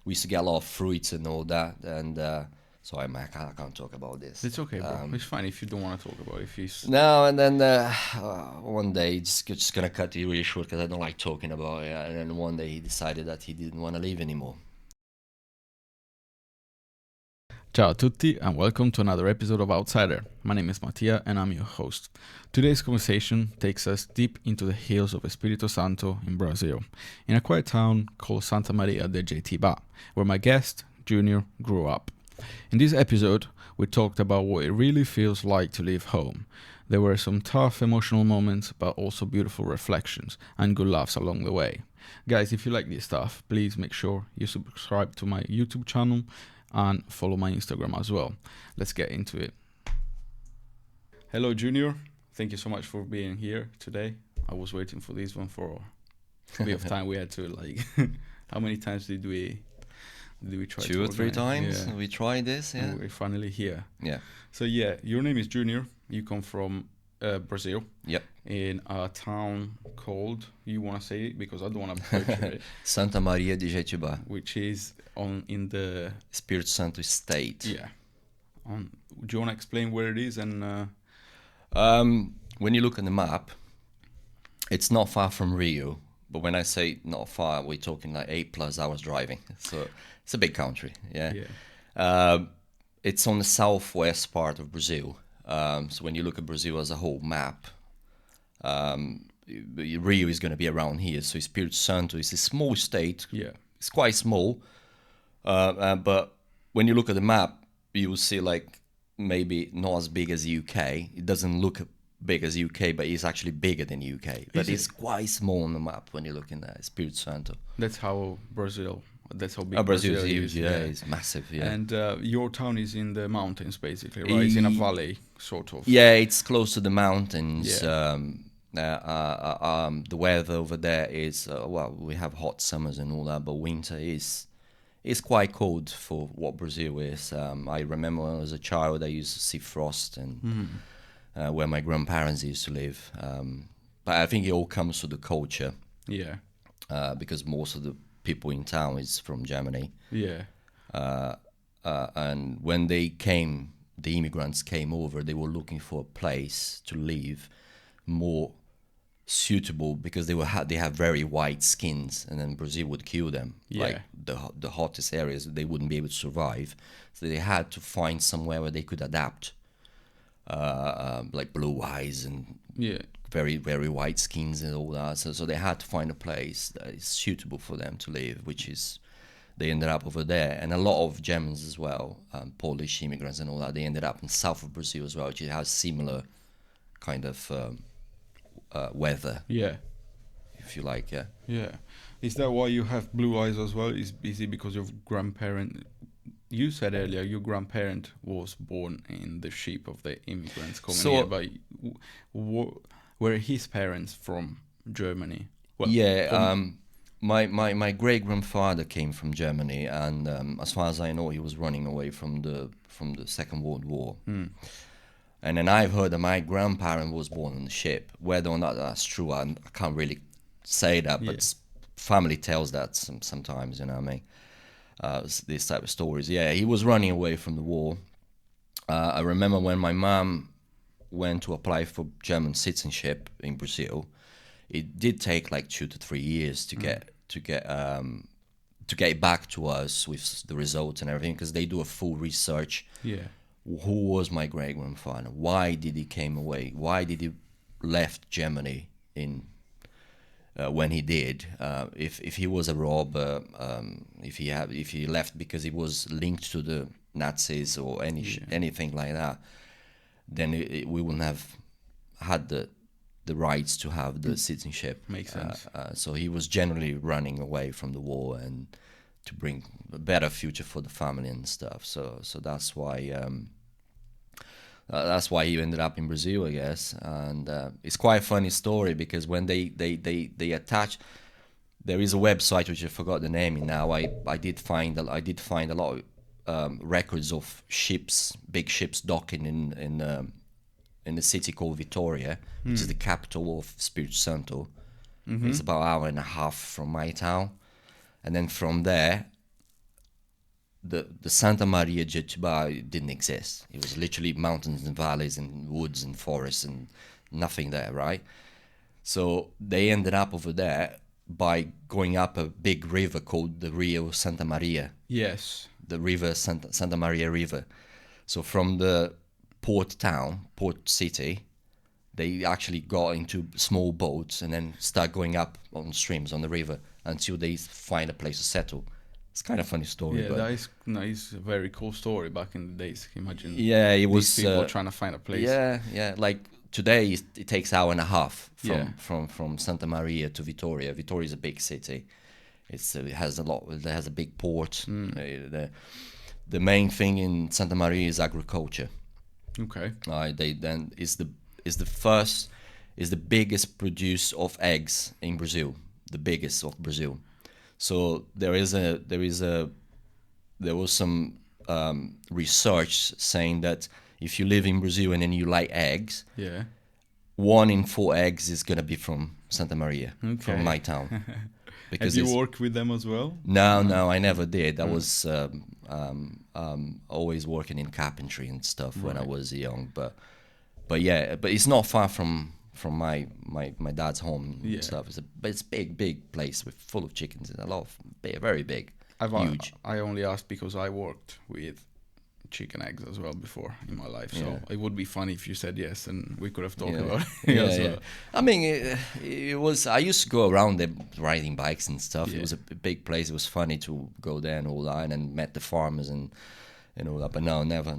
we used to get a lot of fruits and all that, and so I can't talk about this. It's okay, bro. It's fine if you don't want to talk about it. If it's No, and then one day, just gonna cut it really short because I don't like talking about it. And then one day he decided that he didn't want to leave anymore. Ciao a tutti and welcome to another episode of Outsider. My name is Mattia and I'm your host. Today's conversation takes us deep into the hills of Espírito Santo in Brazil, in a quiet town called Santa Maria de Jetibá, where my guest, Junior, grew up. In this episode, we talked about what it really feels like to leave home. There were some tough emotional moments, but also beautiful reflections and good laughs along the way. Guys, if you like this stuff, please make sure you subscribe to my YouTube channel and follow my Instagram as well. Let's get into it. Hello, Junior. Thank you so much for being here today. I was waiting for this one for a bit of time. We had to how many times did we try? 2 or 3 times. Yeah. We tried this. Yeah. And we're finally here. Yeah. So your name is Junior. You come from Brazil. Yep. In a town called, you want to say it because I don't want to butcher it. Santa Maria de Jetibá, Which is in the Espírito Santo state. Yeah. Do you want to explain where it is and? When you look at the map, it's not far from Rio. But when I say not far, we're talking like 8+ hours driving. So it's a big country. Yeah. It's on the southwest part of Brazil. So when you look at Brazil as a whole map, Rio is going to be around here. So Espírito Santo is a small state. Yeah. It's quite small. But when you look at the map, you will see like maybe not as big as UK. It doesn't look big as UK, but it's actually bigger than UK. But it's quite small on the map when you're looking at Espírito Santo. That's how Brazil. That's how big Brazil Brazil is huge. is. Yeah, it's massive. Yeah. And your town is in the mountains, basically, right? It's in a valley, sort of. Yeah, it's close to the mountains. Yeah. The weather over there is we have hot summers and all that, but winter is quite cold for what Brazil is. I remember when I was a child, I used to see frost and where my grandparents used to live. But I think it all comes to the culture. Yeah. Because most of the people in town is from Germany. Yeah. And when the immigrants came over, they were looking for a place to live more suitable because they have very white skins, and then Brazil would kill them. Yeah. Like the hottest areas, they wouldn't be able to survive. So they had to find somewhere where they could adapt, like blue eyes and very, very white skins and all that. So they had to find a place that is suitable for them to live, which is they ended up over there. And a lot of Germans as well, Polish immigrants and all that, they ended up in south of Brazil as well, which has similar kind of weather. Yeah. If you like, yeah. Yeah. Is that why you have blue eyes as well? Is it because your grandparent? You said earlier your grandparent was born in the ship of the immigrants coming here, but were his parents from Germany? Well, my great grandfather came from Germany, and as far as I know, he was running away from the Second World War. And then I've heard that my grandparent was born on the ship. Whether or not that's true, I can't really say that, but family tells that sometimes, you know what I mean? These type of stories. Yeah, he was running away from the war. I remember when my mom went to apply for German citizenship in Brazil, it did take like 2 to 3 years to get back to us with the results and everything, because they do a full research. Yeah. Who was my great grandfather? Why did he came away? Why did he left Germany when he did? If he was a robber, if he left because he was linked to the Nazis or anything like that, then we wouldn't have had the rights to have the citizenship. Makes sense. So he was generally running away from the war and to bring a better future for the family and stuff. So that's why he ended up in Brazil, I guess. And it's quite a funny story because when they attach, there is a website which I forgot the name in now. I did find a lot of records of big ships docking in a city called Vitória, which is the capital of Espírito Santo. It's about an hour and a half from my town, and then from there the Santa Maria Jiu-Jitsu bar didn't exist. It was literally mountains and valleys and woods and forests and nothing there, right? So they ended up over there by going up a big river called the Rio Santa Maria, Yes. the river Santa Maria River. So from the port city, they actually got into small boats and then start going up on streams on the river until they find a place to settle. It's kind of funny story. Yeah, but that is nice. A very cool story back in the days. Imagine. yeah, it these was people trying to find a place. Yeah. Like today, it takes hour and a half Yeah. from Santa Maria to Vitoria. Vitoria is a big city. It has a lot. It has a big port. The main thing in Santa Maria is agriculture. Okay. They then is the biggest produce of eggs in Brazil. The biggest of Brazil. So there was some research saying that if you live in Brazil and then you like eggs, Yeah. 1 in 4 eggs is gonna be from Santa Maria, from my town. Have you worked with them as well? No, I never did. I was always working in carpentry and stuff when I was young. But it's not far from my dad's home and stuff. It's big place with full of chickens and a lot of very big, huge. I only asked because I worked with chicken eggs as well before in my life, so it would be funny if you said yes and we could have talked about it as well. I mean, it was. I used to go around there riding bikes and stuff. It was a big place. It was funny to go there and all that, and met the farmers and all that. But no, never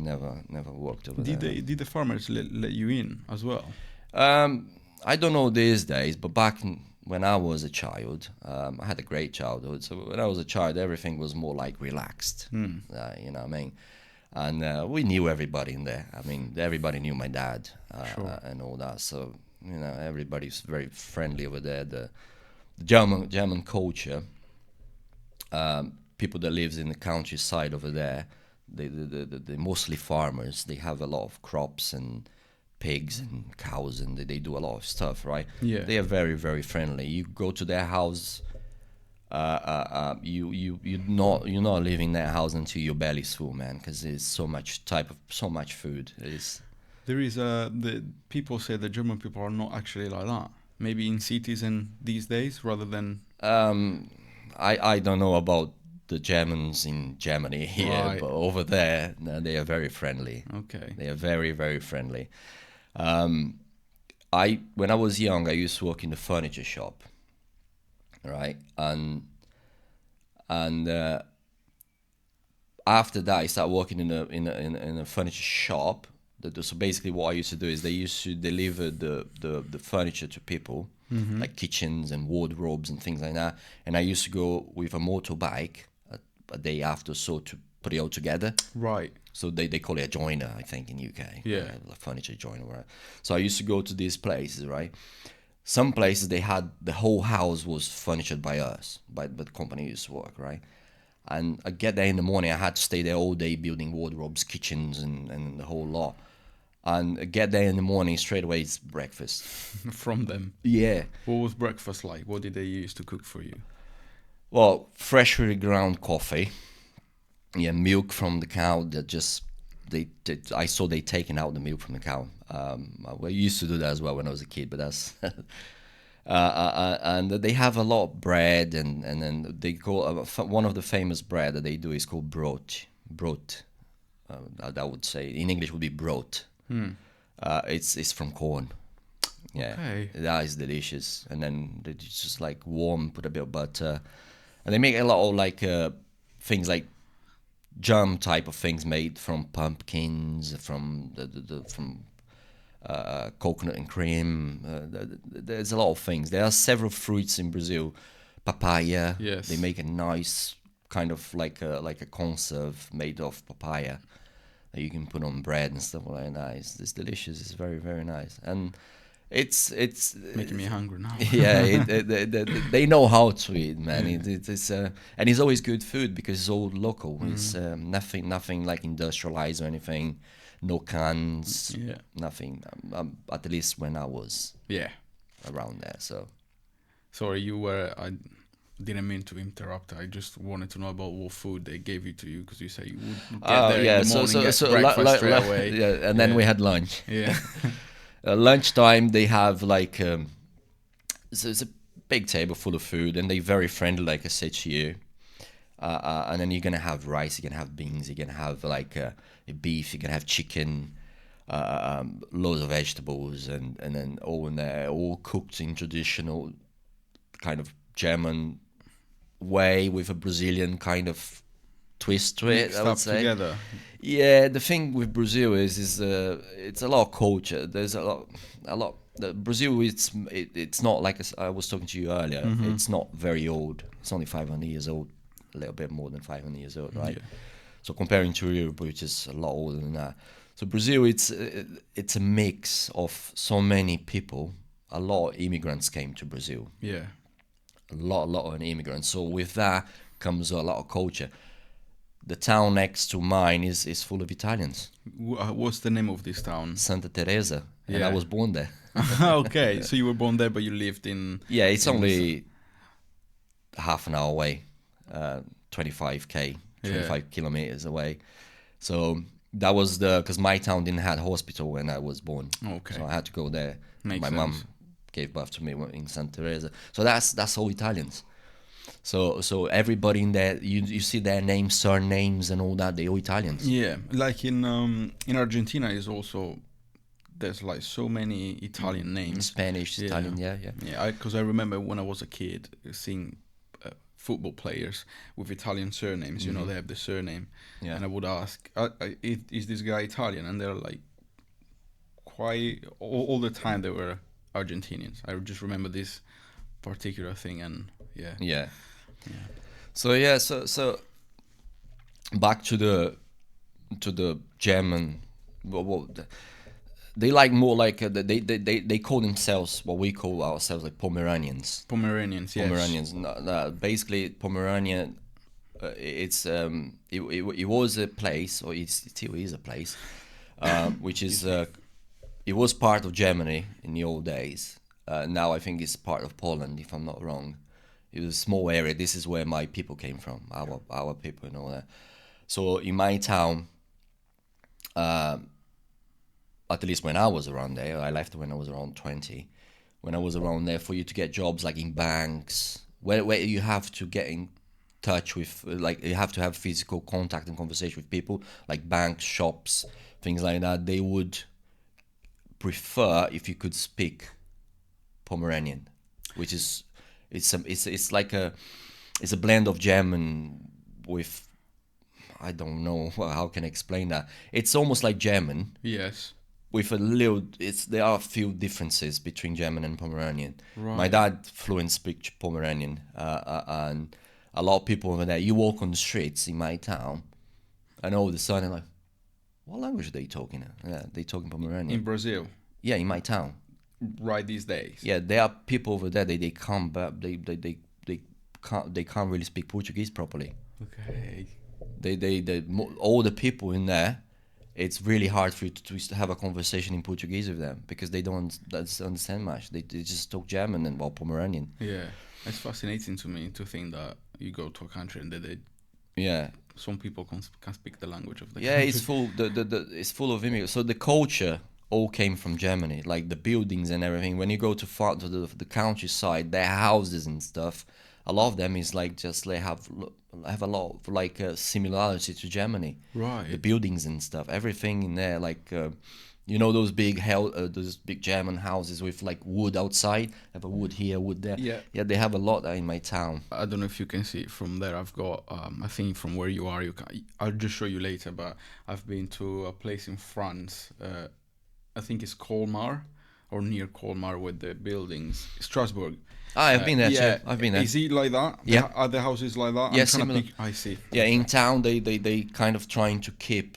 worked over there. Did the farmers let you in as well? I don't know these days, but when I was a child, I had a great childhood. So when I was a child, everything was more like relaxed. You know what I mean? And we knew everybody in there. I mean, everybody knew my dad and all that. So everybody's very friendly over there. The German culture, people that lives in the countryside over there, they mostly farmers. They have a lot of crops and pigs and cows, and they do a lot of stuff, right? Yeah. They are very, very friendly. You go to their house, you're not leaving that house until your belly's full, man, because there's so much food. There is the people say the German people are not actually like that. Maybe in cities and these days, rather than. I don't know about the Germans in Germany here, but over there, no, they are very friendly. Okay. They are very, very friendly. When I was young, I used to work in the furniture shop. Right, and after that, I started working in a furniture shop. So basically, what I used to do is they used to deliver the furniture to people, like kitchens and wardrobes and things like that. And I used to go with a motorbike a day after, so to put it all together. Right. So they call it a joiner, I think, in UK. Yeah. A furniture joiner. Right? So I used to go to these places, right? Some places they had the whole house was furnitured by us, by the company I used to work, right? And I get there in the morning, I had to stay there all day building wardrobes, kitchens, and the whole lot. And I get there in the morning, straight away it's breakfast. From them? Yeah. What was breakfast like? What did they use to cook for you? Well, freshly ground coffee. Yeah, milk from the cow that just... I saw they taken out the milk from the cow. I used to do that as well when I was a kid, but that's and they have a lot of bread, and then they call one of the famous bread that they do is called brot. I would say in English would be brot. It's from corn. Yeah, okay. That is delicious. And then they just like warm, put a bit of butter, and they make a lot of like things like jam type of things made from pumpkins, from from coconut and cream. There's a lot of things. There are several fruits in Brazil. Papaya. Yes. They make a nice kind of like a conserve made of papaya that you can put on bread and stuff like that. It's delicious. It's very, very nice. And it's making me hungry now. Yeah, they know how to eat, man. It's and it's always good food because it's all local. It's nothing like industrialized or anything. No cans, nothing. At least when I was around there. So sorry, you were didn't mean to interrupt. I just wanted to know about what food they gave you to you, because you say you would get there in the morning, get breakfast straight away. Yeah, and then we had lunch. Yeah. Lunchtime they have like it's a big table full of food, and they're very friendly, like I said to you. And then you're gonna have rice, you're gonna have beans, you're gonna have like a beef, you're gonna have chicken, loads of vegetables, and then all in there, all cooked in traditional kind of German way with a Brazilian kind of twist to it. Mixed I would up say. together. Yeah, the thing with Brazil is it's a lot of culture. There's a lot. Brazil, it's not like I was talking to you earlier. It's not very old. It's only 500 years old, a little bit more than 500 years old, right? Yeah. So comparing to Europe, which is a lot older than that. So Brazil, it's a mix of so many people. A lot of immigrants came to Brazil. Yeah. A lot of immigrants. So with that comes a lot of culture. The town next to mine is full of Italians. What's the name of this town? Santa Teresa, and I Yeah. was born there. Okay, so you were born there, but you lived in. Yeah, it's in only half an hour away, 25 kilometers away. So that was because my town didn't have a hospital when I was born. Okay. So I had to go there. Makes My sense. mum gave birth to me in Santa Teresa. So that's all Italians. So everybody in there, you see their names, surnames, and all that. They're all Italians. Yeah, like in Argentina is also, there's like so many Italian names. Spanish, Yeah. Italian, yeah. Yeah, because I remember when I was a kid seeing football players with Italian surnames. You know, they have the surname, Yeah. and I would ask, "Is this guy Italian?" And they're like, quite all the time they were Argentinians. I just remember this particular thing, and yeah. Yeah. So back to the German. They like more like they call themselves what we call ourselves like Pomeranians. Pomeranians, yes. Pomeranians. No, basically, Pomeranian. It was a place, or it still is a place, which is it was part of Germany in the old days. Now I think it's part of Poland, if I'm not wrong. It was a small area. This is where my people came from, our people and all that. So in my town, at least when I was around there, I left when I was around 20. When I was around there, for you to get jobs like in banks, where you have to get in touch with, like you have to have physical contact and conversation with people, like banks, shops, things like that, they would prefer if you could speak Pomeranian, which is it's like it's a blend of German with, I don't know how can I explain that. It's almost like German. Yes. With a little, there are a few differences between German and Pomeranian. Right. My dad fluent speaks Pomeranian, and a lot of people over there. You walk on the streets in my town, and all of a sudden, like, what language are they talking? Yeah, they talking Pomeranian. In Brazil, Yeah, in my town. right these days. Yeah, there are people over there. They can't, but they can't really speak Portuguese properly. Okay. All the people in there, it's really hard for you to have a conversation in Portuguese with them because they don't understand much. They just talk German and Pomeranian. Yeah, it's fascinating to me to think that you go to a country and that Yeah, some people can speak the language of the yeah, country. it's full. It's full of immigrants. So the culture all came from Germany, like the buildings and everything. When you go to far to the countryside, their houses and stuff, a lot of them is like just they have a lot of like similarity to Germany. Right. The buildings and stuff, everything in there, like those those big German houses with like wood outside, have a wood here, wood there. Yeah. They have a lot in my town. I don't know if you can see it from there. I've got, I think from where you are, I'll just show you later, but I've been to a place in France, I think it's Colmar, or near Colmar with the buildings, Strasbourg. I've been there Yeah, too. I've been there. Is it like that? Yeah. Are the houses like that? Yeah, I'm trying to similar. I see. Yeah, in town they kind of trying to keep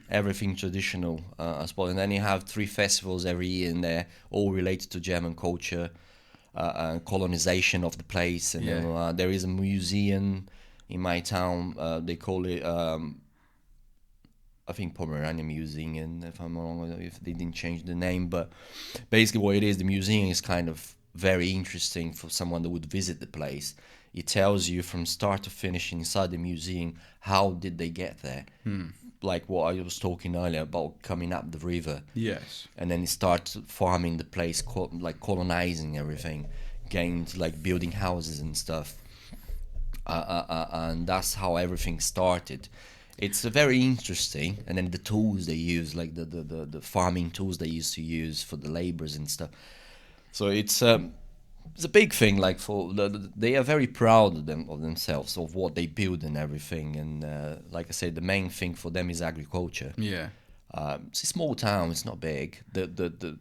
everything traditional, I suppose. And then you have 3 festivals every year in there, all related to German culture, colonization of the place. And there is a museum in my town. They call it, I think, Pomeranian Museum, if I'm wrong, if they didn't change the name. But basically what it is, the museum is kind of very interesting for someone that would visit the place. It tells you from start to finish inside the museum how did they get there. Like what I was talking earlier about coming up the river. Yes. And then it starts farming the place, like colonizing everything, getting to, like building houses and stuff. And that's how everything started. It's very interesting. And then the tools they use, like the farming tools they used to use for the laborers and stuff. So it's a big thing. Like they are very proud of themselves, of what they build and everything. And like I said, the main thing for them is agriculture. Yeah. It's a small town. It's not big. The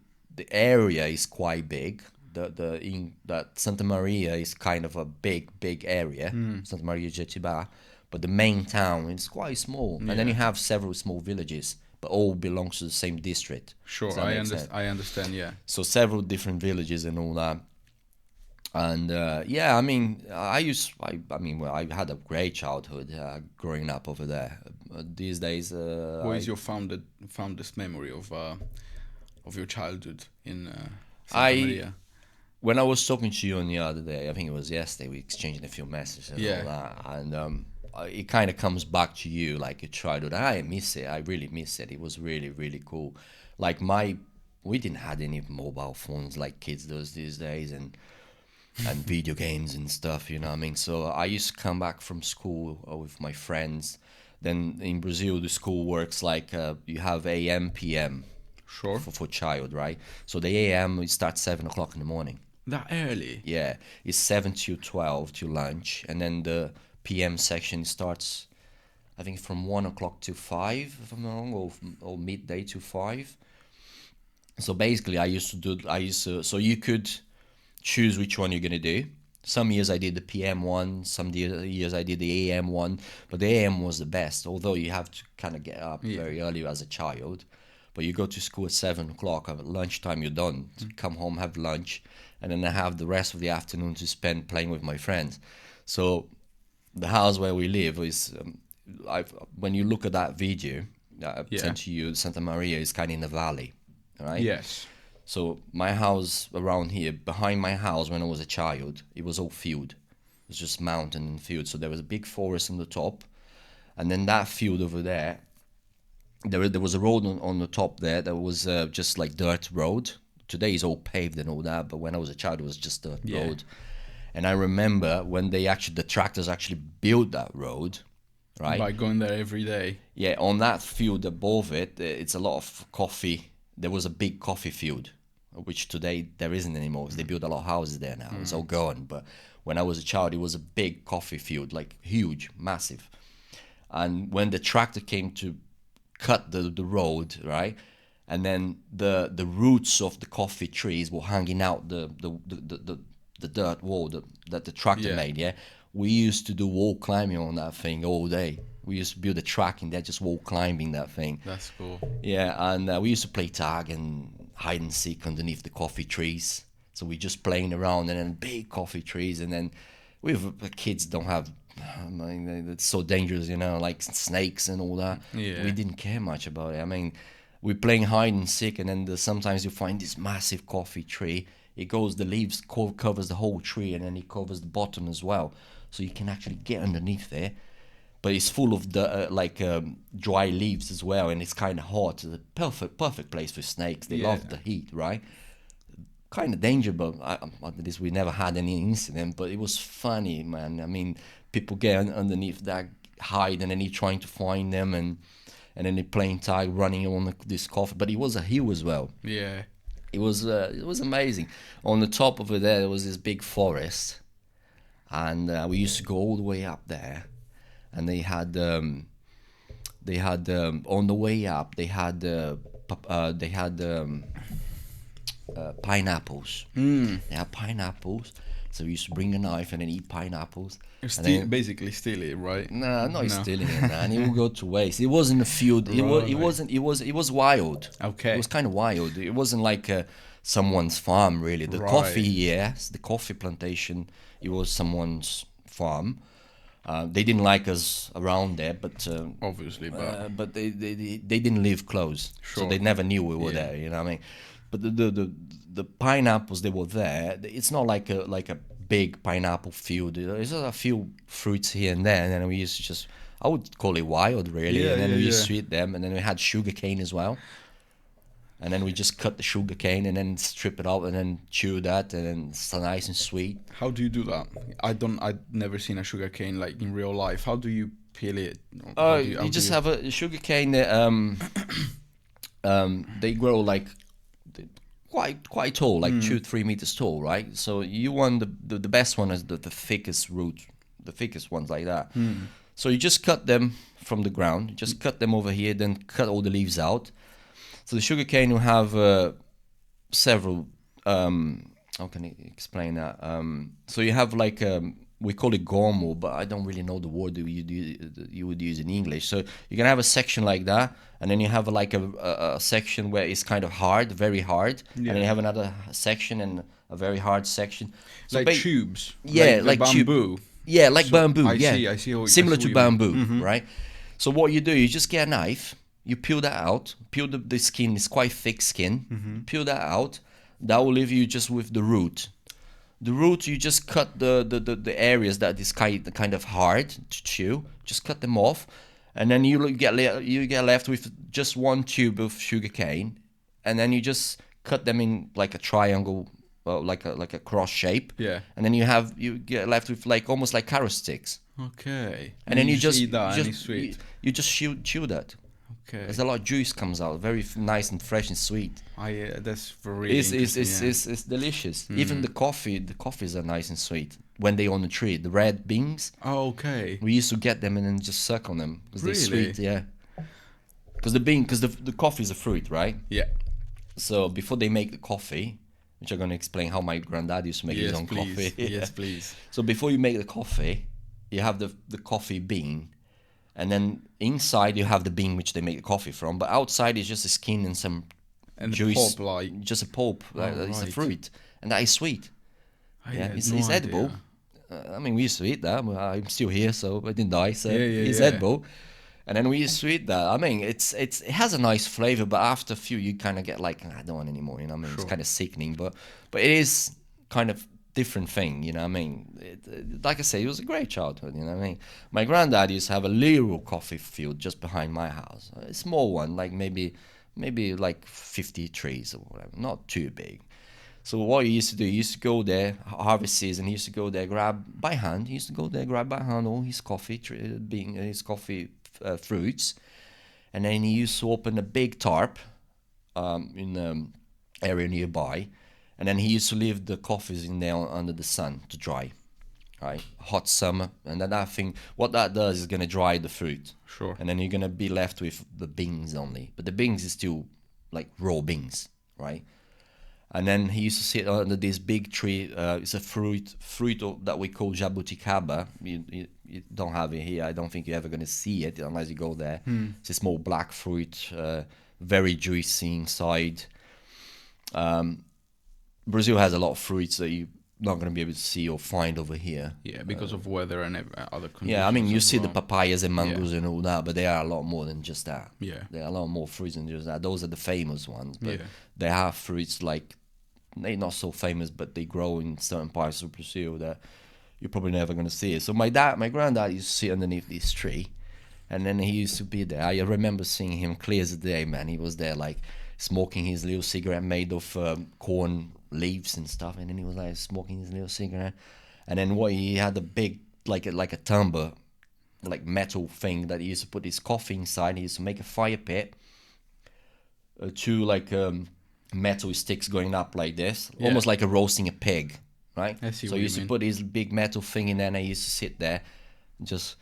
area is quite big. That Santa Maria is kind of a big area, Santa Maria Jetibá, but the main town is quite small, and then you have several small villages, but all belongs to the same district. Sure, I understand. Yeah. So several different villages and all that, and yeah, I mean, I had a great childhood growing up over there. These days, what is your fondest memory of your childhood in Santa Maria? When I was talking to you on the other day, I think it was yesterday, we exchanged a few messages and all that, and it kind of comes back to you, like your childhood. I miss it. I really miss it. It was really, really cool. Like we didn't have any mobile phones like kids does these days, and video games and stuff, you know what I mean? So I used to come back from school with my friends. Then in Brazil, the school works like you have AM, PM. Sure. For child, right? So the AM, it starts 7 o'clock in the morning. That early? Yeah, it's 7 to 12 to lunch, and then the PM section starts, I think, from 1 o'clock to 5, if I'm not wrong, or midday to 5. So basically, so you could choose which one you're gonna do. Some years I did the PM one, some years I did the AM one, but the AM was the best, although you have to kind of get up very early as a child. But you go to school at 7 o'clock, at lunchtime you're done. Come home, have lunch, and then I have the rest of the afternoon to spend playing with my friends. So the house where we live is, when you look at that video that I sent to you, Santa Maria is kind of in the valley, right? Yes. So my house around here, behind my house when I was a child, it was all field. It was just mountain and field. So there was a big forest on the top, and then that field over there, there was a road on the top there that was just like dirt road. Today is all paved and all that, but when I was a child, it was just dirt road. And I remember when the tractors actually built that road, right? By going there every day. Yeah, on that field above it, it's a lot of coffee. There was a big coffee field, which today there isn't anymore because they built a lot of houses there now. It's all gone. But when I was a child, it was a big coffee field, like huge, massive. And when the tractor came to cut the road, right, and then the roots of the coffee trees were hanging out the dirt wall that the tractor made. We used to do wall climbing on that thing all day. We used to build a track in there, just wall climbing that thing. That's cool. And we used to play tag and hide and seek underneath the coffee trees. So we just playing around, and then big coffee trees, and then kids don't have, I mean, it's so dangerous, you know, like snakes and all that. Yeah. We didn't care much about it. I mean, we're playing hide and seek, and then sometimes you find this massive coffee tree. It goes, the leaves covers the whole tree, and then it covers the bottom as well. So you can actually get underneath there. But it's full of dry leaves as well, and it's kind of hot. It's a perfect place for snakes. They love the heat, right? Kind of dangerous, but at least we never had any incident. But it was funny, man. I mean, people get underneath that, hide, and then you're trying to find them, and then they're playing tag, running on this coffee. But it was a hill as well. Yeah. It was amazing. On the top of it there was this big forest, and we used to go all the way up there. And they had on the way up they had pineapples. They had pineapples, so we used to bring a knife and then eat pineapples. Basically steal it, right? No, not stealing it, man. It would go to waste. It wasn't a field. It was wild. Okay. It was kind of wild. It wasn't like someone's farm, really. The coffee, yes, the coffee plantation. It was someone's farm. They didn't like us around there, but obviously, but they didn't live close, so they never knew we were there. You know what I mean? But the pineapples, they were there. It's not like a big pineapple field. There's a few fruits here and there, and then we used to just, I would call it wild, really. Yeah, And then yeah, we used yeah. to eat them, and then we had sugar cane as well. And then we just cut the sugar cane and then strip it out and then chew that, and then it's nice and sweet. How do you do that? I've never seen a sugar cane like in real life. How do you peel it? How You just have a sugar cane that they grow like quite tall, like 2-3 meters tall, right? So you want the best one is the thickest root, the thickest ones like that. So you just cut them from the ground, you just cut them over here, then cut all the leaves out. So the sugar cane will have several. How can I explain that? So you have like we call it gomo, but I don't really know the word that you would use in English. So you can have a section like that, and then you have like a section where it's kind of hard, very hard, and then you have another section and a very hard section. So like tubes. Yeah, like bamboo. Yeah, like bamboo. I yeah, see. Similar to bamboo, right? So what you do, you just get a knife, you peel that out, peel the skin. It's quite thick skin. Peel that out. That will leave you just with the root. The root, you just cut the areas that is kind of hard to chew. Just cut them off, and then you get left with just one tube of sugar cane, and then you just cut them in like a triangle, like a cross shape. Yeah. And then you get left with like almost like carrot sticks. Okay. And then you just eat that, you and just it's sweet. you just chew that. Okay. There's a lot of juice comes out, very nice and fresh and sweet. That's really It's interesting. it's delicious. Even the coffees are nice and sweet when they on the tree. The red beans, Oh, okay. we used to get them and then just suck on them because they're Really? sweet. Yeah, because the coffee is a fruit, right? Yeah. So before they make the coffee, which I'm gonna explain how my granddad used to make his Yes, own please. coffee. Yes, please. So before you make the coffee, you have the coffee bean, and then inside you have the bean which they make the coffee from, but outside is just a skin and some And the juice, pulp, like. just a pulp. It's a right. fruit, and that is sweet. I Yeah, had it's no edible. idea. I mean, we used to eat that. I'm still here, so I didn't die. So Yeah, it's yeah. edible. And then we used to eat that. I mean, it has a nice flavor, but after a few, you kind of get like, I don't want anymore. You know, what I mean, it's Sure. kind of sickening, but it is kind of different thing. You know, what I mean, like I say, it was a great childhood. You know, what I mean, my granddad used to have a little coffee field just behind my house, a small one, like maybe like 50 trees or whatever, not too big. So what he used to do, he used to go there, harvest season, he used to go there, grab by hand all his coffee, fruits, and then he used to open a big tarp in the area nearby, and then he used to leave the coffees in there under the sun to dry, right? Hot summer, and then that thing, what that does is going to dry the fruit. Sure. And then you're going to be left with the beans only. But the beans is still like raw beans, right? And then he used to sit under this big tree. It's a fruit that we call jabuticaba. You don't have it here. I don't think you're ever going to see it unless you go there. It's a small black fruit, very juicy inside. Brazil has a lot of fruits that you're not going to be able to see or find over here. Yeah, because of weather and other conditions. Yeah, I mean, you as see the well. papayas and mangoes and all that, but they are a lot more than just that. Yeah. There are a lot more fruits than just that. Those are the famous ones, but Yeah. they have fruits like, they're not so famous, but they grow in certain parts of Brazil that you're probably never going to see it. So my granddad used to sit underneath this tree, and then he used to be there. I remember seeing him clear as a day, man. He was there like smoking his little cigarette made of corn leaves and stuff, and then he was like smoking his little cigarette. And then he had a big like a tumbler, like metal thing that he used to put his coffee inside. He used to make a fire pit, two like metal sticks going up like this, almost like a roasting a pig, right? I see So what he you used to mean. put his big metal thing in there, and I used to sit there, just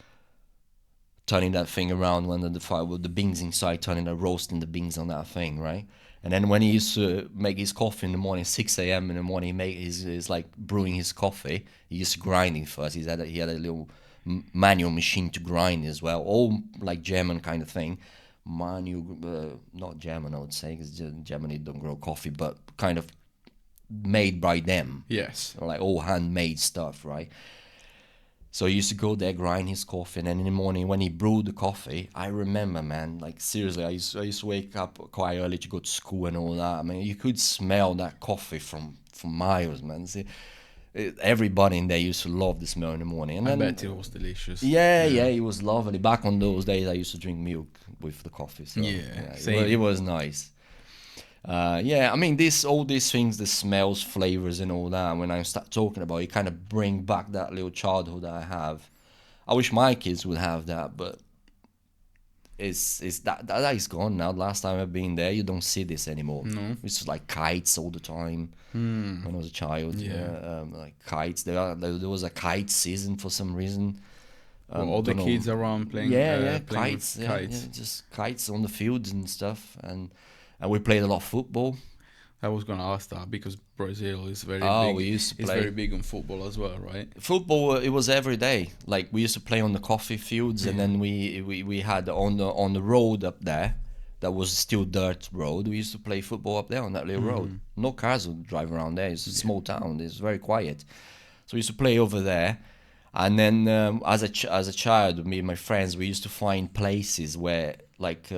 turning that thing around under the fire with the beans inside, roasting the beans on that thing, right? And then when he used to make his coffee in the morning, 6 a.m. in the morning, he's like brewing his coffee. He used to grind it first. He had a little manual machine to grind as well, all like German kind of thing. Manual, not German, I would say, because Germany don't grow coffee, but kind of made by them. Yes. Like all handmade stuff, right? So he used to go there, grind his coffee, and then in the morning when he brewed the coffee, I remember, man, like seriously, I used to wake up quite early to go to school and all that. I mean, you could smell that coffee from miles, man. See, everybody in there used to love the smell in the morning. And I then, bet it was delicious. yeah, it was lovely. Back on those days, I used to drink milk with the coffee. So same. it was nice. I mean, all these things, the smells, flavors, and all that. When I start talking about it, kind of bring back that little childhood that I have. I wish my kids would have that, but it's that is gone now. Last time I've been there, you don't see this anymore. No. It's just like kites all the time. When I was a child, like kites. There was a kite season for some reason. All the kids around playing. Playing kites, kites. just kites on the fields and stuff, and we played a lot of football. I was gonna ask that because Brazil is very Oh, big. we used to It's play very big on football as well, right? football. It was every day. Like we used to play on the coffee fields, and then we had on the road up there. That was still dirt road. We used to play football up there on that little road. No cars would drive around there. It's a small town. It's very quiet. So we used to play over there. And then as a child, me and my friends, we used to find places where like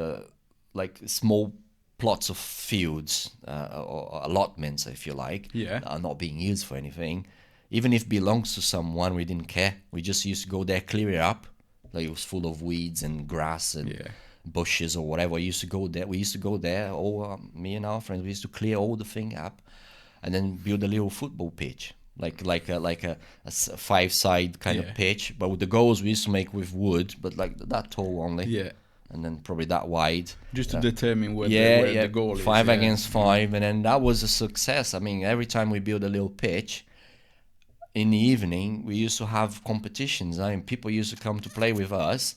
small plots of fields or allotments, if you like, that are not being used for anything. Even if it belongs to someone, we didn't care. We just used to go there, clear it up. Like it was full of weeds and grass and bushes or whatever. We used to go there. Me and our friends, we used to clear all the thing up, and then build a little football pitch. Like a five-side kind of pitch, but with the goals we used to make with wood, but like that tall only. Yeah. And then probably that wide. Just to determine where the goal is. 5 against 5, and then that was a success. I mean, every time we built a little pitch, in the evening, we used to have competitions. I mean, people used to come to play with us.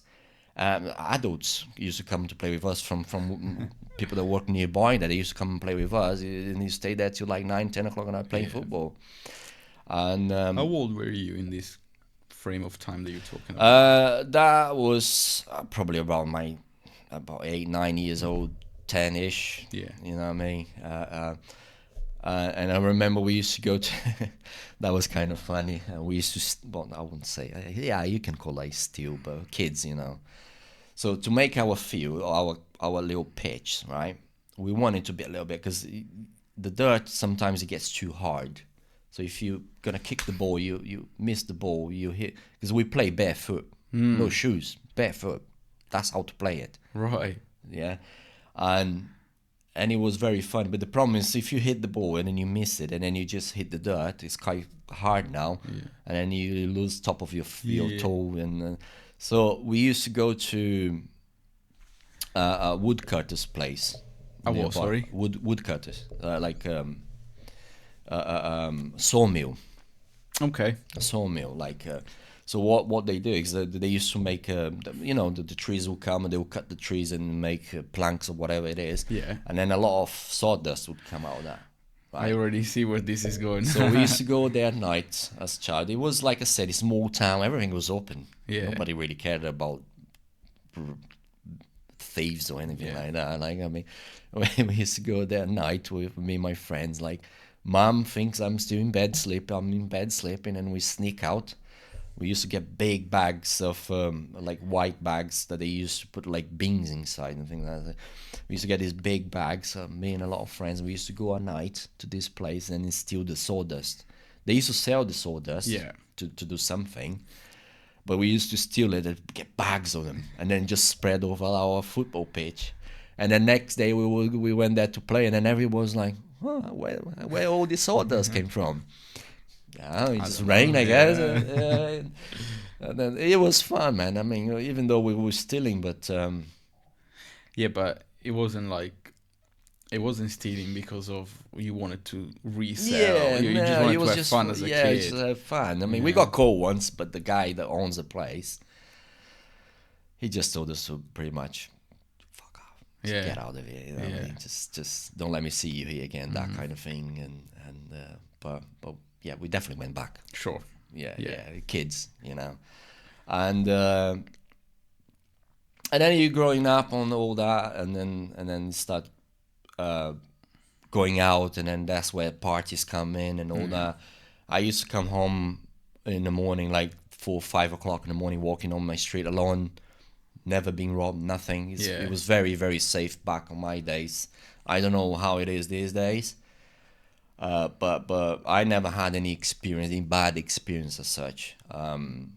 Adults used to come to play with us from people that work nearby, that they used to come and play with us. And you stay there till like 9, 10 o'clock at night playing football. And how old were you in this frame of time that you're talking about? That was probably about 8, 9 years old, 10-ish. Yeah. You know what I mean? And I remember we used to go to, that was kind of funny. We used to, I wouldn't say, you can call it steal, but kids, you know. So to make our field, our little pitch, right? We want it to be a little bit, because the dirt, sometimes it gets too hard. So if you're going to kick the ball, you miss the ball, you hit, because we play barefoot, no shoes, barefoot. That's how to play it. Right. Yeah. And it was very fun. But the problem is, if you hit the ball and then you miss it and then you just hit the dirt, it's quite hard now. Yeah. And then you lose top of your toe. And so we used to go to a woodcutter's place. What, sorry? Woodcutters. Sawmill. Okay. A sawmill, so what they do is they used to make the trees will come and they will cut the trees and make planks or whatever it is, and then a lot of sawdust would come out of that. Right? I already see where this is going. So we used to go there at night as a child. It was, like I said, a small town. Everything was open. Nobody really cared about thieves or anything like that. Like, I mean, we used to go there at night with me and my friends. Like, Mom thinks I'm still in bed sleeping. I'm in bed sleeping, and we sneak out. We used to get big bags of like white bags that they used to put like beans inside and things like that. We used to get these big bags. Me and a lot of friends, we used to go at night to this place and steal the sawdust. They used to sell the sawdust to do something, but we used to steal it and get bags of them and then just spread over our football pitch. And the next day we went there to play, and then everyone was like, where all this sawdust came from? It just rained, I guess. And then it was fun, man. I mean, even though we were stealing, but but it wasn't stealing because of you wanted to resell. You just wanted to have fun as a kid. Just have fun. I mean, we got caught once, but the guy that owns the place, he just told us to pretty much fuck off, get out of here. You know? I mean, just don't let me see you here again. That kind of thing. But yeah, we definitely went back. Sure. Yeah, kids, you know. And then you're growing up on all that, and then start going out, and then that's where parties come in and all that. I used to come home in the morning, like 4 or 5 o'clock in the morning, walking on my street alone, never been robbed, nothing. It was very, very safe back on my days. I don't know how it is these days. But I never had any experience, any bad experience as such. And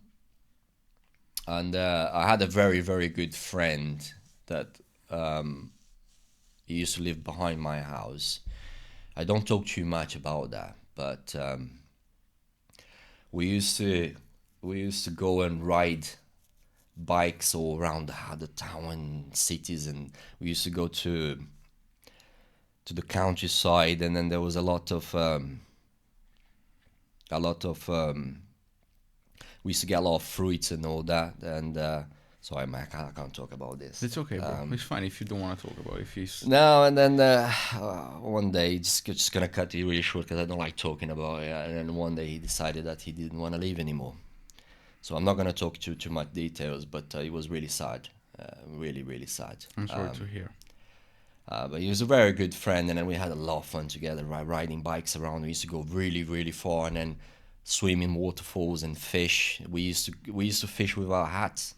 I had a very, very good friend that he used to live behind my house. I don't talk too much about that, but we used to go and ride bikes all around the town and cities, and we used to go to the countryside, and then there was a lot of we used to get a lot of fruits and all that, and sorry, Mac, I can't talk about this. It's okay, bro. It's fine if you don't want to talk about it. If he's No, and then one day, just gonna cut it really short because I don't like talking about it. And then one day he decided that he didn't want to leave anymore. So I'm not gonna talk too much details, but it was really sad, really, really sad. I'm sorry to hear. But he was a very good friend, and then we had a lot of fun together, riding bikes around. We used to go really, really far, and then swim in waterfalls and fish. We used to fish with our hats.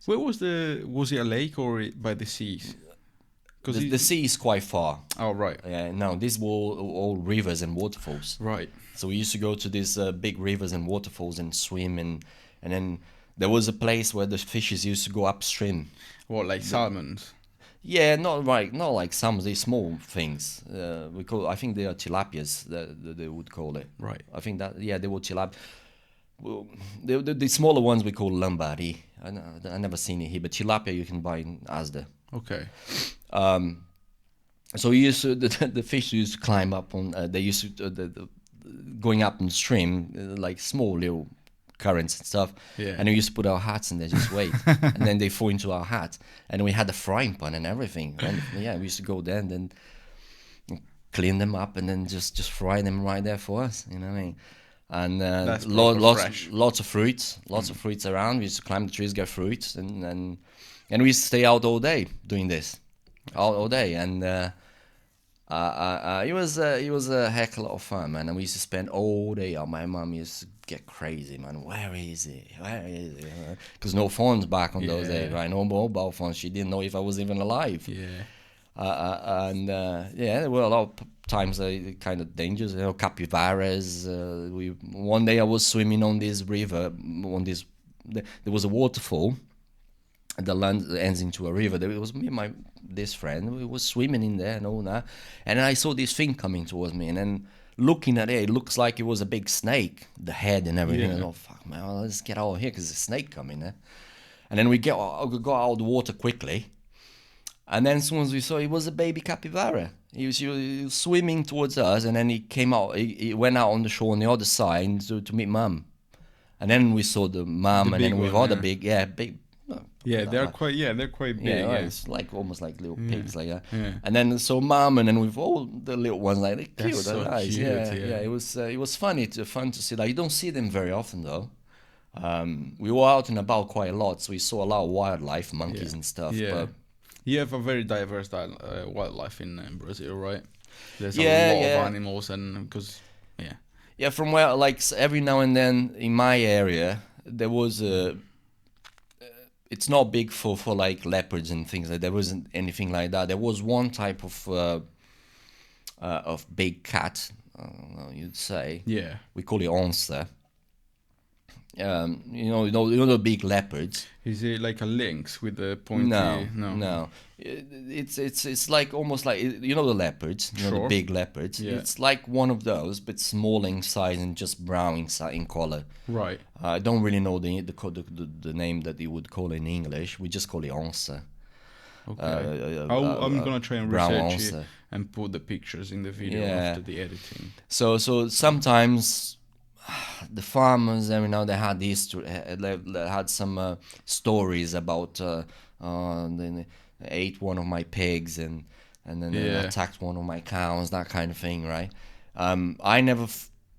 Where was it a lake or by the seas? The sea is quite far. Oh, right. Yeah, no, these were all rivers and waterfalls. Right. So we used to go to these big rivers and waterfalls and swim, and then there was a place where the fishes used to go upstream. What, like salmons? Yeah, not like some of these small things. I think they are tilapias that they would call it. Right. I think that, yeah, they were tilapia. Well, the smaller ones we call lambari. I never seen it here, but tilapia you can buy in Asda. Okay. So we used to, the fish used to climb up on. They used to going up in stream, like small little currents and stuff. Yeah. And we used to put our hats in there, just wait, and then they fall into our hat, and we had a frying pan and everything. And yeah, we used to go there and then clean them up and then just fry them right there for us. You know what I mean? And lots of fruits, of fruits around. We used to climb the trees, get fruits, and we used to stay out all day doing this, all day. And it was a heck of a lot of fun, man. And we used to spend all day out. My mum used to get crazy, man. Where is it? Because no phones back on those days, right? No mobile phones. She didn't know if I was even alive. Yeah. There were a lot of times kind of dangerous, capybaras. One day I was swimming on this river, there was a waterfall that ends into a river. There was me and this friend. We was swimming in there and all that, and I saw this thing coming towards me, and then looking at it looks like it was a big snake, the head and everything. Yeah. And, oh fuck, man, well, let's get out of here because there's a snake coming there. And then we got out of the water quickly. And then as soon as we saw, it was a baby capybara. He was swimming towards us, and then he came out. He went out on the shore on the other side to meet mum. And then we saw the mum, and then with other big. Yeah, they're quite big. Yeah, it's like almost like little pigs, like that. Yeah. And then so mum, and then with all the little ones, like they're cute, they're nice. Yeah. It was fun to see. Like you don't see them very often though. We were out and about quite a lot, so we saw a lot of wildlife, monkeys and stuff. Yeah. But you have a very diverse wildlife in Brazil, right? There's a lot of animals, and because from where, like, every now and then in my area there was it's not big for like leopards and things like that. There wasn't anything like that. There was one type of big cat, I don't know, you'd say. Yeah. We call it onça. You know the big leopards. Is it like a lynx with the pointy? No. It's like almost like, you know, the leopards, the big leopards. Yeah. It's like one of those, but small in size and just brown in color. Right. I don't really know the name that you would call it in English. We just call it onça. Okay. I'm gonna try and research it and put the pictures in the video after the editing. So sometimes the farmers, every now they had they had some stories about they ate one of my pigs and then they attacked one of my cows, that kind of thing, right? I never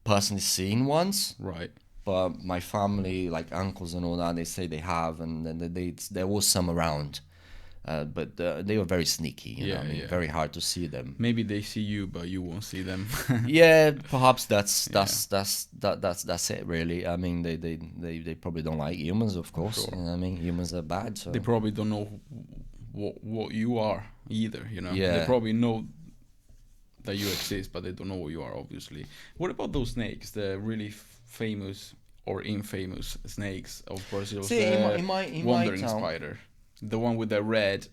personally seen once, right? But my family, like uncles and all that, they say they have, and then there was some around. But they were very sneaky, you know. I mean, very hard to see them. Maybe they see you, but you won't see them. Yeah, perhaps that's it, really. I mean, they probably don't like humans, of course. Sure. You know what I mean, humans are bad. So they probably don't know what you are either. You know. Yeah. They probably know that you exist, but they don't know who you are, obviously. What about those snakes, the really famous or infamous snakes of Brazil? See, The in my wandering town. spider, the one with the red.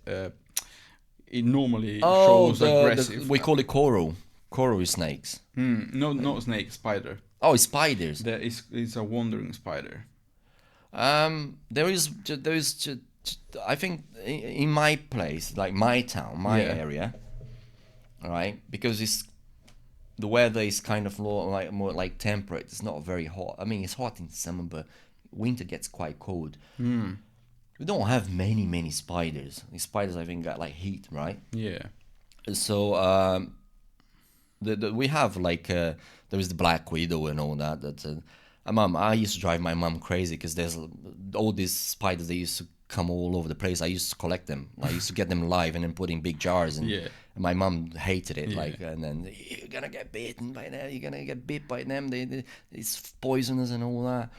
It normally Oh, shows aggressive. we call it coral. Coral snakes. No, not snake, spider. Oh, it's spiders. There is a wandering spider. There is. I think in my place, like my town, my Yeah. area, right? Because the weather is kind of more like temperate. It's not very hot. I mean, it's hot in summer, but winter gets quite cold. We don't have many spiders. The spiders, I think, got like heat, right? Yeah. So we have like there is the black widow and all that. I used to drive my mom crazy because there's all these spiders. They used to come all over the place. I used to collect them. I used to get them live and then put in big jars. And, Yeah. and my mom hated it. Yeah. Like, and then you're gonna get bitten by them. You're gonna get bit by them. It's poisonous and all that.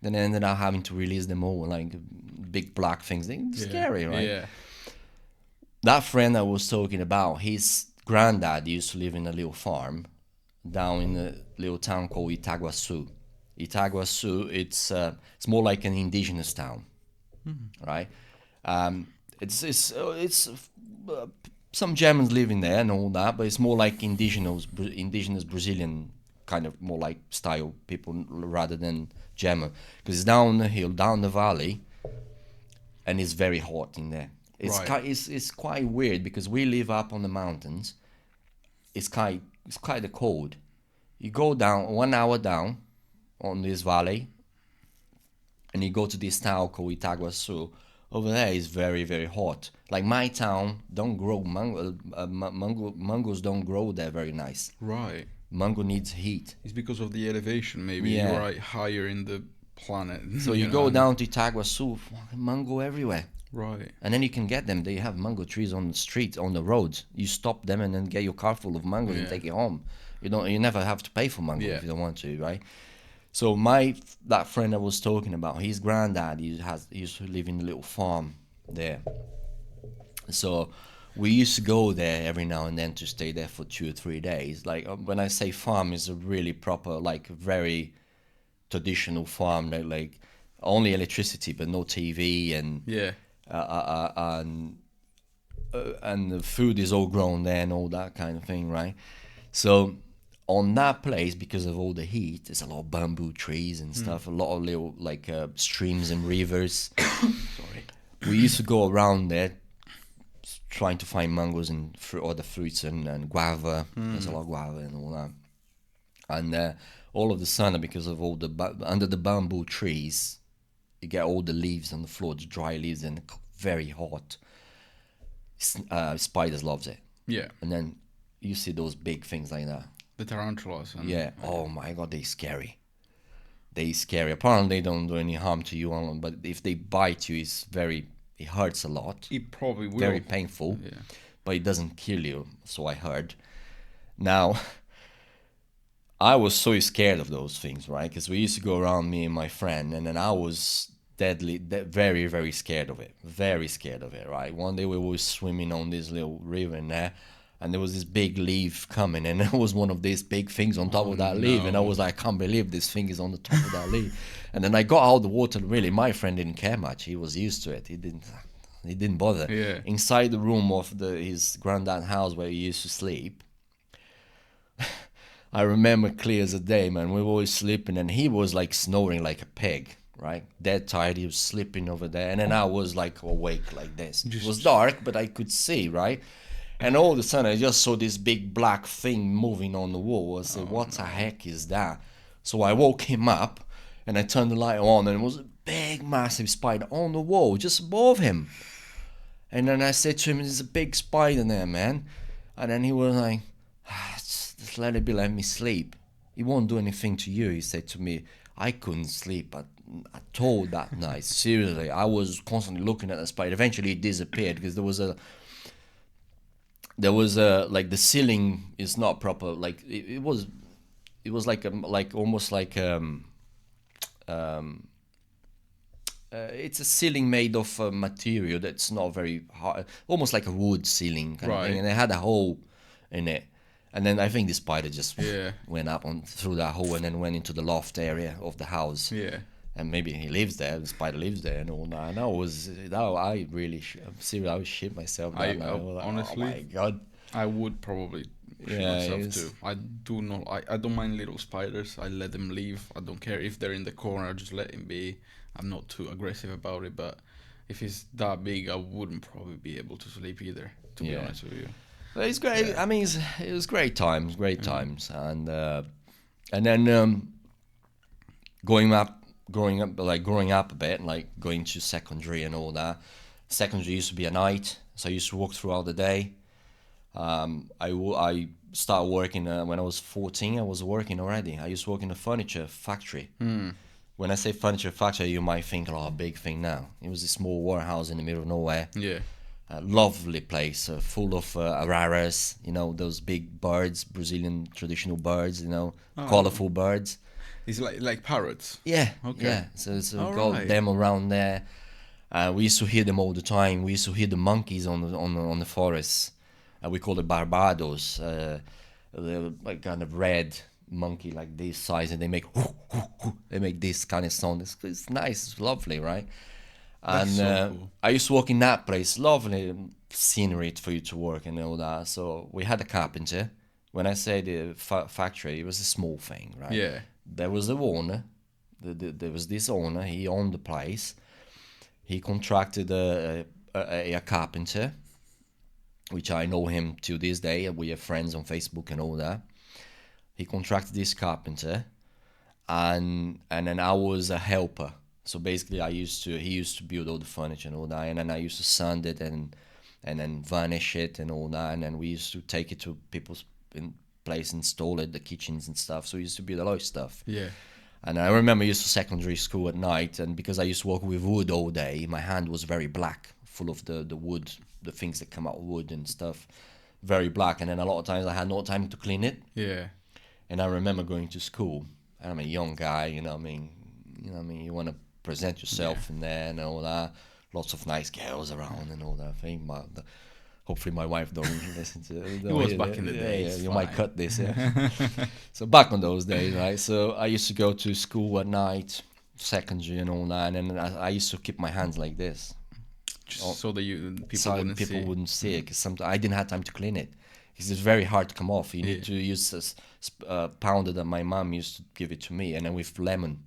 Then I ended up having to release them all, like big black things. They're scary, right? Yeah. That friend I was talking about, his granddad used to live in a little farm down in a little town called Itaguaçu. Itaguaçu, it's more like an indigenous town, right? It's some Germans living there and all that, but it's more like indigenous Brazilian kind of more like style people rather than German, because it's down the hill, down the valley, and it's very hot in there. It's quite weird because we live up on the mountains. It's kind of cold. You go down 1 hour down on this valley, and you go to this town called Itaguaçu. Over there is very very hot. Like my town, don't grow mangoes don't grow there very nice. Right. Mango needs heat. It's because of the elevation. Maybe Yeah. you are higher in the planet. So you go down to Itaguaçu, mango everywhere. Right. And then you can get them. They have mango trees on the street, on the roads. You stop them and then get your car full of mangoes and Yeah. take it home. You never have to pay for mango Yeah. if you don't want to, right? So that friend I was talking about, his granddad used to live in a little farm there. So we used to go there every now and then to stay there for 2 or 3 days. Like when I say farm, it's a really proper, like very traditional farm. Like only electricity, but no TV and Yeah. and the food is all grown there and all that kind of thing, right? So on that place, because of all the heat, there's a lot of bamboo trees and stuff, a lot of little like streams and rivers. Sorry. We used to go around there trying to find mangoes and other fruits and guava. There's a lot of guava and all that. And all of the sudden, because of all the under the bamboo trees, you get all the leaves on the floor, the dry leaves, and very hot. Spiders loves it. Yeah. And then you see those big things like that. The tarantulas. And Yeah. Oh my God, they're scary. They're scary. Apparently, they don't do any harm to you, but if they bite you, it hurts a lot. It probably will. Very painful. Yeah. But it doesn't kill you, so I heard. Now, I was so scared of those things, right? Because we used to go around, me and my friend, and then I was very, very scared of it. Very scared of it, right? One day we were swimming on this little river in there, and there was this big leaf coming, and there was one of these big things on top of that leaf, and I was like, I can't believe this thing is on the top of that leaf. And then I got out of the water, really, my friend didn't care much. He was used to it. He didn't bother. Yeah. Inside the room of his granddad's house where he used to sleep, I remember clear as a day, man. We were always sleeping, and he was like snoring like a pig, right? Dead tired. He was sleeping over there, and then I was like awake like this. It was dark, but I could see, right? And all of a sudden, I just saw this big black thing moving on the wall. I said, "What the heck is that?" So I woke him up, and I turned the light on, and it was a big, massive spider on the wall, just above him. And then I said to him, "There's a big spider there, man." And then he was like, "Just let it be, let me sleep. It won't do anything to you," he said to me. I couldn't sleep at all that night. Seriously, I was constantly looking at the spider. Eventually, it disappeared because there was a like the ceiling is not proper. Like it was like almost like it's a ceiling made of material that's not very hard, almost like a wood ceiling kind of thing, and it had a hole in it. And then I think the spider just Yeah. went up through that hole and then went into the loft area of the house. Yeah. And maybe he lives there, the spider lives there and all that. And I really, I'm serious, I would shit myself that night. I was like, honestly, oh my God. I would probably shit Yeah, myself it's- too. I do not. I don't mind little spiders. I let them leave. I don't care if they're in the corner. I just let them be. I'm not too aggressive about it. But if it's that big, I wouldn't probably be able to sleep either. To be Yeah. honest with you. But it's great. Yeah. I mean, it was great times, and then growing up a bit, like going to secondary and all that. Secondary used to be a night, so I used to work throughout the day. I started working when I was 14. I was working already. I used to work in a furniture factory. When I say furniture factory, you might think, oh, a big thing now. It was a small warehouse in the middle of nowhere. Yeah. A lovely place, full of araras, those big birds, Brazilian traditional birds, colorful birds. It's like parrots. Yeah, Okay. yeah. So we All got right. them around there. We used to hear them all the time. We used to hear the monkeys on the forests. We call it barbados. They're like kind of red monkey, like this size, and they make they make this kind of sound. It's nice, it's lovely, right? That's And so cool. I used to work in that place. Lovely scenery for you to work and all that. So we had a carpenter. When I say the factory, it was a small thing, right? Yeah. There was the owner. There was this owner. He owned the place. He contracted a carpenter, which I know him to this day. We are friends on Facebook and all that. He contracted this carpenter, and then I was a helper. So basically, he used to build all the furniture and all that, and then I used to sand it and then varnish it and all that, and then we used to take it to people's place, install it, the kitchens and stuff. So we used to build a lot of stuff. Yeah. And I remember I used to secondary school at night, and because I used to work with wood all day, my hand was very black, full of the wood, the things that come out of wood and stuff, very black. And then a lot of times I had no time to clean it. Yeah. And I remember going to school, and I'm a young guy, you want to present yourself in there and all that. Lots of nice girls around and all that thing. Hopefully my wife don't listen to it. It was back in the days. Yeah, you might cut this, yeah. So back on those days, right? So I used to go to school at night, secondary and all that, and then I used to keep my hands like this. Just so that people So wouldn't people see. wouldn't see it, because sometimes I didn't have time to clean it. Because it's very hard to come off. You need to use this powder that my mom used to give it to me, and then with lemon,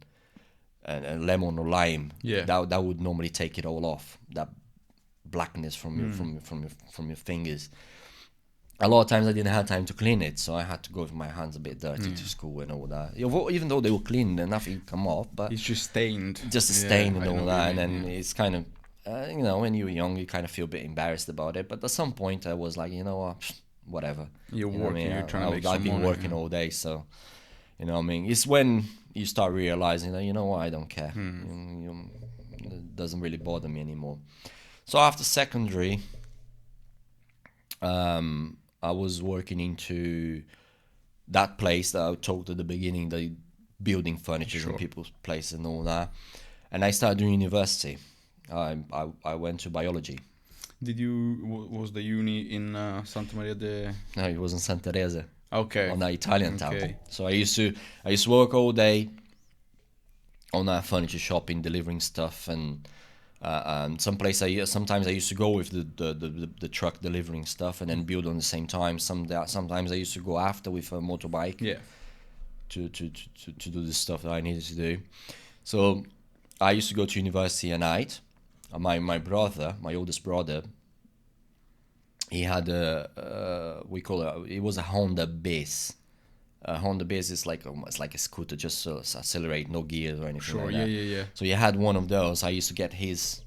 and lemon or lime. Yeah. That would normally take it all off. That blackness from your fingers. A lot of times I didn't have time to clean it, so I had to go with my hands a bit dirty to school and all that. Even though they were clean, then nothing come off, but It's just stained. just a stain and I know all what that. you And mean, then yeah. it's kind of, when you're young, you kind of feel a bit embarrassed about it. But at some point, I was like, you know what, whatever. You're You know what I working, mean? you're trying to make I've some been money, working yeah. all day, so you know what I mean. It's when you start realizing that, you know what, I don't care. It doesn't really bother me anymore. So after secondary, I was working into that place that I talked at the beginning, the building furniture in people's place and all that. And I started doing university. I went to biology. Was the uni in Santa Maria de... No, it was in Santa Teresa. Okay. On the Italian town. Okay. So I used to work all day on that furniture shopping, delivering stuff, and sometimes I used to go with the truck delivering stuff and then build on the same time. Sometimes I used to go after with a motorbike. Yeah. To do the stuff that I needed to do. So I used to go to university at night. My brother, my oldest brother, he had we call it was a Honda Biz. Honda Biz is it's like a scooter, just to accelerate, no gears or anything Sure. like Yeah. that. Yeah. So he had one of those. I used to get his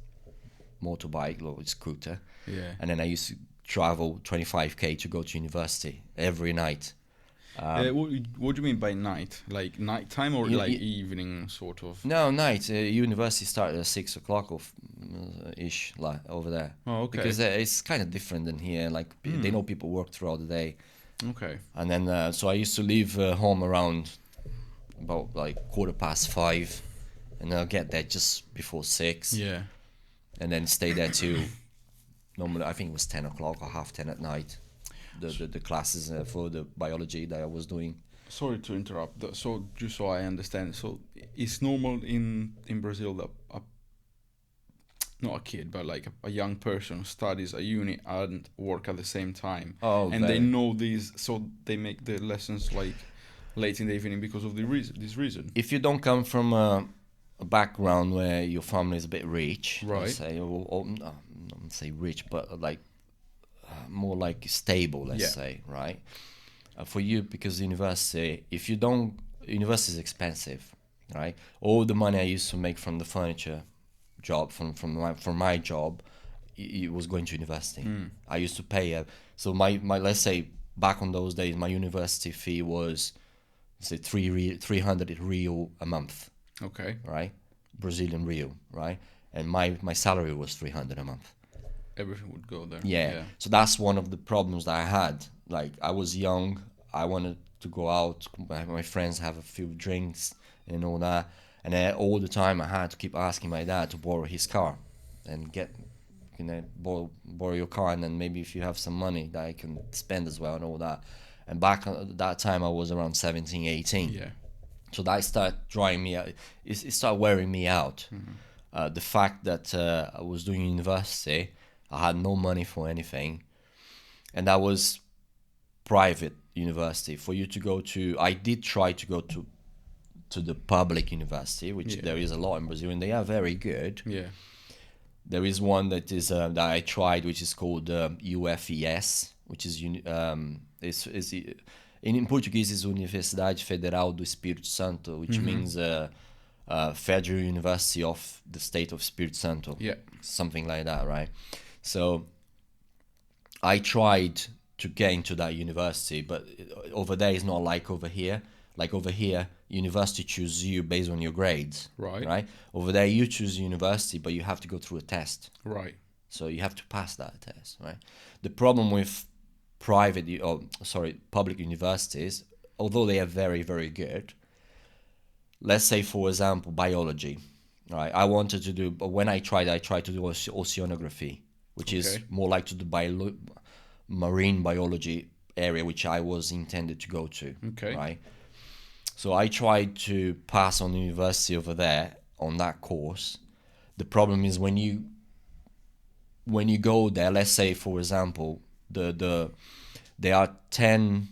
motorbike or scooter, Yeah. and then I used to travel 25k to go to university every night. What do you mean by night? Like nighttime or You- like you- evening sort of? No, night. University started at 6 o'clock ish, like over there. Oh, okay. Because it's kind of different than here. Like they know people work throughout the day, Okay. and then so I used to leave home around about like 5:15, and I'll get there just before 6, Yeah. and then stay there till normally I think it was 10 o'clock or 10:30 at night. the classes for the biology that I was doing. Sorry to interrupt. So just so I understand, so it's normal in Brazil that not a kid, but like a young person studies at uni and work at the same time, and they know these, so they make the lessons like late in the evening because of this reason. If you don't come from a background where your family is a bit rich, right? Let's say, or not say rich, but like more like stable, let's say, right? For you, because university, if you don't, university is expensive, right? All the money I used to make from the furniture job, from my job, it was going to university. I used to pay so my let's say back on those days, my university fee was, say, 300 real a month. Okay. Right, Brazilian real, right? And my salary was 300 a month. Everything would go there. Yeah. So that's one of the problems that I had. Like, I was young, I wanted to go out, my friends have a few drinks and all that, and then all the time I had to keep asking my dad to borrow his car and get, borrow your car, and then maybe if you have some money that I can spend as well and all that. And back at that time I was around 17, 18. Yeah. So that started drawing me out. It started wearing me out. The fact that I was doing university, I had no money for anything, and that was private university. For you to go to, I did try to go to the public university, which there is a lot in Brazil, and they are very good. Yeah. There is one that is that I tried, which is called UFES, which is in Portuguese is Universidade Federal do Espírito Santo, which means Federal University of the State of Espírito Santo. Yeah. Something like that, right? So I tried to get into that university, but over there is not like over here. Like over here, university chooses you based on your grades. Right. Over there, you choose university, but you have to go through a test. Right. So you have to pass that test, right? The problem with public universities, although they are very, very good, let's say, for example, biology, right? I wanted to do, but when I tried to do oceanography, which is more like to the marine biology area, which I was intended to go to, right? So I tried to pass on university over there on that course. The problem is when you go there, let's say, for example, there are 10,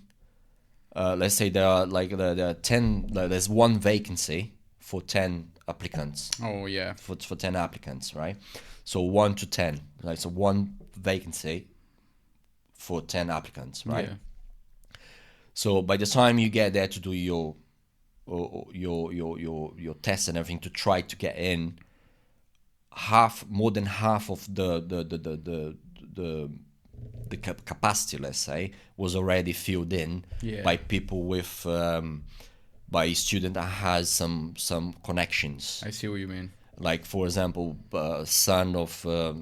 let's say there are 10, there's one vacancy for 10 applicants. Oh yeah. For 10 applicants, right? So 1 to 10, like, so one vacancy for 10 applicants, right? Yeah. So by the time you get there to do your tests and everything to try to get in, more than half of the capacity, let's say, was already filled in by people with by a student that has some connections. I see what you mean. Like, for example, son of a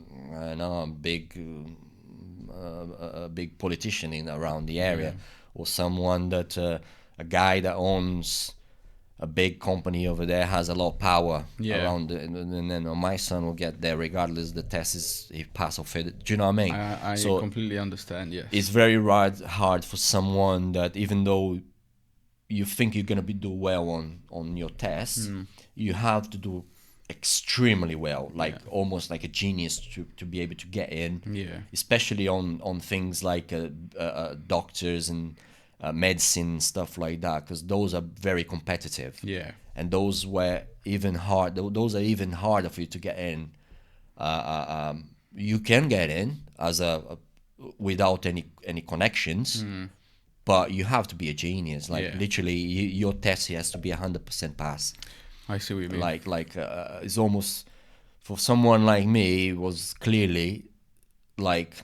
big politician around the area, or someone that a guy that owns a big company over there has a lot of power around it, and then my son will get there regardless the test is he pass or fail. Do you know what I mean? I completely understand. Yes, it's very hard for someone that, even though you think you're gonna do well on your test, you have to do extremely well, like almost like a genius to be able to get in. Especially on things like doctors and medicine, stuff like that, because those are very competitive. And those are even harder for you to get in. You can get in as without any connections, but you have to be a genius. Like literally, your test has to be 100% pass. I see what you mean. Like it's almost, for someone like me, it was clearly like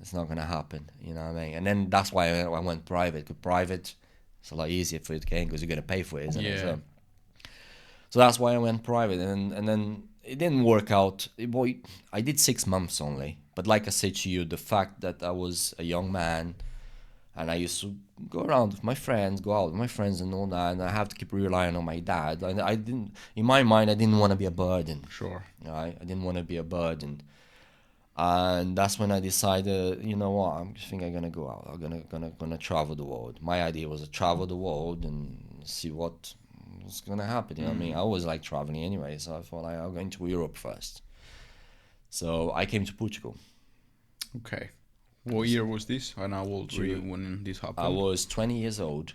it's not gonna happen. You know what I mean? And then that's why I went private. Because private, it's a lot easier for you to get in because you're gonna pay for it, isn't it? So that's why I went private, and then it didn't work out. I did 6 months only. But like I said to you, the fact that I was a young man, and I used to go out with my friends and all that, and I have to keep relying on my dad. And I didn't, in my mind, I didn't want to be a burden. Sure. Right? I didn't want to be a burden. And that's when I decided, you know what, I'm gonna go out. I'm gonna travel the world. My idea was to travel the world and see what's gonna happen. You know what I mean? I always like traveling anyway, so I thought like, I'll go into Europe first. So I came to Portugal. Okay. What year was this? And how old were you when this I happened? was 20 years old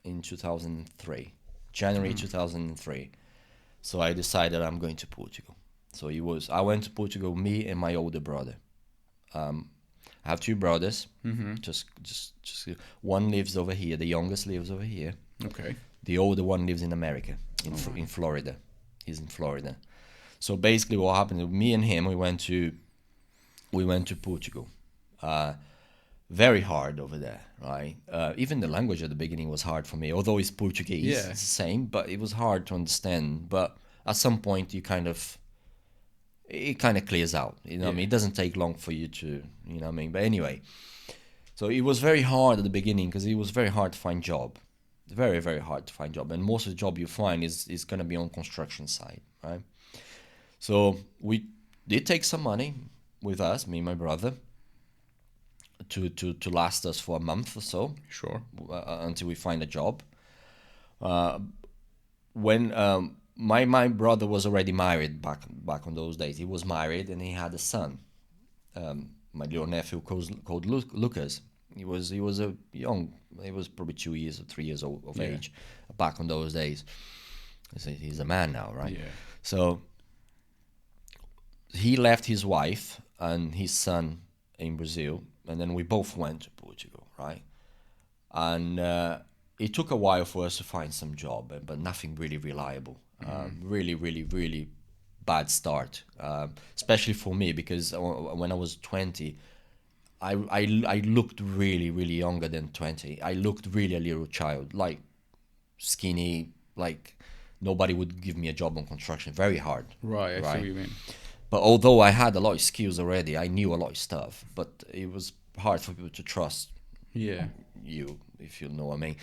in 2003, January 2003. So I decided I'm going to Portugal. So I went to Portugal, me and my older brother. I have two brothers. Just one lives over here. The youngest lives over here. Okay. The older one lives in America, in Florida. He's in Florida. So basically, what happened? Me and him, we went to Portugal. Very hard over there, right? Even the language at the beginning was hard for me. Although it's Portuguese, Yeah. it's the same, but it was hard to understand. But at some point, it kind of clears out. You know what I mean? It doesn't take long for you to, you know what I mean? But anyway, so it was very hard at the beginning because it was very hard to find job. Very, very hard to find job. And most of the job you find is going to be on construction site, right? So we did take some money with us, me and my brother, to last us for a month or so. Sure. Until we find a job. When my brother was already married back on those days. He was married and he had a son. My little nephew called Lucas. He was a young. He was probably 2 years or 3 years old of age back on those days. He's a man now, right? Yeah. So he left his wife and his son in Brazil, and then we both went to Portugal, right? And it took a while for us to find some job, but nothing really reliable. Really, really, really bad start, especially for me because when I was 20, I looked really, really younger than 20. I looked really a little child, like skinny, like nobody would give me a job on construction. Very hard. Right, I see what you mean. But although I had a lot of skills already, I knew a lot of stuff, but it was hard for people to trust Yeah. you, if you know what I mean.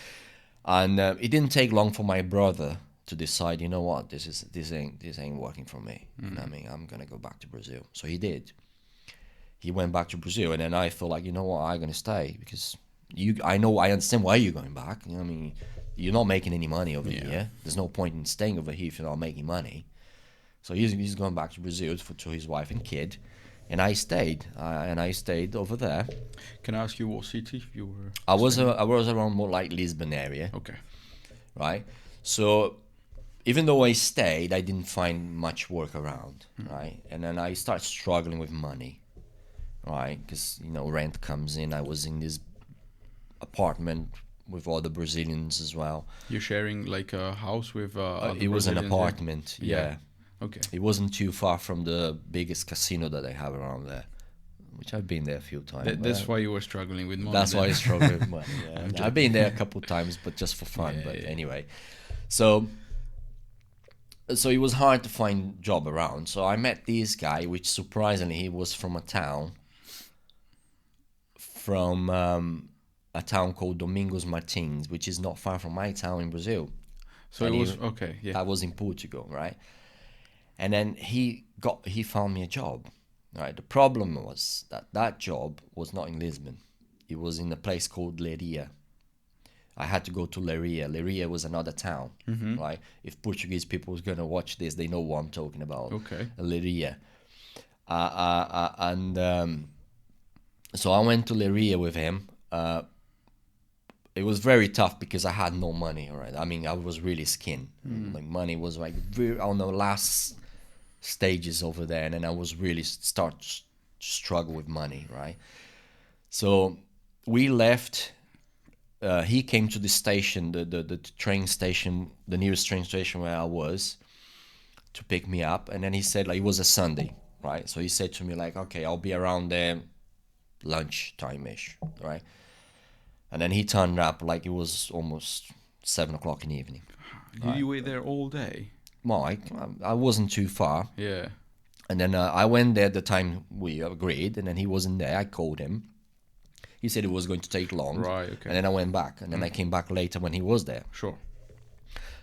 And it didn't take long for my brother to decide, you know what, this ain't working for me. You know what I mean? I'm gonna go back to Brazil. So he did. He went back to Brazil, and then I thought like, you know what, I'm gonna stay because I understand why you're going back. You know what I mean? You're not making any money over here. There's no point in staying over here if you're not making money. So he's going back to Brazil to his wife and kid, and I stayed. I stayed over there. Can I ask you what city you were? I was around more like Lisbon area, Okay. right? So even though I stayed, I didn't find much work around, right? And then I started struggling with money, right? Because rent comes in. I was in this apartment with other Brazilians as well. You're sharing like a house with It was an Brazilians, apartment, yeah. Okay. It wasn't too far from the biggest casino that they have around there, which I've been there a few times. That's why you were struggling with money. That's then. why I struggle with money. Yeah. I've been there a couple of times, but just for fun. Anyway, so it was hard to find job around. So I met this guy, which surprisingly he was from a town called Domingos Martins, which is not far from my town in Brazil. So And it was okay. Yeah. That was in Portugal, right? And then he found me a job, right? The problem was that job was not in Lisbon. It was in a place called Leiria. I had to go to Leiria. Leiria was another town, right? If Portuguese people was gonna watch this, they know what I'm talking about. Okay. Leiria. So I went to Leiria with him. It was very tough because I had no money, all right? I mean, I was really skinned. Like money was like on the last stages over there, and then I was really start to struggle with money, right? So we left. He came to the station, the train station, the nearest train station where I was, to pick me up, and then he said like it was a Sunday, right? So he said to me like, okay, I'll be around there lunchtime-ish, right? And then he turned up like it was almost 7 o'clock in the evening. Did you wait there all day? Well, I wasn't too far. Yeah. And then I went there the time we agreed, and then he wasn't there. I called him. He said it was going to take long. Right, okay. And then I went back, and then I came back later when he was there. Sure.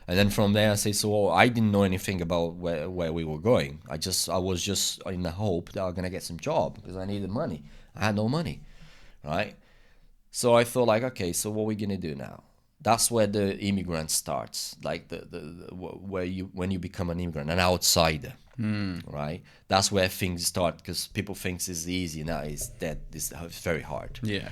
And then from there, I say, so I didn't know anything about where we were going. I was just in the hope that I'm gonna get some job because I needed money. I had no money, right? So I thought like, okay, so what are we gonna do now? That's where the immigrant starts, like the where you when you become an immigrant, an outsider, right? That's where things start because people think it's easy. Now it's that it's very hard. Yeah.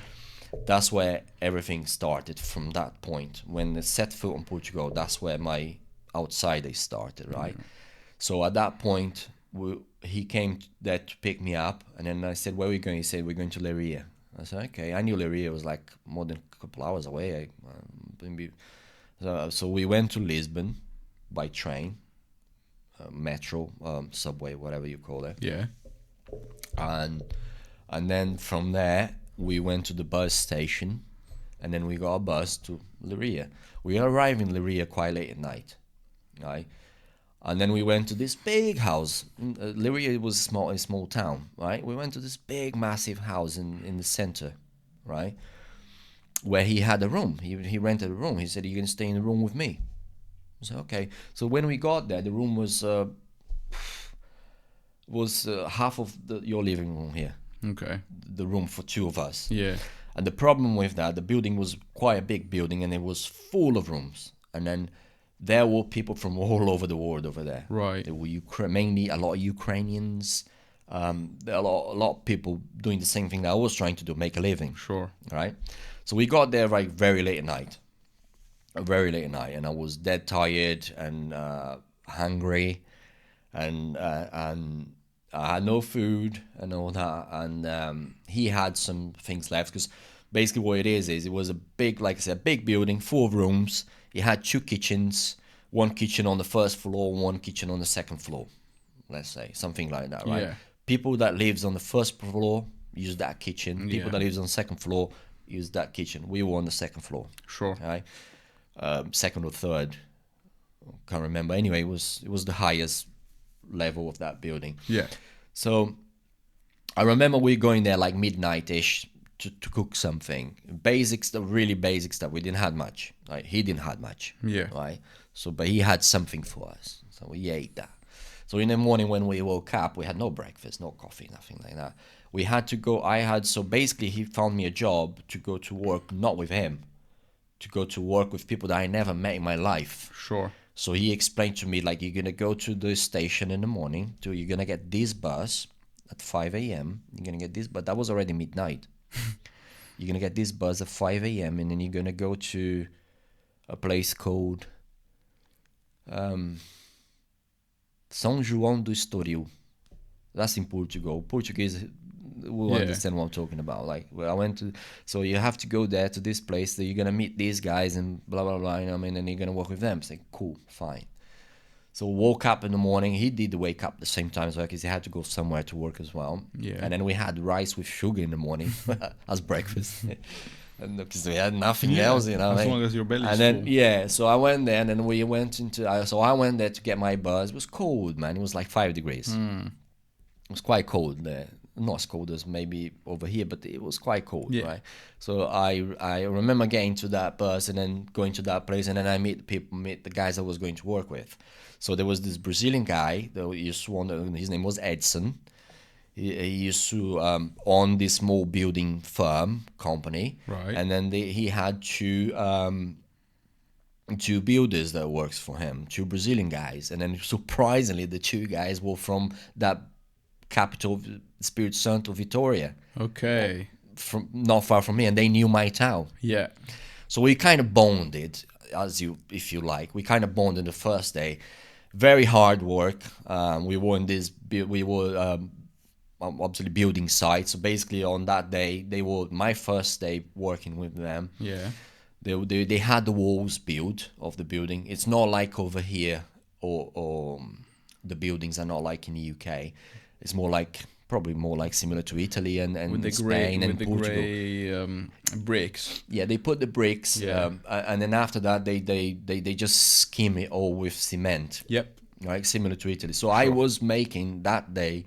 That's where everything started from that point. When I set foot on Portugal, that's where my outsider started, right? So at that point, he came there to pick me up, and then I said, "Where are we going?" He said, "We're going to Leiria." I said, "Okay." I knew Leiria was like more than a couple hours away. So we went to Lisbon by train, metro, subway, whatever you call it, Yeah. and then from there we went to the bus station, and then we got a bus to Leiria. We arrived in Leiria quite late at night, right? And then we went to this big house. Leiria was a small town, right? We went to this big, massive house in the center, right? Where he had a room. He rented a room. He said, "You can stay in the room with me." I said, "Okay." So when we got there, the room was half of your living room here. Okay. The room for two of us. Yeah. And the problem with that, the building was quite a big building, and it was full of rooms. And then there were people from all over the world over there. Right. There were mainly a lot of Ukrainians. There are a lot of people doing the same thing that I was trying to do, make a living. Sure. Right. So we got there like very late at night, and I was dead tired and hungry, and I had no food and all that, and he had some things left because basically what it is it was a big, like I said, big building, 4 rooms. He had 2 kitchens, one kitchen on the first floor, one kitchen on the second floor, let's say, something like that, right? Yeah. People that lives on the first floor use that kitchen. People Yeah. that lives on the second floor use that kitchen. We were on the second floor, Sure. right? Second or third, can't remember. Anyway, it was the highest level of that building. Yeah. So I remember we going there like midnight-ish to cook something. Basics, the really basic stuff. We didn't have much. Like he didn't have much. Yeah. Right. So, but he had something for us. So we ate that. So in the morning when we woke up, we had no breakfast, no coffee, nothing like that. We had to go. So basically he found me a job to go to work, not with him, to go to work with people that I never met in my life. Sure. So he explained to me, like, you're going to go to the station in the morning, you're going to get this bus at 5 a.m. You're going to get this, but that was already midnight. You're going to get this bus at 5 a.m. and then you're going to go to a place called São João do Estoril. That's in Portugal. Portuguese will understand what I'm talking about. Like, well, I went to, so you have to go there to this place, that you're going to meet these guys and blah, blah, blah, you know what I mean? And you're going to work with them. It's like, cool, fine. So woke up in the morning. He did wake up at the same time as well because he had to go somewhere to work as well. Yeah. And then we had rice with sugar in the morning as breakfast. And because we had nothing else, you know. As long as your belly's and then full. yeah, so I went there, and then we went into. So I went there to get my buzz. It was cold, man. It was like 5 degrees. It was quite cold there. Not as cold as maybe over here, but it was quite cold, right? So I remember getting to that bus and then going to that place, and then I meet the guys I was going to work with. So there was this Brazilian guy that used to own, his name was Edson. He used to own this small building firm company, Right. and then he had two builders that works for him, 2 Brazilian guys, and then surprisingly the 2 guys were from that capital of Espírito Santo, Vitória, Okay. from not far from me, and they knew my town. Yeah. So we kind of bonded, if you like. We kind of bonded the first day. Very hard work. We were in this. We were obviously building sites. So basically, on that day, they were my first day working with them. Yeah. They had the walls built of the building. It's not like over here, or the buildings are not like in the UK. It's probably more like similar to Italy and With the Spain and the Portugal. grey bricks. Yeah, they put the bricks, Yeah. and then after that they just skim it all with cement, Yep. right? Similar to Italy. So I was making that day.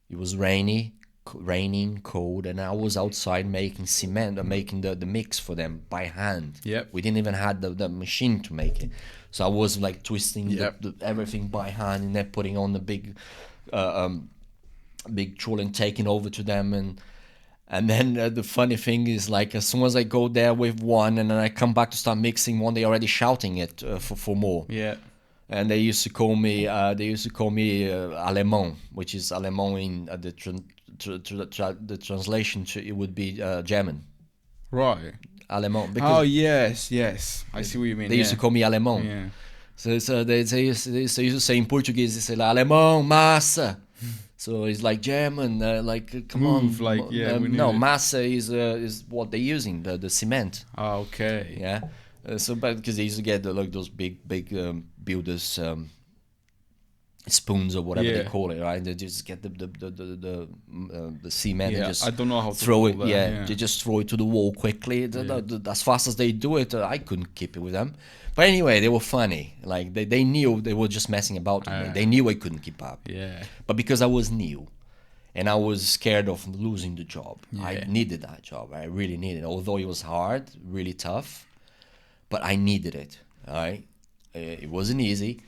It was rainy, raining, cold, and I was outside making cement or making the mix for them by hand. Yep. We didn't even have the machine to make it. So I was like twisting Yep. everything by hand and then putting on the big troll and taking over to them. And then the funny thing is, like, as soon as I go there with one and then I come back to start mixing one, they already shouting it for more. Yeah. And they used to call me Allemand, which is Allemand in the translation to it would be German. Right. Allemand. Oh yes. I see what you mean. They used to call me Allemand. Yeah. So they used to say in Portuguese, they say like, Allemand, massa. So it's like German, like come Move, on, like, yeah, we need no, it. massa is what they're using, the cement. Ah, okay. Yeah. So, but because they used to get like those big builders spoons or whatever they Yeah. call it, right? They just get the cement and Yeah. just I don't know how to throw call it. that, Yeah, they just throw it to the wall quickly. As fast as they do it, I couldn't keep it with them. But anyway, they were funny. Like they knew they were just messing about with me. They knew I couldn't keep up. Yeah. But because I was new, and I was scared of losing the job, I Yeah. needed that job. I really needed it. Although it was hard, really tough, but I needed it. All right, it wasn't easy,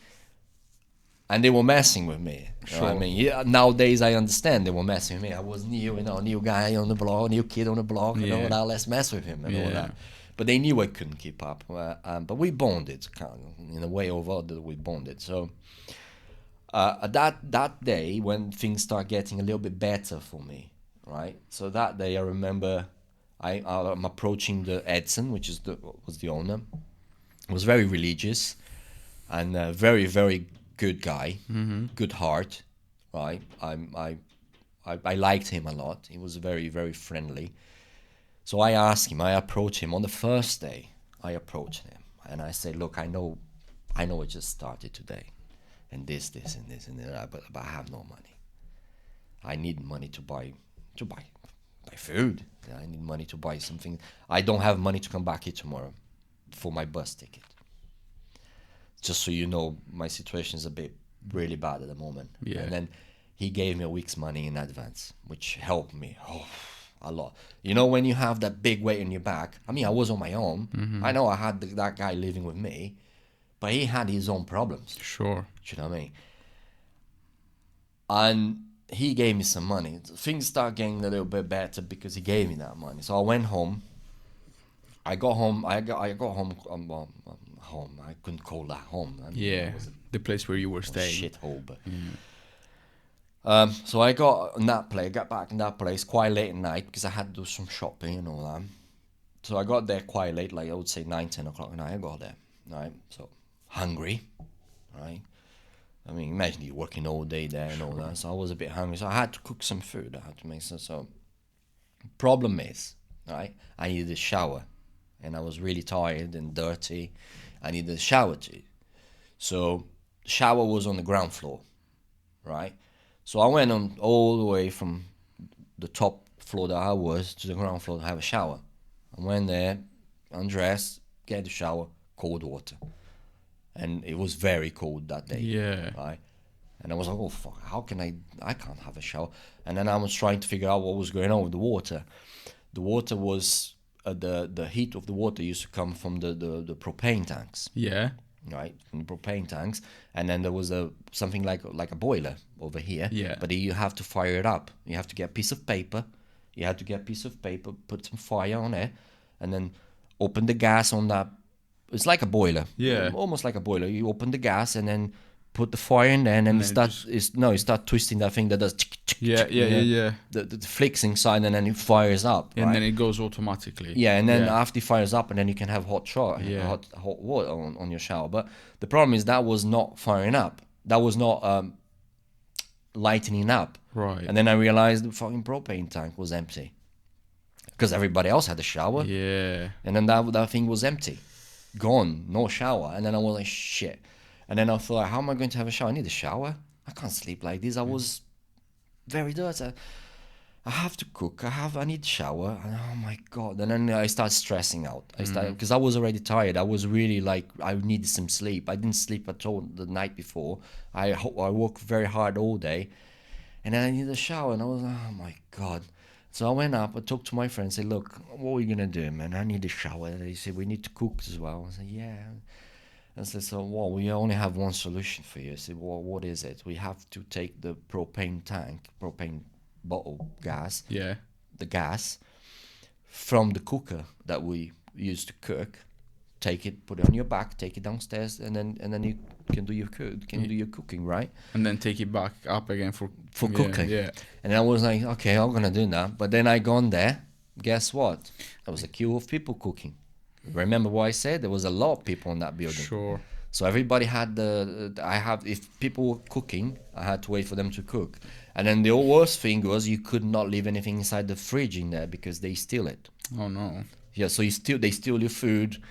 and they were messing with me. You know what I Sure. mean, yeah, nowadays I understand they were messing with me. I was new, new guy on the block, new kid on the block. Yeah. Now let's mess with him and all Yeah. that. But they knew I couldn't keep up. But we bonded, kind of, in a way or other. We bonded. So that day when things start getting a little bit better for me, right? So that day I remember I'm approaching the Edson, which was the owner. He was very religious and very, very good guy, good heart, right? I liked him a lot. He was very, very friendly. So I asked him, I approached him on the first day. I approached him and I said, look, I know it just started today, and this and that, but I have no money. I need money to buy food. I need money to buy something. I don't have money to come back here tomorrow for my bus ticket. Just so you know, my situation is a bit really bad at the moment. Yeah. And then he gave me a week's money in advance, which helped me a lot. You know, when you have that big weight on your back, I mean, I was on my own. I know I had that guy living with me, but he had his own problems. Sure. You know what I mean? And he gave me some money. Things started getting a little bit better because he gave me that money. So I went home. I got home. I got home. Home. I couldn't call that home. I mean, Yeah. it was The place where you were a staying. shithole. But so I got in that place. Got back in that place quite late at night because I had to do some shopping and all that. So I got there quite late, like I would say 9-10 o'clock at night. I got there, right? So hungry, right? I mean, imagine you working all day there and all that. So I was a bit hungry. So I had to cook some food. I had to make some. So problem is, right? I needed a shower, and I was really tired and dirty. I needed a shower too. So shower was on the ground floor, right? So I went on all the way from the top floor that I was to the ground floor to have a shower. I went there, undressed, get the shower, cold water. And it was very cold that day. Yeah. Right? And I was like, oh, fuck, how can I can't have a shower. And then I was trying to figure out what was going on with the water. The water was, the heat of the water used to come from the propane tanks, Yeah. right? From the propane tanks. And then there was something like a boiler over here. Yeah. But you have to fire it up. You have to get a piece of paper. You have to get a piece of paper, put some fire on it, and then open the gas on that. It's like a boiler. Yeah. Almost like a boiler. You open the gas and then put the fire in there, and then you start twisting that thing that does Yeah. the flicks inside, and then it fires up. And right? then it goes automatically. Yeah, and then after it fires up, and then you can have hot water on your shower. But the problem is that was not firing up. That was not lightening up. Right. And then I realized the fucking propane tank was empty because everybody else had a shower. Yeah. And then that thing was empty, gone, no shower. And then I was like, shit. And then I thought, how am I going to have a shower? I need a shower. I can't sleep like this. I was very dirty. I have to cook. I need a shower. And oh my God. And then I started stressing out. Because I was already tired. I was really like, I needed some sleep. I didn't sleep at all the night before. I worked very hard all day. and I needed a shower, and I was like, oh my God. So I went up, I talked to my friend, said, look, what are we going to do, man? I need a shower. They said, we need to cook as well. I said, yeah. I said, so, well, we only have one solution for you. I said, well, what is it? We have to take the propane bottle gas, Yeah. the gas, from the cooker that we used to cook, take it, put it on your back, take it downstairs, and then you can do your cooking, right? And then take it back up again for cooking. Yeah. And I was like, okay, I'm gonna do that. But then I gone there. Guess what? There was a queue of people cooking. Remember what I said? There was a lot of people in that building. Sure. So everybody had if people were cooking, I had to wait for them to cook. And then the worst thing was you could not leave anything inside the fridge in there because they steal it. Oh no. Yeah, so they steal your food.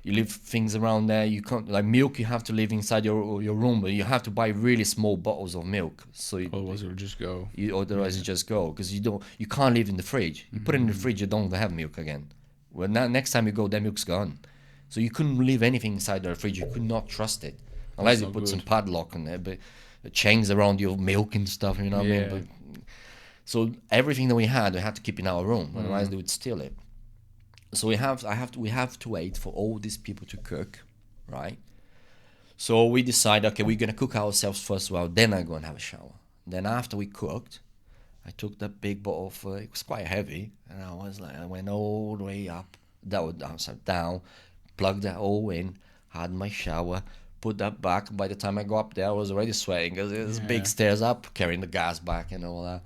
You leave things around there. You can't, like milk, you have to leave inside your room, but you have to buy really small bottles of milk. So Otherwise it'll just go. Otherwise you just go, because you can't leave in the fridge. You put it in the fridge, you don't have milk again. Well, next time you go, that milk's gone. So you couldn't leave anything inside the fridge. You could not trust it, unless you put some padlock on there, but chains around your milk and stuff. You know what I mean? But, so everything that we had to keep in our room, otherwise they would steal it. So we have to wait for all these people to cook, right? So we decide, okay, we're gonna cook ourselves first, well, then I go and have a shower. Then after we cooked, I took that big bottle of, it was quite heavy, and I went all the way up, down, plugged that all in, had my shower, put that back. By the time I got up there, I was already sweating because it was big stairs up, carrying the gas back and all that.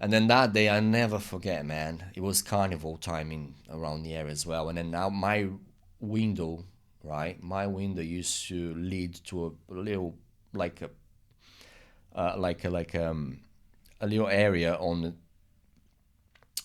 And then that day, I never forget, man. It was carnival time around the area as well. And then now my window, right? My window used to lead to a little, like a little area on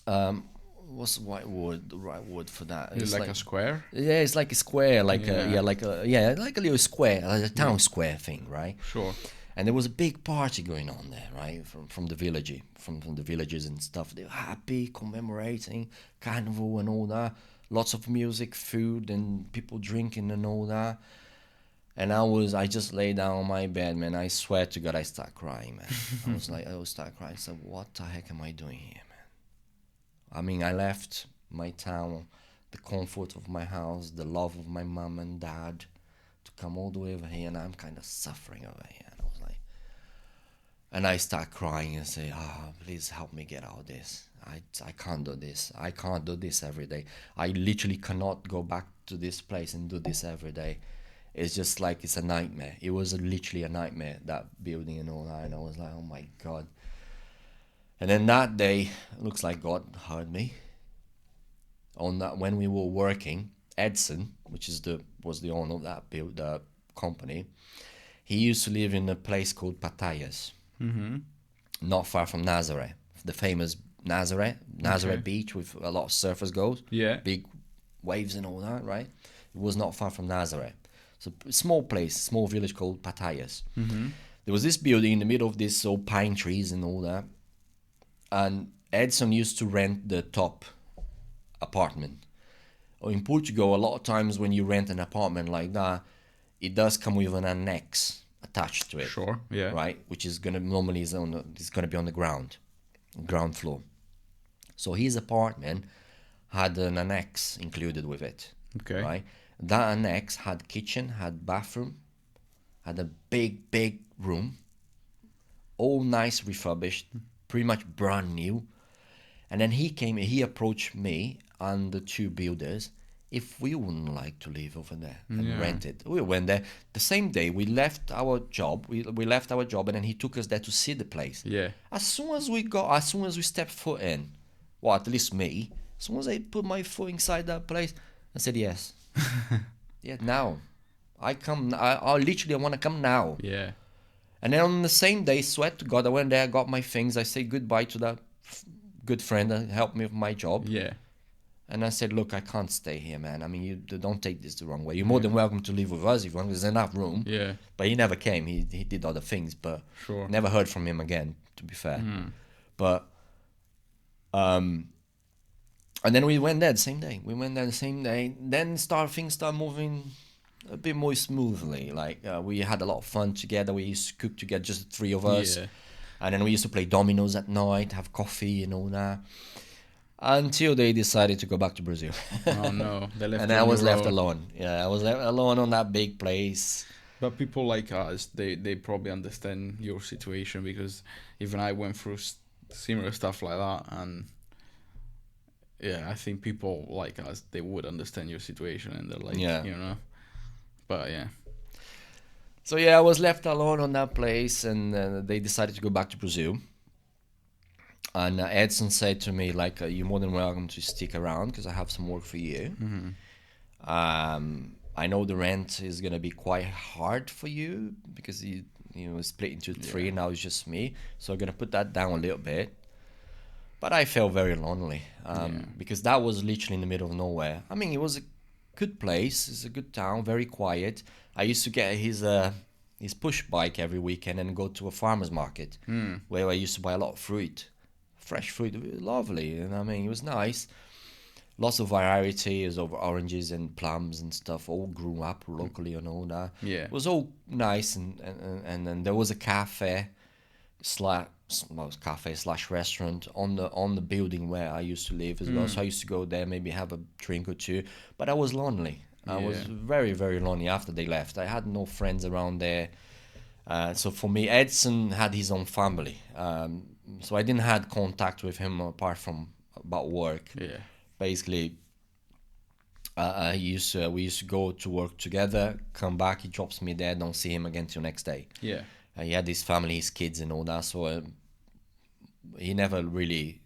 the, what's the right word for that? It's like a square? Yeah, it's like a square, like a little square, like a town square thing, right? Sure. And there was a big party going on there, right? From the villages and stuff. They were happy, commemorating carnival and all that. Lots of music, food, and people drinking and all that. And I just lay down on my bed, man. I swear to God, I start crying, man. I was start crying. So what the heck am I doing here, man? I mean, I left my town, the comfort of my house, the love of my mom and dad, to come all the way over here, and I'm kind of suffering over here. And I start crying and say, please help me get out of this. I can't do this. I can't do this every day. I literally cannot go back to this place and do this every day. It's just like it's a nightmare. It was literally a nightmare, that building and all that. And I was like, oh my God. And then that day, it looks like God heard me. On that, when we were working, Edson, which was the owner of that company, he used to live in a place called Pattayas. Mm-hmm. Not far from Nazareth, the famous Nazareth beach with a lot of surfers goes, big waves and all that, right? It was not far from Nazareth. It's a small place, small village called Pattayas. Mm-hmm. There was this building in the middle of this old pine trees and all that, and Edson used to rent the top apartment. In Portugal, a lot of times when you rent an apartment like that, it does come with an annex attached to it. Sure, yeah. Right, which is gonna normally is gonna be on the ground floor. So his apartment had an annex included with it. Okay. Right, that annex had kitchen, had bathroom, had a big room, all nice, refurbished, pretty much brand new. And then he approached me and the two builders if we wouldn't like to live over there and rent it. We went there the same day. We left our job. We left our job, and then he took us there to see the place. Yeah. As soon as we stepped foot in, well, at least me. As soon as I put my foot inside that place, I said yes. Yeah, now I come. I literally want to come now. Yeah. And then on the same day, swear to God, I went there, got my things. I said goodbye to that good friend that helped me with my job. Yeah. And I said, look, I can't stay here, man. I mean, you don't take this the wrong way. You're more than welcome to live with us if you want. There's enough room. Yeah. But he never came. He did other things, but never heard from him again, to be fair. But, and then we went there the same day. Then things start moving a bit more smoothly. Like, we had a lot of fun together. We used to cook together, just the three of us. Yeah. And then we used to play dominoes at night, have coffee and all that. Until they decided to go back to Brazil. Oh no, they left And you I on was your left own. alone. Yeah, I was left alone on that big place. But people like us, they probably understand your situation, because even I went through similar stuff like that, and yeah, I think people like us, they would understand your situation, and they're like, Yeah. But yeah. So yeah, I was left alone on that place, and they decided to go back to Brazil. And Edson said to me, like, you're more than welcome to stick around because I have some work for you. I know the rent is gonna be quite hard for you because you split into three. Yeah. Now it's just me, so I'm gonna put that down a little bit. But I felt very lonely because that was literally in the middle of nowhere. I mean, it was a good place. It's a good town, very quiet. I used to get his push bike every weekend and go to a farmer's market where I used to buy a lot of fruit, fresh fruit, lovely. And I mean, it was nice. Lots of varieties of oranges and plums and stuff, all grew up locally and all that. Yeah. It was all nice, and then there was a cafe slash restaurant on the building where I used to live as well. So I used to go there, maybe have a drink or two. But I was lonely. I was Yeah. very, very lonely after they left. I had no friends around there. So for me, Edson had his own family. So I didn't have contact with him apart from about work. Yeah. Basically, we used to go to work together, come back, he drops me there, don't see him again till next day. Yeah. He had his family, his kids and all that, so he never really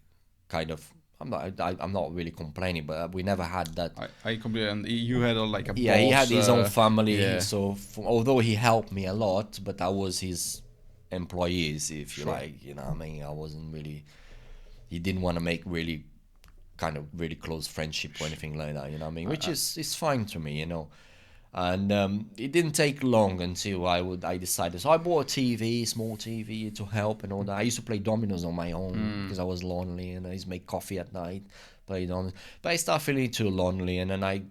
kind of, I'm not really complaining, but we never had that. I completely. And you had like a Yeah, he boss, had his own family, yeah. so although he helped me a lot, but I was his employees, if you Sure. like, I mean, I wasn't really, he didn't want to make really kind of really close friendship or anything like that, I mean, which is fine to me, and it didn't take long until I decided. So I bought a TV, small TV to help and all that. I used to play dominoes on my own because I was lonely, and I used to make coffee at night, play dominoes. But I started feeling too lonely, and then I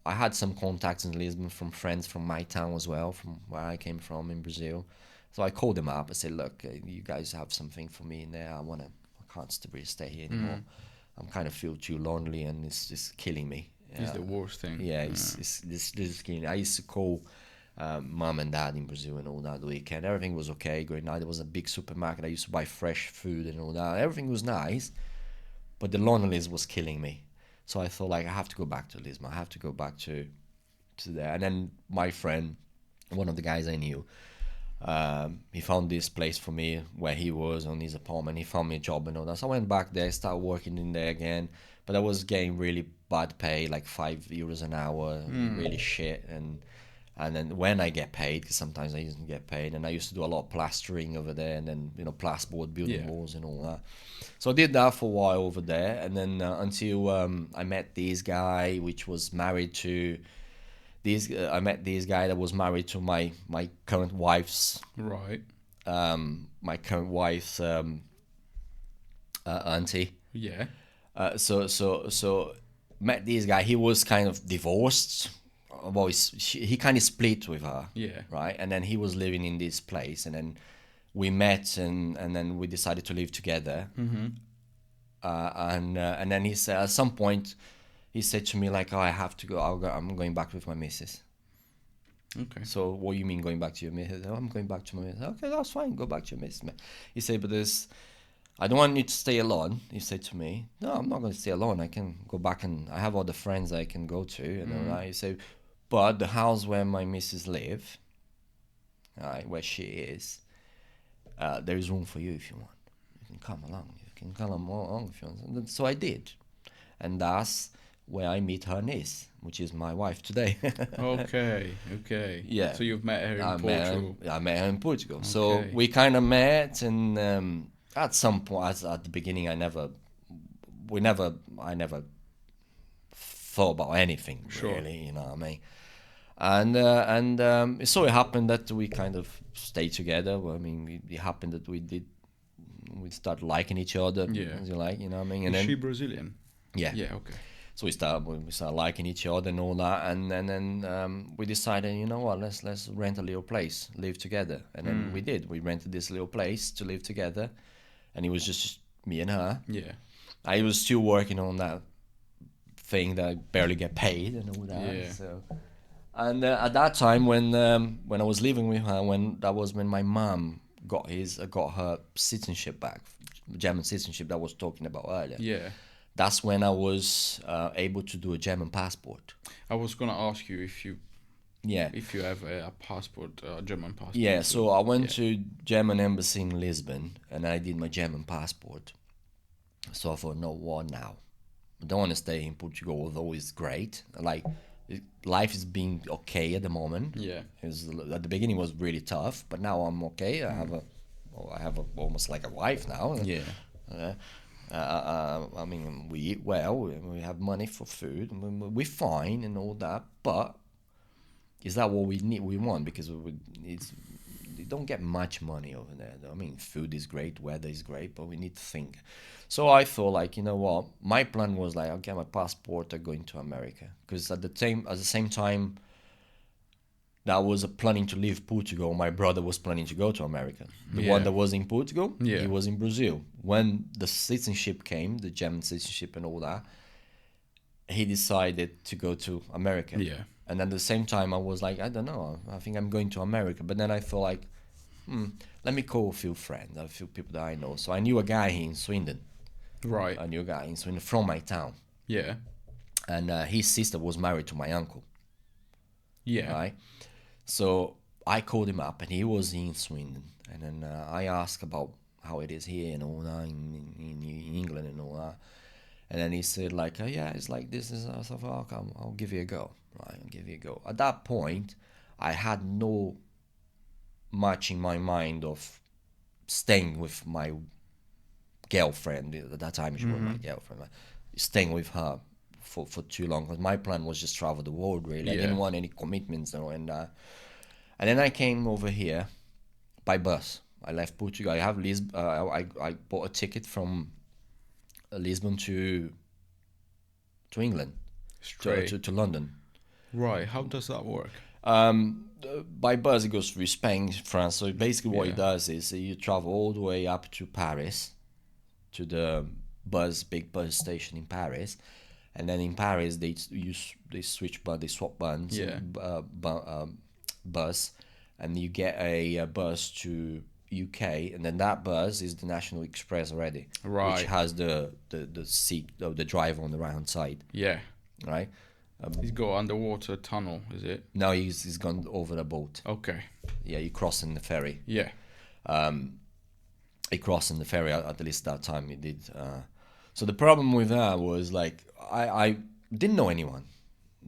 had some contacts in Lisbon from friends from my town as well, from where I came from in Brazil. So I called them up. I said, look, you guys have something for me in there. I can't really stay here anymore. I'm kind of feel too lonely, and it's just killing me. It's the worst thing. Yeah, this is killing. I used to call mom and dad in Brazil and all that weekend. Everything was okay, great night. There was a big supermarket. I used to buy fresh food and all that. Everything was nice, but the loneliness was killing me. So I thought, like, I have to go back to Lisbon. I have to go back to there. And then my friend, one of the guys I knew, he found this place for me where he was on his apartment. He found me a job and all that. So I went back there, started working in there again. But I was getting really bad pay, like €5 an hour, really shit. And then when I get paid, because sometimes I didn't get paid, and I used to do a lot of plastering over there, and then plasterboard, building walls and all that. So I did that for a while over there, and then until I met this guy, which was married to. I met this guy that was married to my current wife's Right. my current wife's auntie. Yeah. So met this guy. He was kind of divorced. Well, he kind of split with her. Yeah. Right, and then he was living in this place, and then we met, and then we decided to live together. And then he said at some point. He said to me, like, oh, I have to go. I'm going back with my missus. Okay. So what you mean going back to your missus? Oh, I'm going back to my missus. Okay, that's fine. Go back to your missus. He said, but I don't want you to stay alone. He said to me, no, I'm not going to stay alone. I can go back, and I have other friends I can go to. And he said, but the house where my missus live, where she is, there is room for you if you want. You can come along. You can come along if you want. So I did. And that's where I meet her niece, which is my wife today. Okay. Yeah. So you've met her in Portugal. I met her in Portugal. Okay. So we kind of met, and at some point, at the beginning, I never thought about anything really. You know what I mean? And so it happened that we kind of stayed together. Well, I mean, it happened that we started liking each other. Yeah. As you like, you know what I mean? And Is then she Brazilian? yeah. Yeah. Okay. So we started liking each other and all that, and then we decided, you know what, let's rent a little place, live together, and then we did. We rented this little place to live together, and it was just me and her. Yeah. I was still working on that thing that I barely get paid and all that. Yeah. So, and at that time when I was living with her, when my mom got her citizenship back, German citizenship that I was talking about earlier. Yeah. That's when I was able to do a German passport. I was gonna ask you if you Yeah. have a passport, a German passport. Yeah, so I went to German embassy in Lisbon and I did my German passport. So I thought, no, what now? I don't want to stay in Portugal, although it's great. Like, life is being okay at the moment. Yeah. At the beginning it was really tough, but now I'm okay. I have almost like a wife now. Yeah. I mean, we eat well, we have money for food, we're fine and all that, but is that what we want? Because we don't get much money over there. I mean, food is great, weather is great, but we need to think. So I thought, like, you know what? My plan was like, I'll get my passport, I'm going to America. Because at the same time that I was planning to leave Portugal, my brother was planning to go to America. The one that was in Portugal, he was in Brazil. When the citizenship came, the German citizenship and all that, he decided to go to America. Yeah. And at the same time, I was like, I don't know, I think I'm going to America. But then I thought, like, let me call a few friends, a few people that I know. So I knew a guy here in Swindon. Right. I knew a guy in Swindon from my town. Yeah. And his sister was married to my uncle. Yeah. Right? So I called him up, and he was in Swindon. And then I asked about how it is here and all that in England and all that. And then he said, like, yeah, it's like this. I thought, I'll give you a go. Right, I'll give you a go. At that point, I had no much in my mind of staying with my girlfriend. At that time, she was my girlfriend. Staying with her for too long. Because my plan was just travel the world, really. I didn't want any commitments. And then I came over here by bus. I left Portugal. I bought a ticket from Lisbon to England, to London. Right. How does that work? By bus, it goes through Spain, France. So basically, what it does is you travel all the way up to Paris, to the big bus station in Paris, and then in Paris they swap buns, bus, and you get a bus to UK, and then that bus is the National Express already, which has the seat of the driver on the right hand side. Yeah. Right. He's got underwater tunnel, is it? No, he's gone over the boat. Okay. Yeah, you're crossing the ferry. Yeah. He crossed in the ferry, at least that time he did. So the problem with that was, like, I didn't know anyone.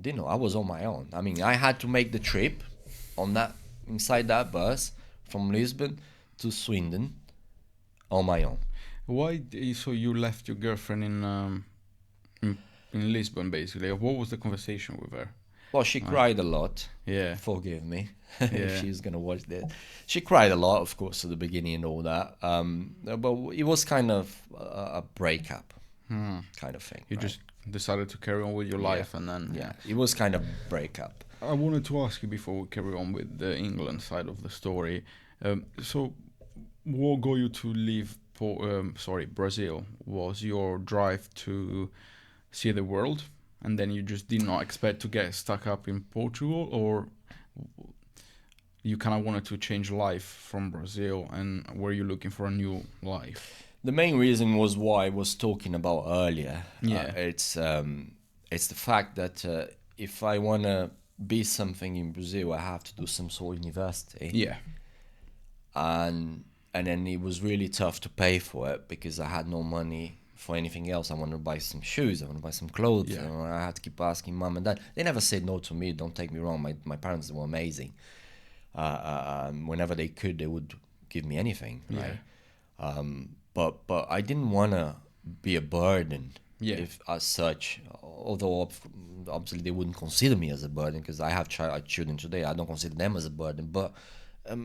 I was on my own. I mean, I had to make the trip inside that bus from Lisbon to Swindon on my own. Why? So you left your girlfriend in Lisbon, basically. What was the conversation with her? Well, she cried a lot. Yeah. Forgive me if she's gonna watch this. She cried a lot, of course, at the beginning and all that. But it was kind of a breakup kind of thing. You just decided to carry on with your life, and then it was kind of breakup. I wanted to ask you before we carry on with the England side of the story. So, what got you to leave? Brazil? Was your drive to see the world, and then you just did not expect to get stuck up in Portugal, or you kind of wanted to change life from Brazil, and were you looking for a new life? The main reason was what I was talking about earlier. Yeah. It's the fact that if I want to be something in Brazil, I have to do some sort of university. Yeah. And then it was really tough to pay for it because I had no money for anything else. I wanted to buy some shoes, I want to buy some clothes. Yeah. I had to keep asking mom and dad. They never said no to me, don't take me wrong. My parents were amazing. Whenever they could, they would give me anything, right? But I didn't want to be a burden, if as such. Although obviously they wouldn't consider me as a burden because I have children today. I don't consider them as a burden. But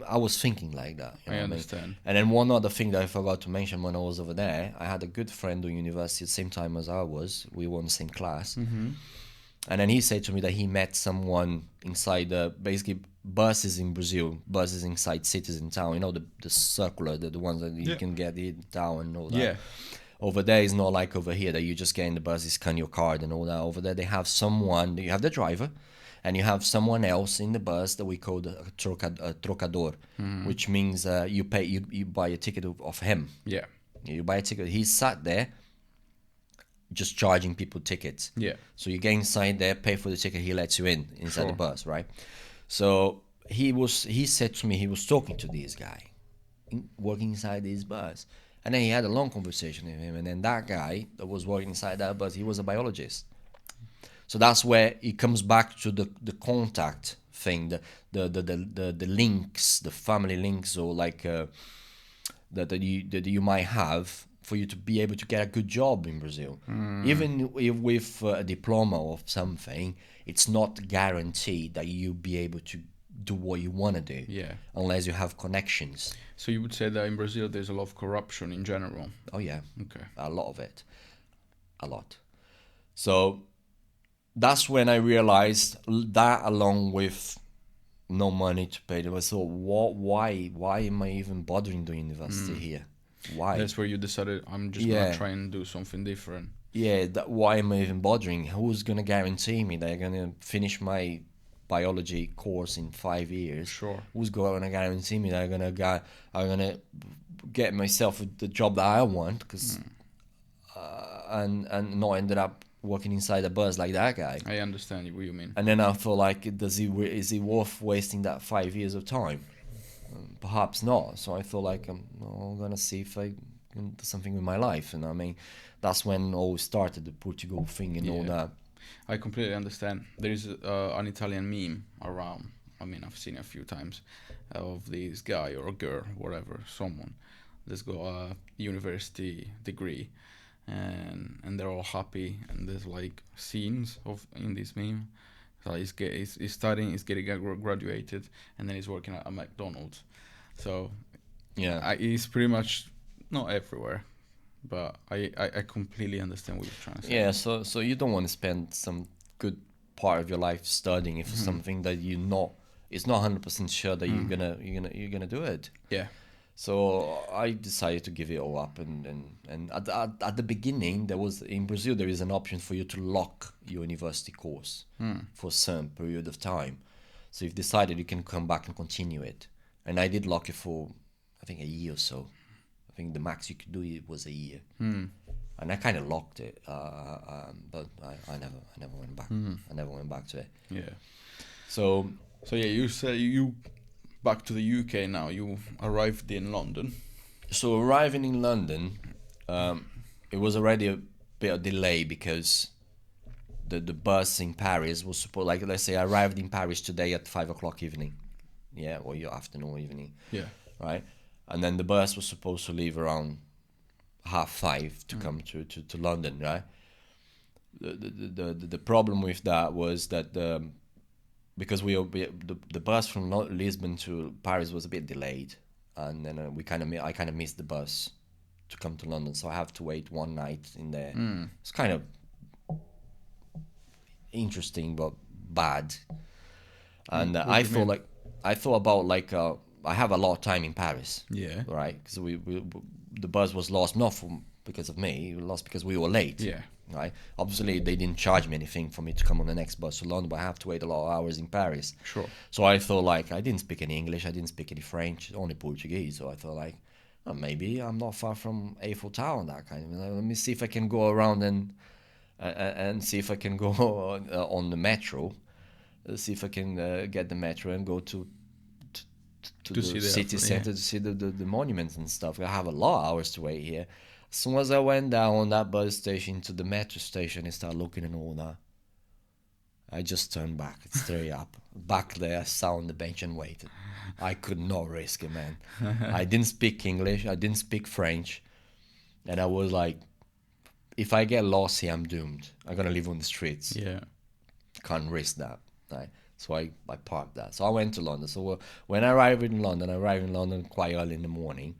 I was thinking like that. You know I what I mean? understand. And then one other thing that I forgot to mention when I was over there, I had a good friend doing university at the same time as I was. We were in the same class. Mm-hmm. And then he said to me that he met someone inside basically buses in Brazil, buses inside cities in town. You know, the circular, the ones that you Yeah. can get in town and all that. Yeah. Over there is not like over here that you just get in the bus, you scan your card and all that. Over there they have someone, you have the driver, and you have someone else in the bus that we call a trocador, which means you pay, you buy a ticket of him. Yeah. You buy a ticket. He's sat there just charging people tickets. Yeah. So you get inside there, pay for the ticket, he lets you inside Sure. the bus, right? So he said to me he was talking to this guy, working inside this bus. And then he had a long conversation with him. And then that guy that was working inside that bus, he was a biologist. So that's where it comes back to the contact thing, the links, the family links, or like that you might have for you to be able to get a good job in Brazil. Even if with a diploma of something, it's not guaranteed that you'll be able to do what you want to do. Yeah. Unless you have connections. So you would say that in Brazil there's a lot of corruption in general. Oh yeah, Okay. a lot of it, a lot. So that's when I realized that, along with no money to pay. So why am I even bothering doing university here? Why? That's where you decided I'm just Yeah. gonna try and do something different. Yeah, why am I even bothering? Who's gonna guarantee me that I'm gonna finish my biology course in 5 years? Sure. Who's gonna guarantee me that I'm gonna get myself the job that I want? Because and not ended up working inside a bus like that guy. I understand what you mean. And then I feel like, is it worth wasting that 5 years of time? Perhaps not. So I feel like I'm gonna see if I can do something with my life. And I mean, that's when all started, the Portugal thing and all Yeah. that. I completely understand. There is an Italian meme around. I mean, I've seen it a few times of this guy or a girl, whatever, someone that's got a university degree, and they're all happy. And there's like scenes of in this meme. So he's studying, he's getting graduated, and then he's working at a McDonald's. So Yeah. he's pretty much not everywhere, but I completely understand what you're trying to say. Yeah. So you don't want to spend some good part of your life studying if something that it's not 100% sure that you're gonna do it. Yeah. So I decided to give it all up, and at the beginning there was, in Brazil there is an option for you to lock your university course for a certain period of time. So if decided, you can come back and continue it, and I did lock it for I think a year or so. I think the max you could do it was a year, and I kind of locked it, but I never went back. I never went back to it. Yeah. So So yeah, you say you back to the UK now. You arrived in London. So arriving in London, it was already a bit of delay because the bus in Paris was supposed, like, let's say I arrived in Paris today at 5 o'clock evening, yeah, or your afternoon or evening, Yeah. right? And then the bus was supposed to leave around 5:30 to come to London, right? The problem with that was that because the bus from Lisbon to Paris was a bit delayed, and then I kind of missed the bus to come to London, so I have to wait one night in there. It's kind of interesting but bad, and I thought about like I have a lot of time in Paris, Yeah. right? Because the bus was lost not because of me, it was lost because we were late. Yeah. Right. Obviously, they didn't charge me anything for me to come on the next bus to London, but I have to wait a lot of hours in Paris. Sure. So I thought, like, I didn't speak any English, I didn't speak any French, only Portuguese. So I thought, like, oh, maybe I'm not far from Eiffel Tower, that kind of. Let me see if I can go around and see if I can go on the metro. See if I can get the metro and go to the see the city Eiffel, center to see the monuments and stuff. I have a lot of hours to wait here. As soon as I went down on that bus station to the metro station and started looking and all that, I just turned back, straight up. Back there, I sat on the bench and waited. I could not risk it, man. I didn't speak English, I didn't speak French, and I was like, if I get lost here, I'm doomed. I'm gonna live on the streets. Yeah. Can't risk that. Right? So I parked that. So I went to London. So when I arrived in London quite early in the morning.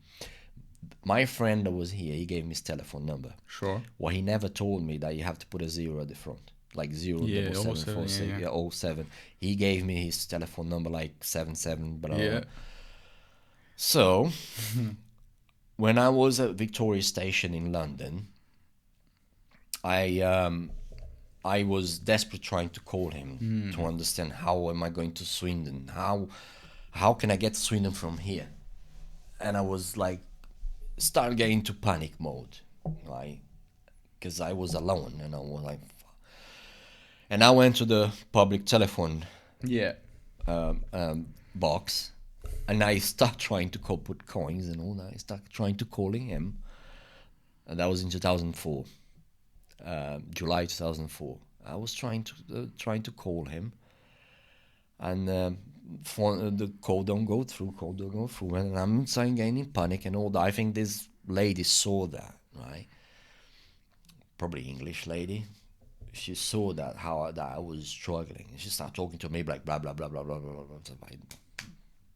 My friend that was here, he gave me his telephone number. Sure. Well, he never told me that you have to put a 0 at the front, like 0 Yeah, 747, yeah. 07. He gave me his telephone number like 77, blah, blah, Yeah. blah. So when I was at Victoria Station in London, I was desperate trying to call him to understand how am I going to Swindon? How can I get to Swindon from here? And I was like, start getting into panic mode, right? Because I was alone, and I was like, and I went to the public telephone Yeah. box, and I start trying to put coins and all that. I start trying to calling him, and that was in 2004, July 2004. I was trying to call him, and the call don't go through, and I'm starting getting in panic and all that. I think this lady saw that, right? Probably English lady. She saw that I was struggling. She started talking to me like blah blah blah blah blah blah blah. I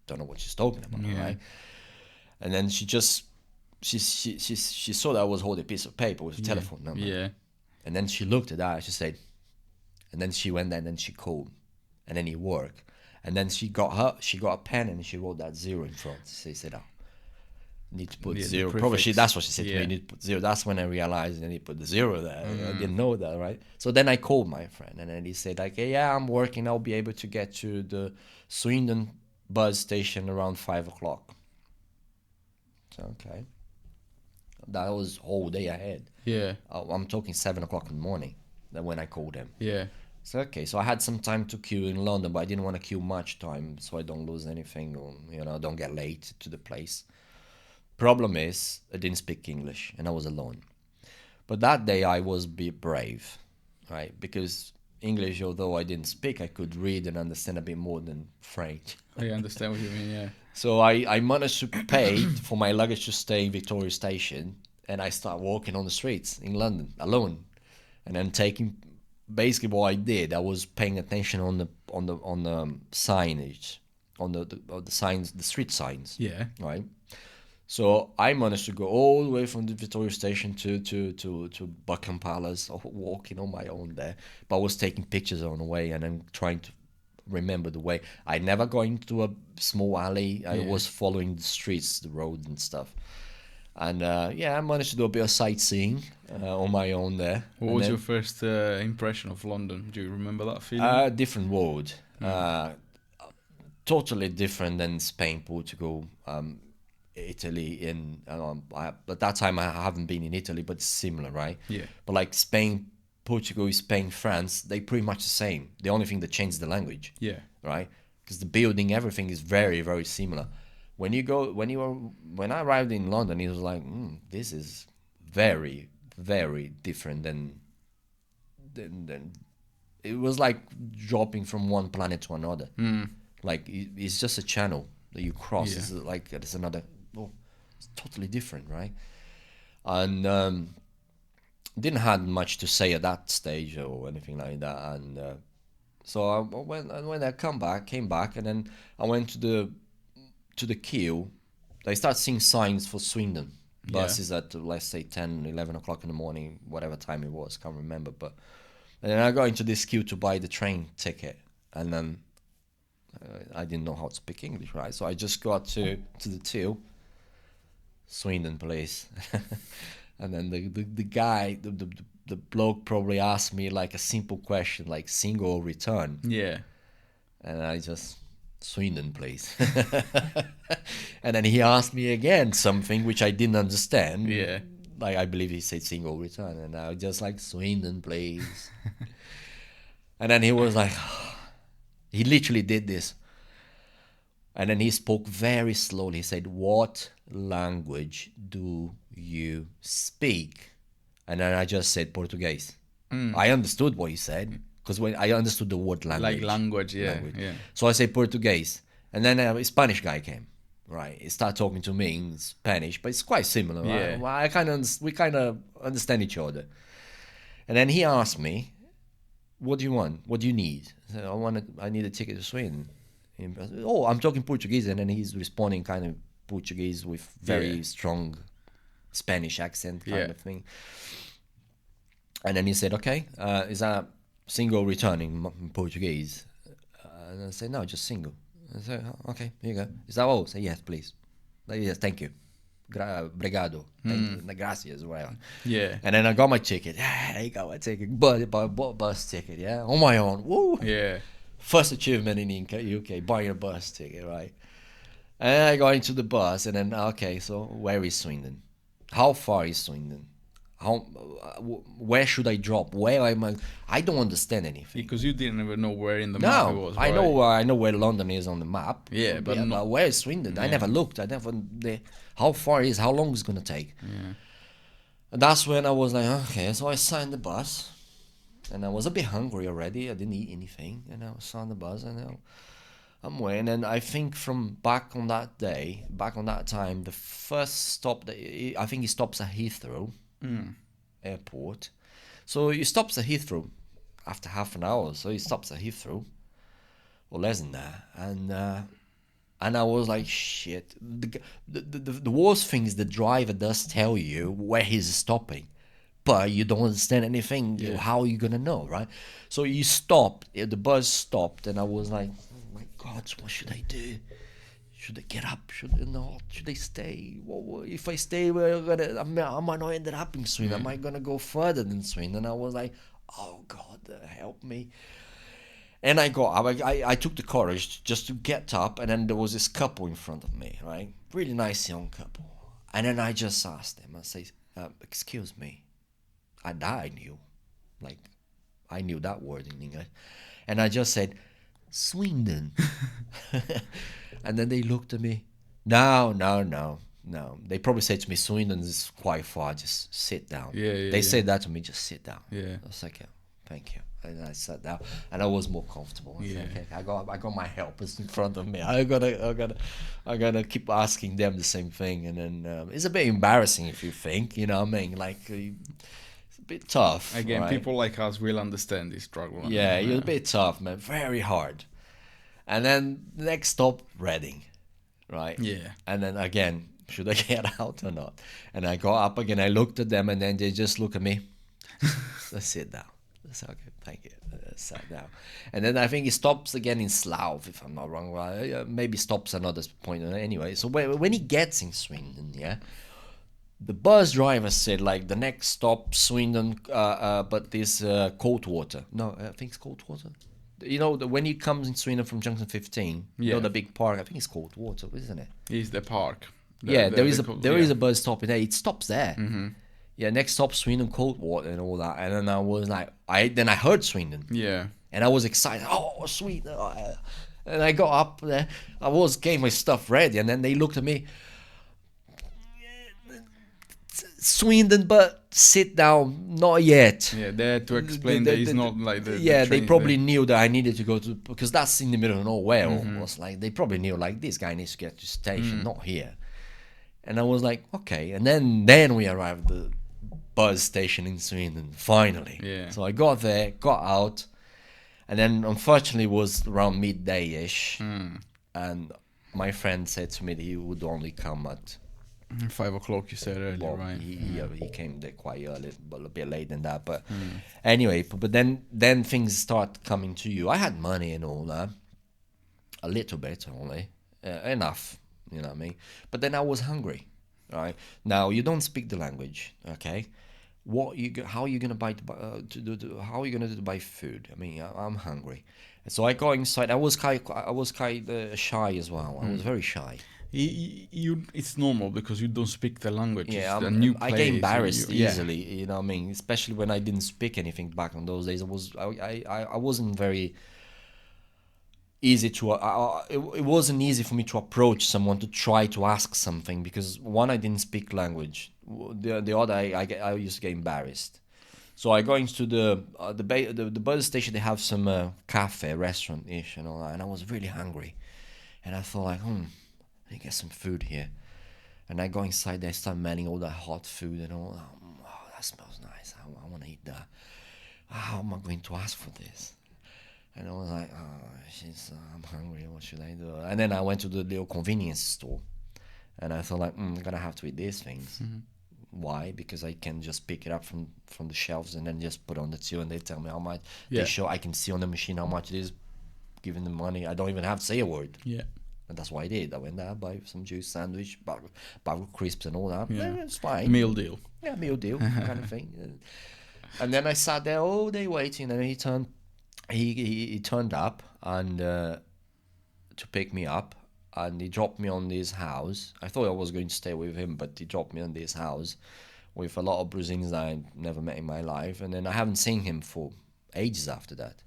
don't know what she's talking about, right? And then she saw that I was holding a piece of paper with a telephone number. Yeah. And then she looked at that. She said, and then she went there and then she called, and then it worked. And then she got a pen and she wrote that 0 in front. She said, "Oh, need to put 0." Probably that's what she said to me. You need to put 0. That's when I realized I need to put the 0 there. I didn't know that, right? So then I called my friend, and then he said like, "Hey, yeah, I'm working. I'll be able to get to the Swindon bus station around 5:00." So okay, that was whole day ahead. Yeah. I'm talking 7:00 in the morning. Then when I called him. Yeah. So okay, so I had some time to queue in London, but I didn't want to queue much time, so I don't lose anything, or don't get late to the place. Problem is, I didn't speak English, and I was alone. But that day I was brave, right? Because English, although I didn't speak, I could read and understand a bit more than French. I understand what you mean. Yeah. So I managed to pay for my luggage to stay in Victoria Station, and I start walking on the streets in London alone, and then taking. Basically, what I did, I was paying attention on the signage, on the signs, the street signs. Yeah. Right. So I managed to go all the way from the Victoria Station to Buckingham Palace, walking on my own there. But I was taking pictures on the way, and then trying to remember the way. I never got into a small alley. I was following the streets, the road and stuff. And I managed to do a bit of sightseeing on my own there. What was your first impression of London? Do you remember that feeling? Different world. Totally different than Spain, Portugal, Italy. At that time, I haven't been in Italy, but it's similar, right? Yeah. But like Spain, Portugal, Spain, France, they pretty much the same. The only thing that changed the language. Yeah. Right? Because the building, everything is very, very similar. When I arrived in London, it was like, this is very, very different than it was like dropping from one planet to another. Like it's just a channel that you cross. It's like it's another. Oh, it's totally different, right? And didn't have much to say at that stage or anything like that. And so when I came back, and then I went to the queue. I start seeing signs for Swindon buses at, let's say, 10, 11 o'clock in the morning, whatever time it was, can't remember. And then I got into this queue to buy the train ticket, and then I didn't know how to speak English, right? So I just got to the till, Swindon place, and then the guy, the bloke probably asked me like a simple question, like single or return. Yeah. And I just, Swindon, please. And then he asked me again something which I didn't understand. Yeah. Like, I believe he said single return. And I was just like, Swindon, please. And then he was like, he literally did this. And then he spoke very slowly. He said, "What language do you speak?" And then I just said, "Portuguese." I understood what he said. Because when I understood the word language. Like language, yeah. So I say Portuguese. And then a Spanish guy came, right? He started talking to me in Spanish, but it's quite similar, right? Yeah. We kind of understand each other. And then he asked me, what do you want? What do you need? I said, I need a ticket to Sweden. I said, oh, I'm talking Portuguese, and then he's responding kind of Portuguese with very strong Spanish accent kind of thing. And then he said, okay, is that single returning in Portuguese? And I said, no, just single. I said, oh, okay, here you go. Is that all? I said, yes, please. Like, yes, thank you. Obrigado. Thank you. Gracias, whatever. Yeah. And then I got my ticket. Yeah, I got my ticket. Bought a bus ticket, yeah, on my own. Woo! Yeah. First achievement in the UK, buying a bus ticket, right? And I got into the bus, and then, okay, so where is Swindon? How far is Swindon? Where should I drop? Where am I? I don't understand anything. Because you didn't even know where in the map it was. I know where London is on the map. Yeah, but where is Swindon? I never looked. How far is? How long is it gonna take? Yeah. And that's when I was like, okay. So I signed the bus, and I was a bit hungry already. I didn't eat anything, and I was on the bus, and I'm waiting. And I think from back on that time, the first stop I think he stops at Heathrow Airport. So he stops at Heathrow after half an hour. So he stops at Heathrow, or less than that, and I was like, shit. The worst thing is the driver does tell you where he's stopping, but you don't understand anything. Yeah. How are you gonna know, right? So you stopped. The bus stopped, and I was like, oh my God, what should I do? Should I get up? Should I not? Should I stay? Well, if I stay, I might not end up in Sweden. Am I gonna go further than Sweden? And I was like, oh God, help me. And I got up. I took the courage just to get up, and then there was this couple in front of me, right? Really nice young couple. And then I just asked them. I say, excuse me. I knew, like, I knew that word in English, and I just said, Swindon. And then they looked at me. No. They probably said to me, Swindon is quite far. Just sit down. They said that to me. Just sit down. Yeah. I was like, yeah, thank you. And I sat down, and I was more comfortable. I said, okay, I got my helpers in front of me. I gotta keep asking them the same thing, and then it's a bit embarrassing if you think, you know what I mean? Like, it's a bit tough. Again, right? people like us will understand this struggle. Yeah, it's a bit tough, man. Very hard. And then the next stop, Reading, right? Yeah. And then again, should I get out or not? And I got up again. I looked at them, and then they just look at me. Let's sit down. I said, okay, thank you. I sat down. And then I think he stops again in Slough, if I'm not wrong. Right? Maybe stops another point. Anyway, so when he gets in Swindon, yeah, the bus driver said, like, the next stop, Swindon, but this Coldwater. No, I think it's Coldwater. You know, when he comes in Swindon from Junction 15, you know, the big park, I think it's Coldwater, isn't it? It's the park. There is a bus stop in there. It stops there. Mm-hmm. Yeah, next stop, Swindon, Coldwater and all that. And then I was like, I heard Swindon. Yeah. And I was excited. Oh, Swindon. And I got up there. I was getting my stuff ready. And then they looked at me. Swindon, but sit down, not yet. Yeah, they had to explain that it's not like the they probably knew that I needed to go to, because that's in the middle of nowhere almost. Like, they probably knew, like, this guy needs to get to station, not here. And I was like, okay. And then we arrived at the bus station in Swindon, finally. Yeah. So I got there, got out, and then unfortunately it was around midday-ish. And my friend said to me that he would only come at 5 o'clock, you said earlier, right? He came there quite early, but a bit late than that. But anyway, but then things start coming to you. I had money and all that, a little bit only, enough, you know what I mean. But then I was hungry, right? Now you don't speak the language, okay? How are you gonna buy how are you gonna do to buy food? I mean, I'm hungry, and so I go inside. I was quite shy as well. I was very shy. It's normal because you don't speak the language. Yeah, it's a new I place, get embarrassed easily. You know what I mean? Especially when I didn't speak anything back in those days. I wasn't very easy to. It wasn't easy for me to approach someone to try to ask something, because one, I didn't speak language. The other, I used to get embarrassed. So I go into the bus station. They have some cafe, restaurant-ish and all that, and I was really hungry, and I thought, like, I get some food here. And I go inside there, start manning all that hot food and all that. Oh, that smells nice. I want to eat that. how am I going to ask for this? And I was like, I'm hungry. What should I do? And then I went to the little convenience store, and I thought like, I'm gonna have to eat these things. Why? Because I can just pick it up from the shelves and then just put it on the till, and they tell me how much. Yeah. They show I can see on the machine how much it is, giving them money. I don't even have to say a word. Yeah. And that's what I did. I went there, buy some juice sandwich, bag of crisps and all that. Yeah. It's fine. Meal deal. Yeah, meal deal kind of thing. And then I sat there all day waiting, and he turned up and to pick me up, and he dropped me on this house. I thought I was going to stay with him, but he dropped me on this house with a lot of Brazilians that I never met in my life, and then I haven't seen him for ages after that.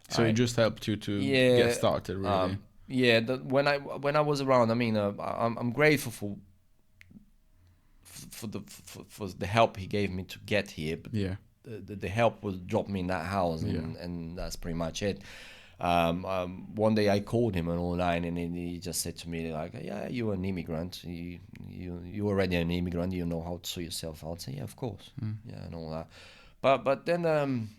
So it just helped you to get started, really. When I was around, I mean, I'm grateful for the help he gave me to get here. But the help was drop me in that house, and that's pretty much it. One day I called him online, and he just said to me like, "Yeah, you're an immigrant. You already an immigrant. You know how to sort yourself out." I said, "Yeah, of course, yeah, and all that." But then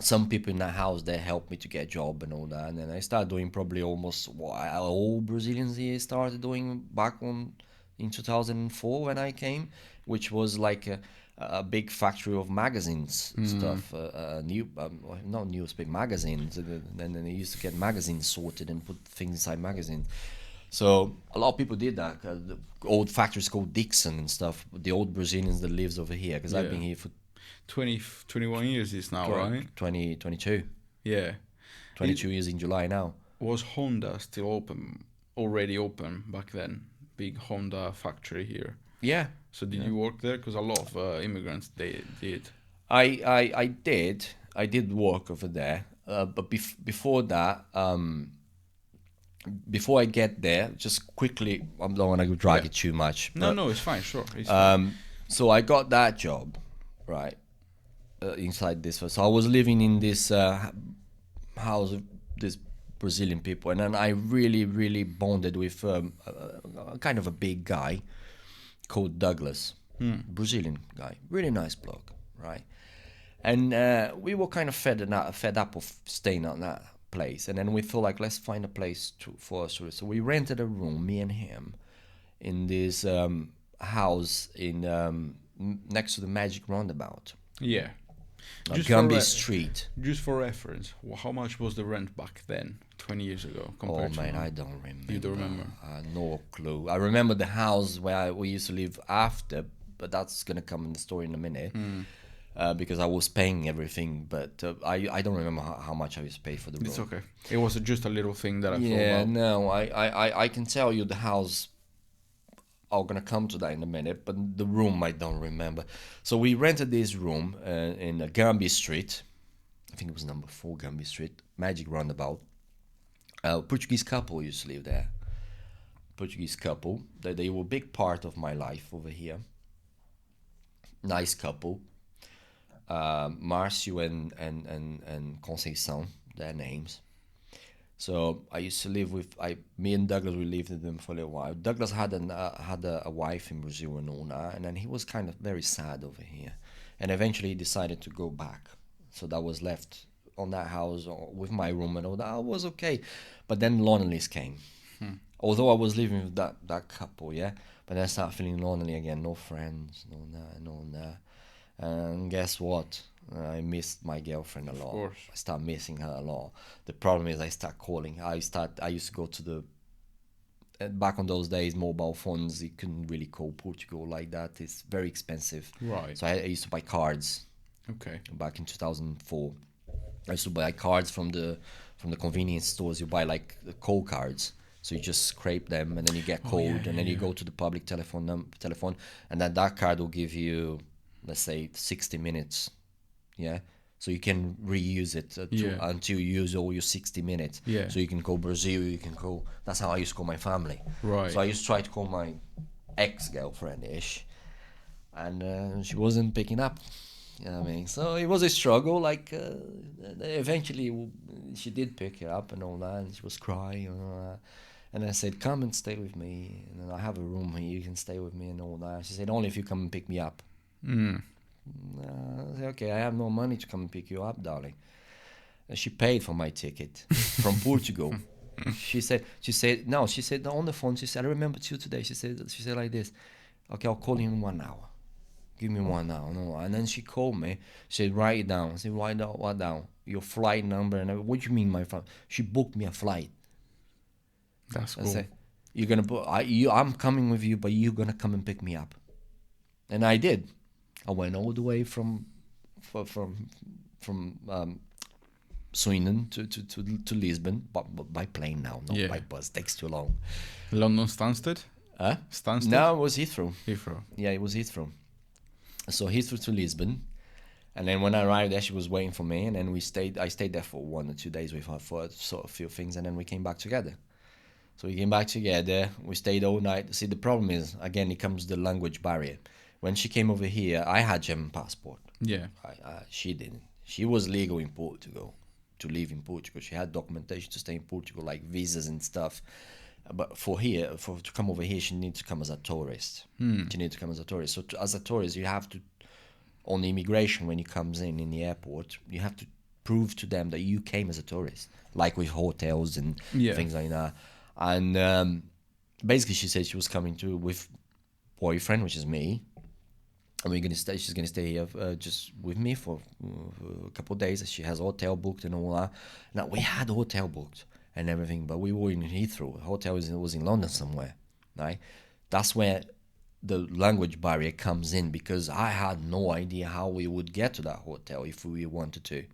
some people in that house, they helped me to get a job and all that, and then I started doing probably almost what all Brazilians here started doing back in 2004 when I came, which was like a big factory of magazines stuff, not newspaper, magazines, and then they used to get magazines sorted and put things inside magazines. So a lot of people did that. The old factories called Dixon and stuff, the old Brazilians that lives over here, because I've been here for 21 years is now, right? 22 Yeah. 22 years in July now. Was Honda still already open back then? Big Honda factory here. Yeah. So did you work there? Because a lot of immigrants, they did. I did work over there, but before that, before I get there, just quickly, I don't want to drag it too much. No, it's fine, sure. It's fine. So I got that job, right, inside this. So I was living in this house of this Brazilian people, and then I really, really bonded with kind of a big guy called Douglas, Brazilian guy, really nice bloke, right? And we were kind of fed up of staying on that place, and then we thought like, let's find a place for us. So we rented a room, me and him, in this house in next to the Magic Roundabout. Yeah. Gambia Street. Just for reference, how much was the rent back then, 20 years ago? Oh man, I don't remember. You don't remember? No clue. I remember the house where we used to live after, but that's gonna come in the story in a minute. Because I was paying everything, but I don't remember how much I used to pay for the room. It's okay. It was just a little thing that I thought about. Yeah, no, I can tell you the house. I'm gonna come to that in a minute, but the room I don't remember. So we rented this room in Gambia Street. I think it was number 4 Gambia Street, Magic Roundabout. Portuguese couple used to live there. Portuguese couple. They were a big part of my life over here. Nice couple. Marcio and Conceição, their names. So I used to live with me and Douglas. We lived with them for a little while. Douglas had a wife in Brazil and all that, and then he was kind of very sad over here, and eventually he decided to go back. So that was left on that house with my room and all that. I was okay, but then loneliness came. Although I was living with that couple, yeah, but then I started feeling lonely again. No friends, no that. And guess what? I missed my girlfriend a lot. Of course. I start missing her a lot. The problem is I start calling. I used to go to the back on those days, mobile phones, you couldn't really call Portugal like that. It's very expensive. Right. So I used to buy cards. Okay. Back in 2004, I used to buy cards from the convenience stores. You buy like the call cards. So you just scrape them and then you get code, and then you go to the public telephone, and then that card will give you, let's say, 60 minutes. Yeah, so you can reuse it until you use all your 60 minutes. Yeah. So you can call Brazil, you can call. That's how I used to call my family. Right. So I used to try to call my ex-girlfriend-ish, and she wasn't picking up. You know what I mean? So it was a struggle. Like eventually, she did pick it up and all that, and she was crying. And I said, "Come and stay with me. And then I have a room here. You can stay with me and all that." She said, "Only if you come and pick me up." I said, okay, I have no money to come and pick you up, darling. And she paid for my ticket from Portugal. She said, no, she said on the phone, she said, I remember you today. She said like this, okay, I'll call you in 1 hour. Give me 1 hour. No. And then she called me. She said, write it down. I said, write down what down? Your flight number. And what do you mean, my friend? She booked me a flight. That's I cool. said, you're gonna book. I'm coming with you, but you're gonna come and pick me up. And I did. I went all the way from Swindon to Lisbon, but by plane now, not by bus. Takes too long. London Stansted? Huh? Stansted? No, it was Heathrow. Heathrow. Yeah, it was Heathrow. So Heathrow to Lisbon, and then when I arrived there, she was waiting for me, and then I stayed there for 1 or 2 days with her for sort of a few things, and then we came back together. So we came back together. We stayed all night. See, the problem is, again, it comes the language barrier. When she came over here, I had German passport. Yeah. She didn't. She was legal in Portugal, to live in Portugal. She had documentation to stay in Portugal, like visas and stuff. But to come over here, she needs to come as a tourist. She needs to come as a tourist. So as a tourist, you have to, on the immigration, when you comes in the airport, you have to prove to them that you came as a tourist, like with hotels and things like that. And basically, she said she was coming with boyfriend, which is me, and we're gonna stay. She's gonna stay here just with me for a couple of days. She has hotel booked and all that. Now we had hotel booked and everything, but we were in Heathrow. The hotel was in London somewhere, right? That's where the language barrier comes in, because I had no idea how we would get to that hotel if we wanted to.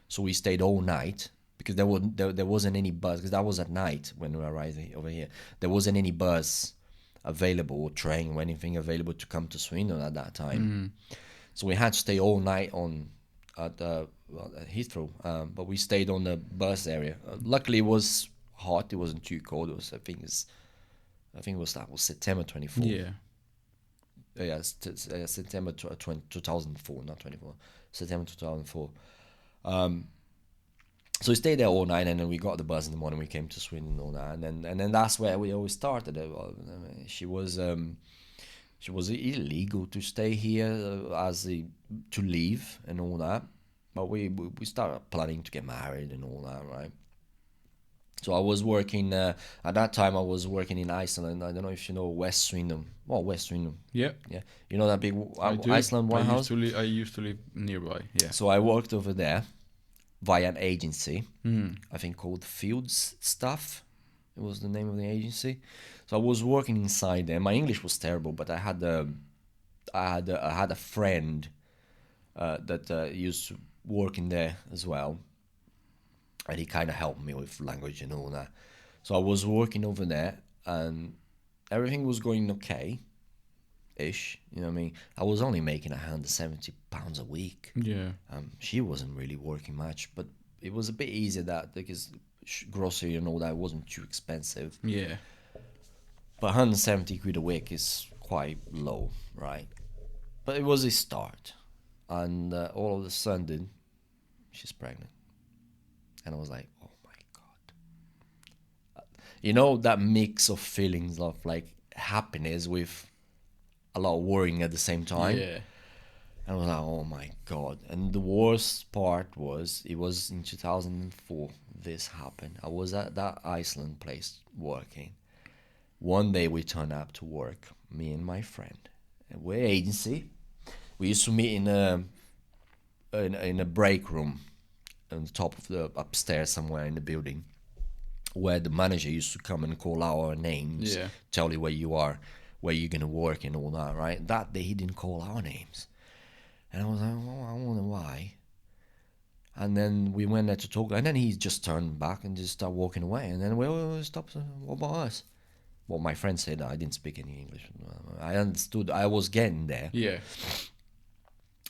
So we stayed all night, because there wasn't any bus, because that was at night when we arrived over here. There wasn't any bus available, or train or anything available to come to Swindon at that time. So we had to stay all night at Heathrow, but we stayed on the bus area. Luckily, it was hot. It wasn't too cold. It was, I think it was September 24. Yeah. Yeah, September 2004, not 24. September 2004. So we stayed there all night, and then we got the bus in the morning. We came to Swindon and all that, and then that's where we always started. She was illegal to stay here to leave and all that, but we started planning to get married and all that, right? So I was working at that time. I was working in Iceland. I don't know if you know West Swindon. Well, West Swindon. Yeah. Yeah. You know that big Iceland warehouse? I used to live nearby. Yeah. So I worked over there via an agency, I think called Fields Staff. It was the name of the agency. So I was working inside there. My English was terrible, but I had a friend that used to work in there as well, and he kind of helped me with language and all that. So I was working over there, and everything was going okay ish, you know what I mean? I was only making £170 a week. Yeah. She wasn't really working much, but it was a bit easier that because grocery and all that wasn't too expensive. Yeah. But 170 quid a week is quite low, right? But it was a start, and all of a sudden, she's pregnant, and I was like, oh my god. You know that mix of feelings of like happiness with a lot of worrying at the same time. Yeah. And I was like, oh my god. And the worst part was, it was in 2004 this happened. I was at that Iceland place working. One day we turned up to work, me and my friend. And we're agency. We used to meet in a break room on the top of the upstairs somewhere in the building, where the manager used to come and call out our names, tell you where you are, where you're gonna work and all that, right? That day he didn't call our names. And I was like, oh, I wonder why. And then we went there to talk, and then he just turned back and just started walking away. And then we stopped. What about us? Well, my friend said I didn't speak any English. I understood. I was getting there. Yeah.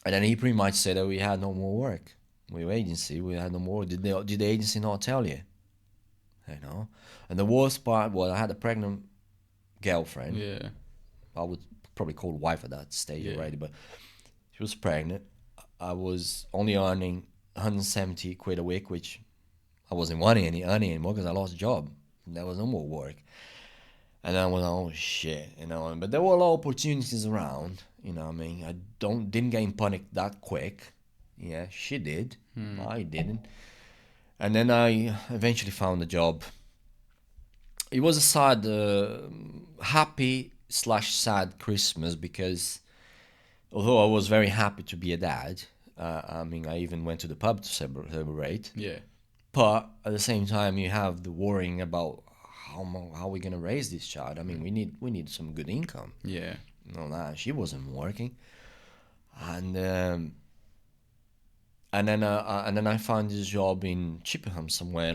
And then he pretty much said that we had no more work. We were agency. We had no more. Did the agency not tell you? You know. And the worst part was I had a pregnant girlfriend. Yeah. I would probably call wife at that stage already, but she was pregnant. I was only earning 170 quid a week, which I wasn't earning anymore because I lost a job. There was no more work. And I was like, oh shit, but there were a lot of opportunities around, I mean, I didn't get in panic that quick. Yeah, she did. I didn't. And then I eventually found a job. It was a sad, happy/sad Christmas, because although I was very happy to be a dad, I mean, I even went to the pub to celebrate. Yeah. But at the same time, you have the worrying about how we gonna raise this child. I mean, we need some good income. Yeah. She wasn't working, and then I found this job in Chippenham somewhere,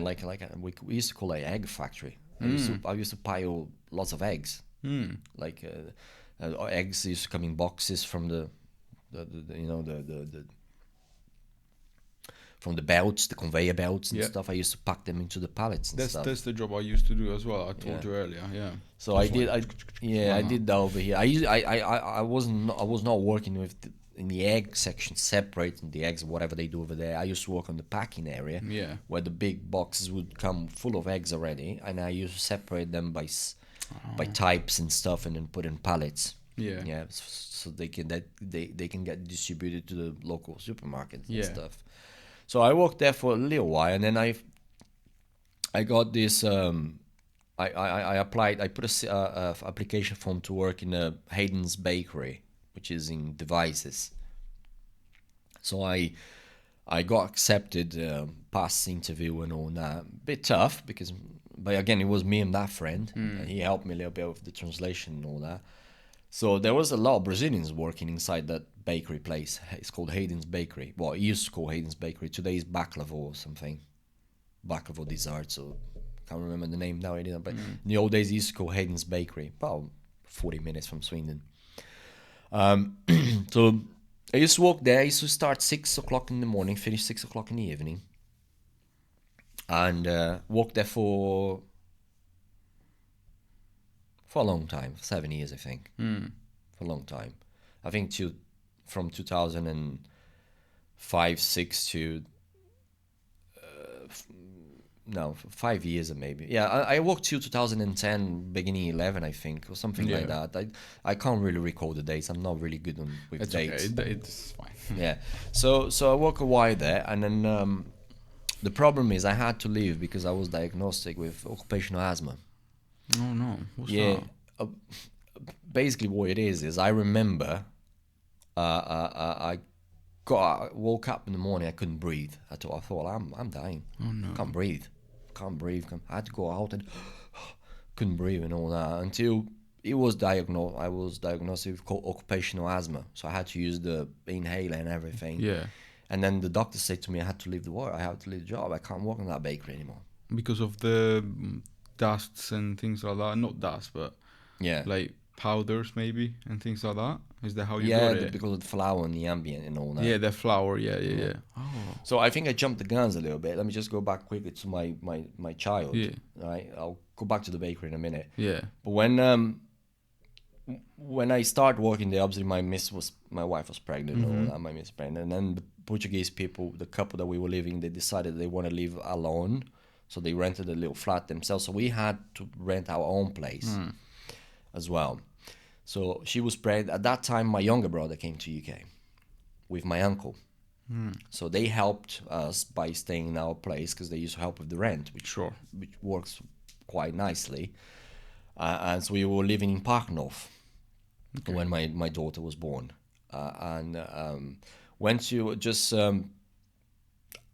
we used to call it an egg factory. I used to pile lots of eggs. Like eggs used to come in boxes from the from the belts, the conveyor belts and stuff. I used to pack them into the pallets and stuff. That's the job I used to do as well. I told you earlier. Yeah. So I did. I did that over here. I was not working in the egg section, separating the eggs, whatever they do over there. I used to work on the packing area, where the big boxes would come full of eggs already, and I used to separate them by types and stuff, and then put in pallets. Yeah. So they can get distributed to the local supermarkets and stuff. So I worked there for a little while, and then I got this. I applied. I put a application form to work in a Hayden's Bakery, which is in Devizes. So I got accepted, passed the interview and all that. Bit tough but again, it was me and that friend, and he helped me a little bit with the translation and all that. So there was a lot of Brazilians working inside that bakery place. It's called Hayden's Bakery. Well, it used to call Hayden's Bakery. Today is Baklava or something. Baklava dessert, so can't remember the name now. But in the old days, it used to call Hayden's Bakery. About 40 minutes from Swindon. So I used to work there. I used to start 6 o'clock in the morning, finish 6 o'clock in the evening. And worked there for a long time, 7 years, I think. For a long time. I think from 2005, 6 to 5 years maybe. Yeah, I worked till 2010, beginning 11, I think, or something like that. I can't really recall the dates. I'm not really good with dates. Okay. It's fine. Yeah. So I worked a while there, and then the problem is I had to leave because I was diagnosed with occupational asthma. Oh no. What's that? Basically what it is I remember I woke up in the morning, I couldn't breathe. I thought I'm dying. Oh no. Can't breathe. I had to go out and couldn't breathe and all that until it was diagnosed. I was diagnosed with occupational asthma, so I had to use the inhaler and everything. Yeah. And then the doctor said to me, I had to leave the work. I have to leave the job. I can't work in that bakery anymore. Because of the dusts and things like that. Not dust, but like powders maybe and things like that. Is that how you got it? Because of the flour and the ambient and all that. Yeah, the flour. Yeah. Oh. So I think I jumped the guns a little bit. Let me just go back quickly to my child. Yeah. Right. I'll go back to the bakery in a minute. Yeah. But when I started working there, obviously my wife was pregnant and all that. My miss pregnant, and then the Portuguese people, the couple that we were living, they decided they want to live alone, so they rented a little flat themselves. So we had to rent our own place as well. So she was pregnant at that time. My younger brother came to UK with my uncle. So they helped us by staying in our place because they used to help with the rent, which works quite nicely. And so we were living in Park North when my daughter was born. And went to just a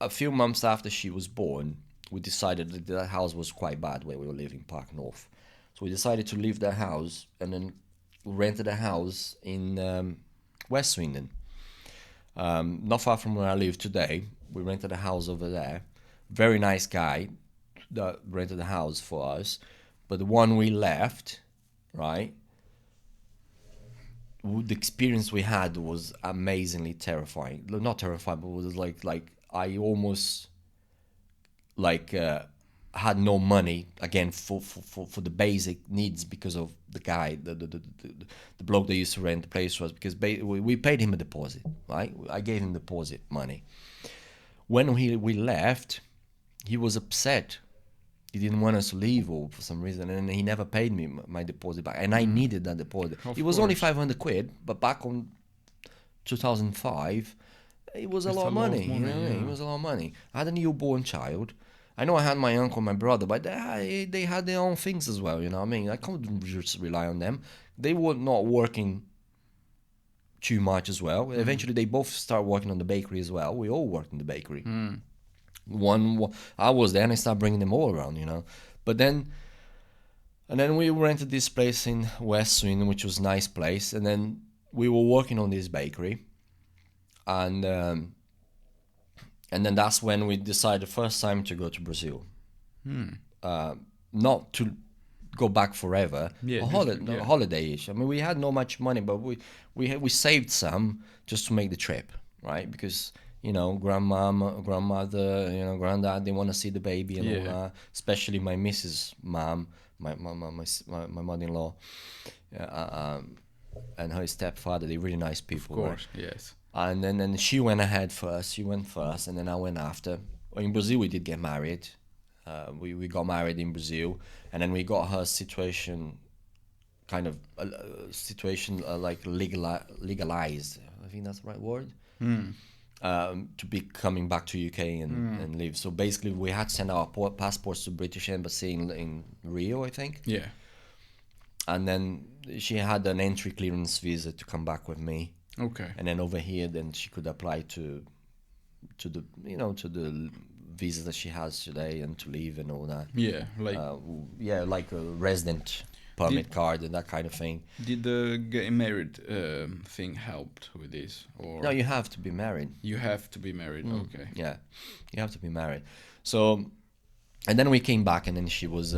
few months after she was born, we decided that house was quite bad where we were living, Park North. So we decided to leave the house and then rented a house in West Swindon. Not far from where I live today. We rented a house over there. Very nice guy that rented the house for us. But the one we left, right, the experience we had was amazingly terrifying. Not terrifying, but it was like I almost had no money again for the basic needs because of the guy, the bloke that used to rent the place for us, because we paid him a deposit, right? I gave him deposit money. When we left, he was upset he didn't want us to leave, or for some reason, and he never paid me my deposit back, and I needed that deposit. It was only 500 quid, but back on 2005, it was a lot of money. You know what I mean? It was a lot of money. I had a newborn child. I know I had my uncle, my brother, but they had their own things as well. You know what I mean? I couldn't just rely on them. They were not working too much as well. Eventually, they both started working on the bakery as well. We all worked in the bakery. I was there, and I started bringing them all around. You know, but then. And then we rented this place in West Sweden, which was a nice place. And then we were working on this bakery, and then that's when we decided the first time to go to Brazil. Not to go back forever. Holiday-ish. I mean, we had no much money, but we saved some just to make the trip, right? Because grandmother, granddad, they want to see the baby and all that. Especially my Mrs. Mom, my mother-in-law, and her stepfather. They're really nice people. Of course, right? Yes. And then she went ahead first. She went first, and then I went after. In Brazil, we did get married. We got married in Brazil, and then we got her situation, kind of like legalized. I think that's the right word. To be coming back to UK and live. So basically, we had to send our passports to British Embassy in Rio, I think. Yeah. And then she had an entry clearance visa to come back with me. Okay. And then over here, then she could apply to the visa that she has today and to leave and all that. Yeah, like a resident permit card and that kind of thing. Did the getting married thing helped with this? Or no, you have to be married. You have to be married. Okay. Yeah, you have to be married. So, and then we came back, and then she was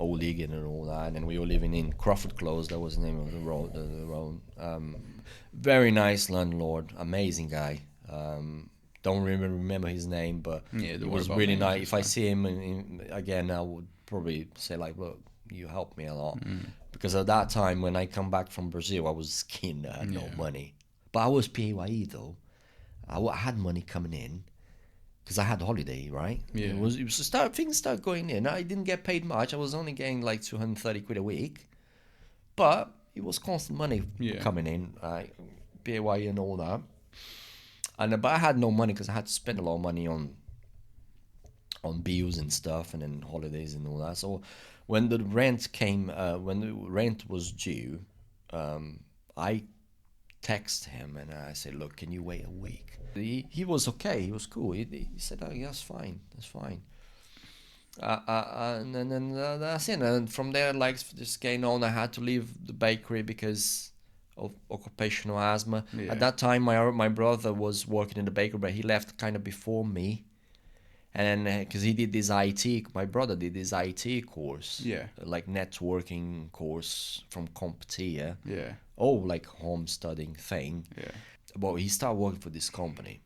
old legal and all that, and we were living in Crawford Close. That was the name of the road. Very nice landlord, amazing guy. Don't remember his name, but it was really nice. If I see him again, I would probably say like, look, you helped me a lot. Because at that time, when I come back from Brazil, I was skinned. I had no money, but I was PAYE though. I had money coming in because I had holiday, right? Yeah. Things started going in. I didn't get paid much. I was only getting like 230 quid a week, but it was constant money coming in, PAYE and all that. But I had no money because I had to spend a lot of money on bills and stuff, and then holidays and all that. So when the rent was due, I texted him and I said, "Look, can you wait a week?" He was okay. He was cool. He said, "Oh, yeah, that's fine. That's fine." And then that's it. And from there, like just getting on, I had to leave the bakery because of occupational asthma. At that time, my brother was working in the bakery, but he left kind of before me. And then because he did this my brother did this IT course, like networking course from CompTIA, like home studying thing. But he started working for this company,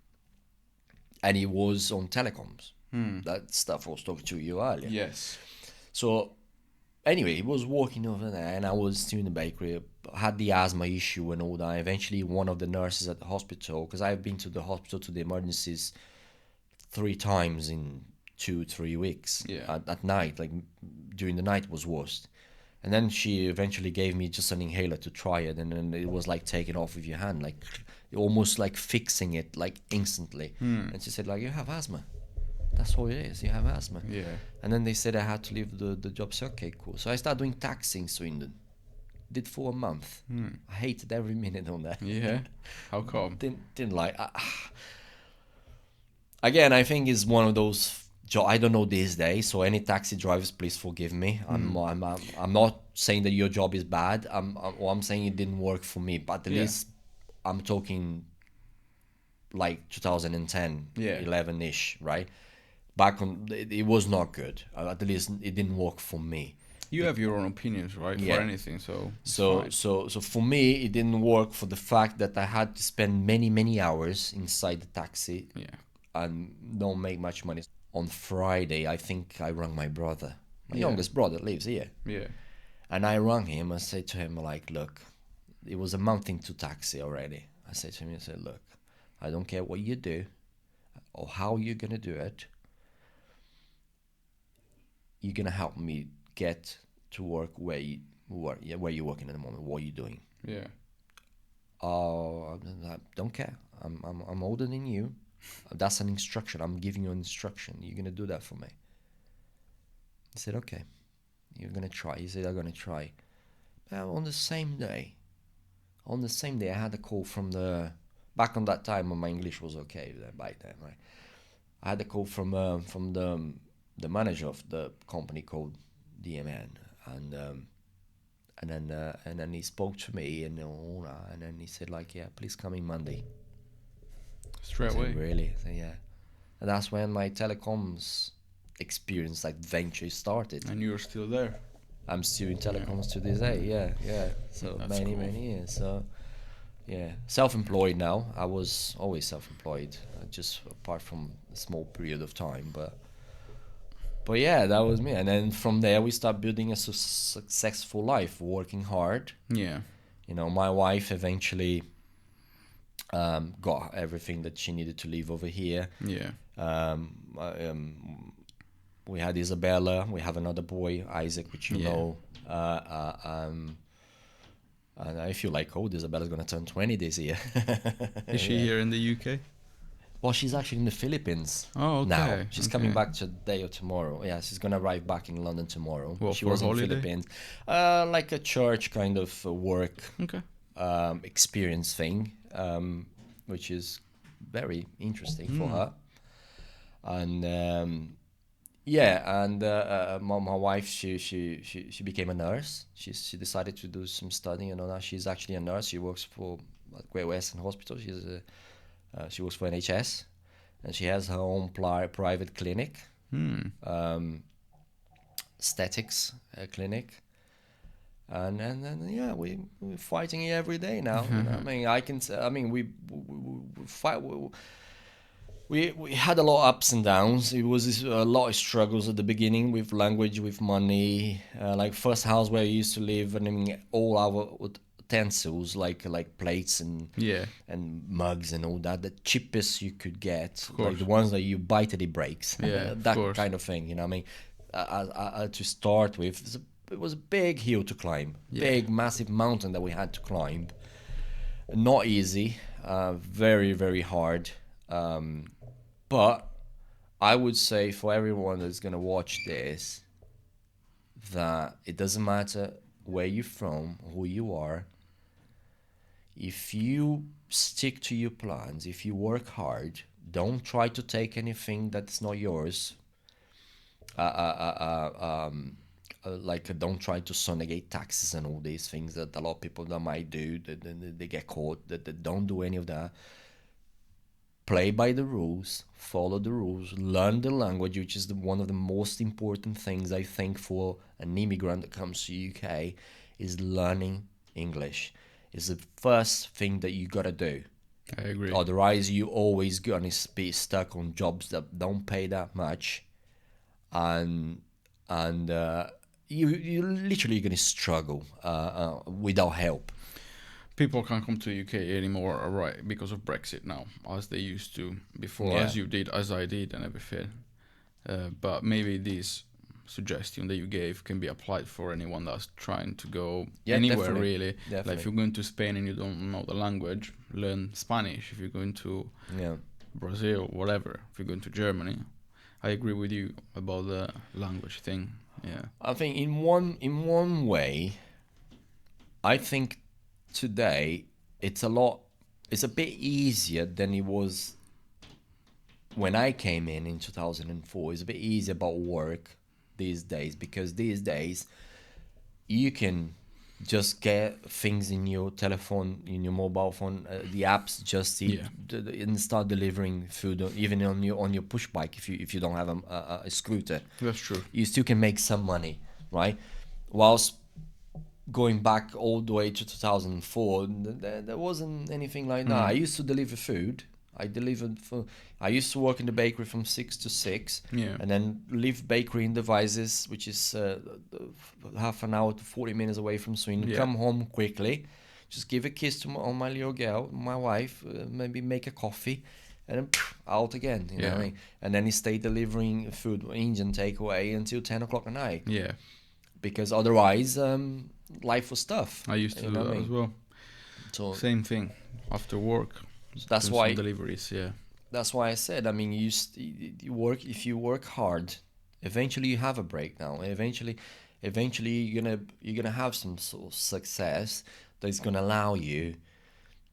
and he was on telecoms. That stuff I was talking to you earlier. Yes. So anyway, he was working over there, and I was still in the bakery. Had the asthma issue and all that. Eventually, one of the nurses at the hospital, because I've been to the hospital to the emergencies 3 times in 2-3 weeks at night. Like during the night was worst. And then she eventually gave me just an inhaler to try it, and then it was like taking off with your hand, like almost like fixing it like instantly. And she said like, you have asthma. That's all it is. You have asthma. And then they said I had to leave the job. So okay, cool. So I started doing taxi in Sweden. Did for a month. I hated every minute on that. How come? Didn't like. Again, I think it's one of those. I don't know these days. So any taxi drivers, please forgive me. I'm not saying that your job is bad. I'm saying it didn't work for me. But at least I'm talking like 2010, 11-ish, right? Back on, it was not good. At least it didn't work for me. You have your own opinions, right? For anything, so for me, it didn't work for the fact that I had to spend many hours inside the taxi, and don't make much money. On Friday, I think I rang my brother. My youngest brother lives here. And I rang him and said to him like, look, it was a month into taxi already. I said to him, look, I don't care what you do or how you're gonna do it. you're gonna help me get to work where you're working at the moment. What are you doing? Yeah. Oh, I don't care. I'm older than you. That's an instruction. I'm giving you an instruction. You're gonna do that for me. He said, okay. You're gonna try. He said, I'm gonna try. On the same day, I had a call from the. Back on that time when my English was okay by then, right? I had a call from the manager of the company called DMN, and then he spoke to me and then he said like, yeah, please come in Monday. Straight I said, away. really? I said, yeah. And that's when my telecoms experience adventure started. And you're still there. I'm still in telecoms to this day. Yeah. So That's many cool. years. So yeah, self-employed now. I was always self-employed, just apart from a small period of time. But yeah, that was me. And then from there, we start building a successful life, working hard. Yeah. You know, my wife eventually got everything that she needed to live over here. Yeah. We had Isabella. We have another boy, Isaac, which you Yeah. know. And I feel like old. Isabella's gonna turn 20 this year. Is she Yeah. here in the UK? Well, she's actually in the Philippines Oh, okay. now. She's coming Okay. back today or tomorrow. Yeah, she's gonna arrive back in London tomorrow. What, She for was in holiday? Philippines, like a church kind of work Okay. experience thing, which is very interesting for her. And yeah, and my wife, she became a nurse. She decided to do some studying, and all that. She's actually a nurse. She works for Great Western Hospital. She works for NHS, and she has her own private clinic, aesthetics clinic. And yeah, we're fighting it every day now. You know? I mean, we fight. We had a lot of ups and downs. It was a lot of struggles at the beginning with language, with money. Like first house where I used to live, and I mean, all our utensils, like plates and Yeah. and mugs and all that, the cheapest you could get, course. like the ones that you bite till it breaks. Yeah, of That course. kind of thing. You know, what I mean, to start with, it was a big hill to climb, big massive mountain that we had to climb. Not easy, very very hard. But I would say for everyone that's gonna watch this, that it doesn't matter where you're from, who you are. If you stick to your plans, if you work hard, don't try to take anything that's not yours. Don't try to sonegate taxes and all these things that a lot of people that might do. They get caught. That don't do any of that. Play by the rules, follow the rules, learn the language, which is one of the most important things I think for an immigrant that comes to UK, is learning English. Is the first thing that you gotta do. I agree. Otherwise, you always gonna be stuck on jobs that don't pay that much, and you literally gonna struggle without help. People can't come to UK anymore, right, because of Brexit now, as they used to before, Yeah. as you did, as I did, and everything. But maybe this suggestion that you gave can be applied for anyone that's trying to go Yeah, anywhere, definitely. really. Like Definitely. if you're going to Spain and you don't know the language, learn Spanish. If you're going to Yeah. Brazil, whatever, if you're going to Germany, I agree with you about the language thing. Yeah. I think in one way, I think today it's a bit easier than it was when I came in 2004. It's a bit easier about work these days, because these days you can just get things in your telephone, in your mobile phone. The apps just and start delivering food, even on your push bike. If you don't have a scooter, That's true. you still can make some money, right? Whilst going back all the way to 2004, there wasn't anything like that. I used to deliver food. I used to work in the bakery from 6 to 6, Yeah. and then leave bakery in Devizes, which is half an hour to 40 minutes away from Sweden. Yeah. Come home quickly, just give a kiss to my little girl, my wife, maybe make a coffee, and then out again. You know what I Yeah. mean? And then he stayed delivering food, Indian takeaway, until 10 o'clock at night. Yeah. Because otherwise, life was tough. I used to You do know that what I as mean? well. So Same thing. After work, that's doing some why deliveries. Yeah. that's why I said. I mean, you work if you work hard, eventually you have a breakdown. Eventually you're gonna have some sort of success that's gonna allow you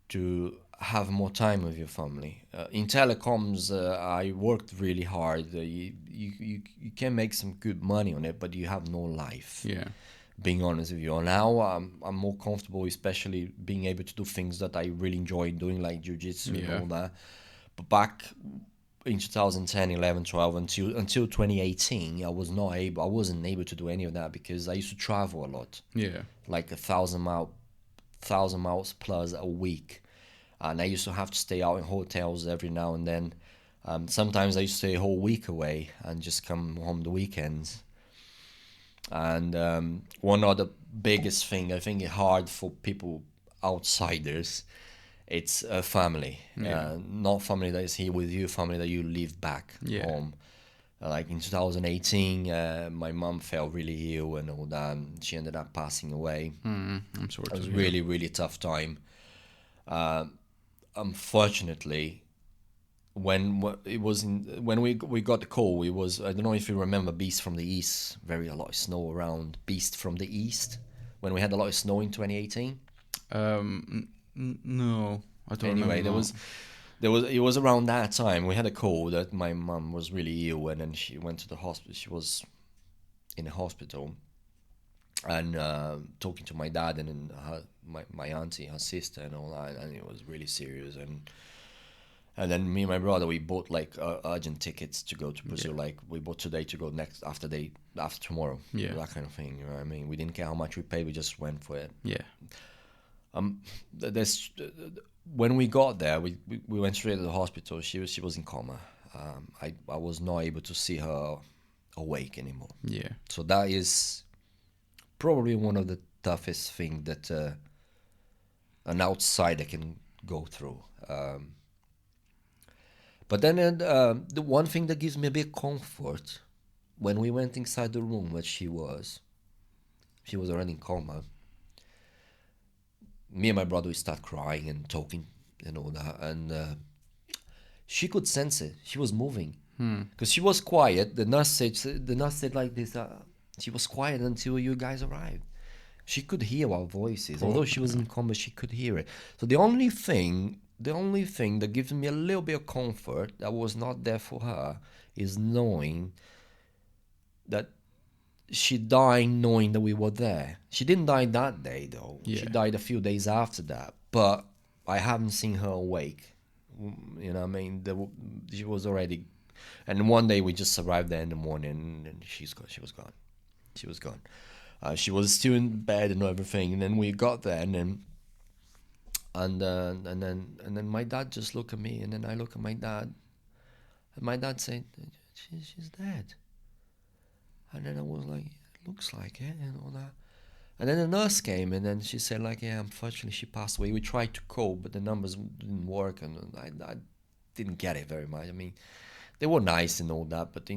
to have more time with your family. In telecoms, I worked really hard. You can make some good money on it, but you have no life. Yeah. Being honest with you, and now I'm more comfortable, especially being able to do things that I really enjoy doing, like jiu-jitsu and Yeah. all that. But back in 2010, 11, 12, until 2018, I wasn't able to do any of that because I used to travel a lot, Yeah. like 1,000 miles plus a week, and I used to have to stay out in hotels every now and then. Sometimes I used to stay a whole week away and just come home the weekends. And one other biggest thing I think is hard for people outsiders, it's a family. Yeah. Not family that is here with you, family that you live back Yeah. home. Like in 2018, my mom fell really ill and all that. And she ended up passing away. I'm sorry It to was hear. really, really tough time. Unfortunately, when we got the call, it was, I don't know if you remember Beast from the East. A lot of snow around. Beast from the East, when we had a lot of snow in 2018. No, I don't Anyway, remember. it was around that time we had a call that my mum was really ill, and then she went to the hospital. She was in a hospital, and talking to my dad and then my auntie, her sister, and all that, and it was really serious. And then me and my brother, we bought like urgent tickets to go to Brazil. Yeah. Like we bought today to go next after tomorrow. Yeah. That kind of thing. You know what I mean? We didn't care how much we paid. We just went for it. Yeah. There's When we got there, we went straight to the hospital. She was in coma. I was not able to see her awake anymore. Yeah. So that is probably one of the toughest thing that an outsider can go through. But then the one thing that gives me a bit comfort, when we went inside the room where she was already in coma. Me and my brother, we start crying and talking and all that, and she could sense it. She was moving because she was quiet. The nurse said like this. She was quiet until you guys arrived. She could hear our voices, although she was in coma. She could hear it. So the only thing that gives me a little bit of comfort that was not there for her is knowing that she died knowing that we were there. She didn't die that day though. Yeah. She died a few days after that. But I haven't seen her awake. You know what I mean? She was already. And one day we just arrived there in the morning, and she was gone. She was gone. She was still in bed and everything. And then we got there, and then my dad just looked at me, and then I look at my dad, and my dad said, "She's dead." And then I was like, "It looks like it," and all that. And then the nurse came, and then she said, like, "Yeah, unfortunately, she passed away." We tried to call, but the numbers didn't work, and I didn't get it very much. I mean, they were nice and all that, but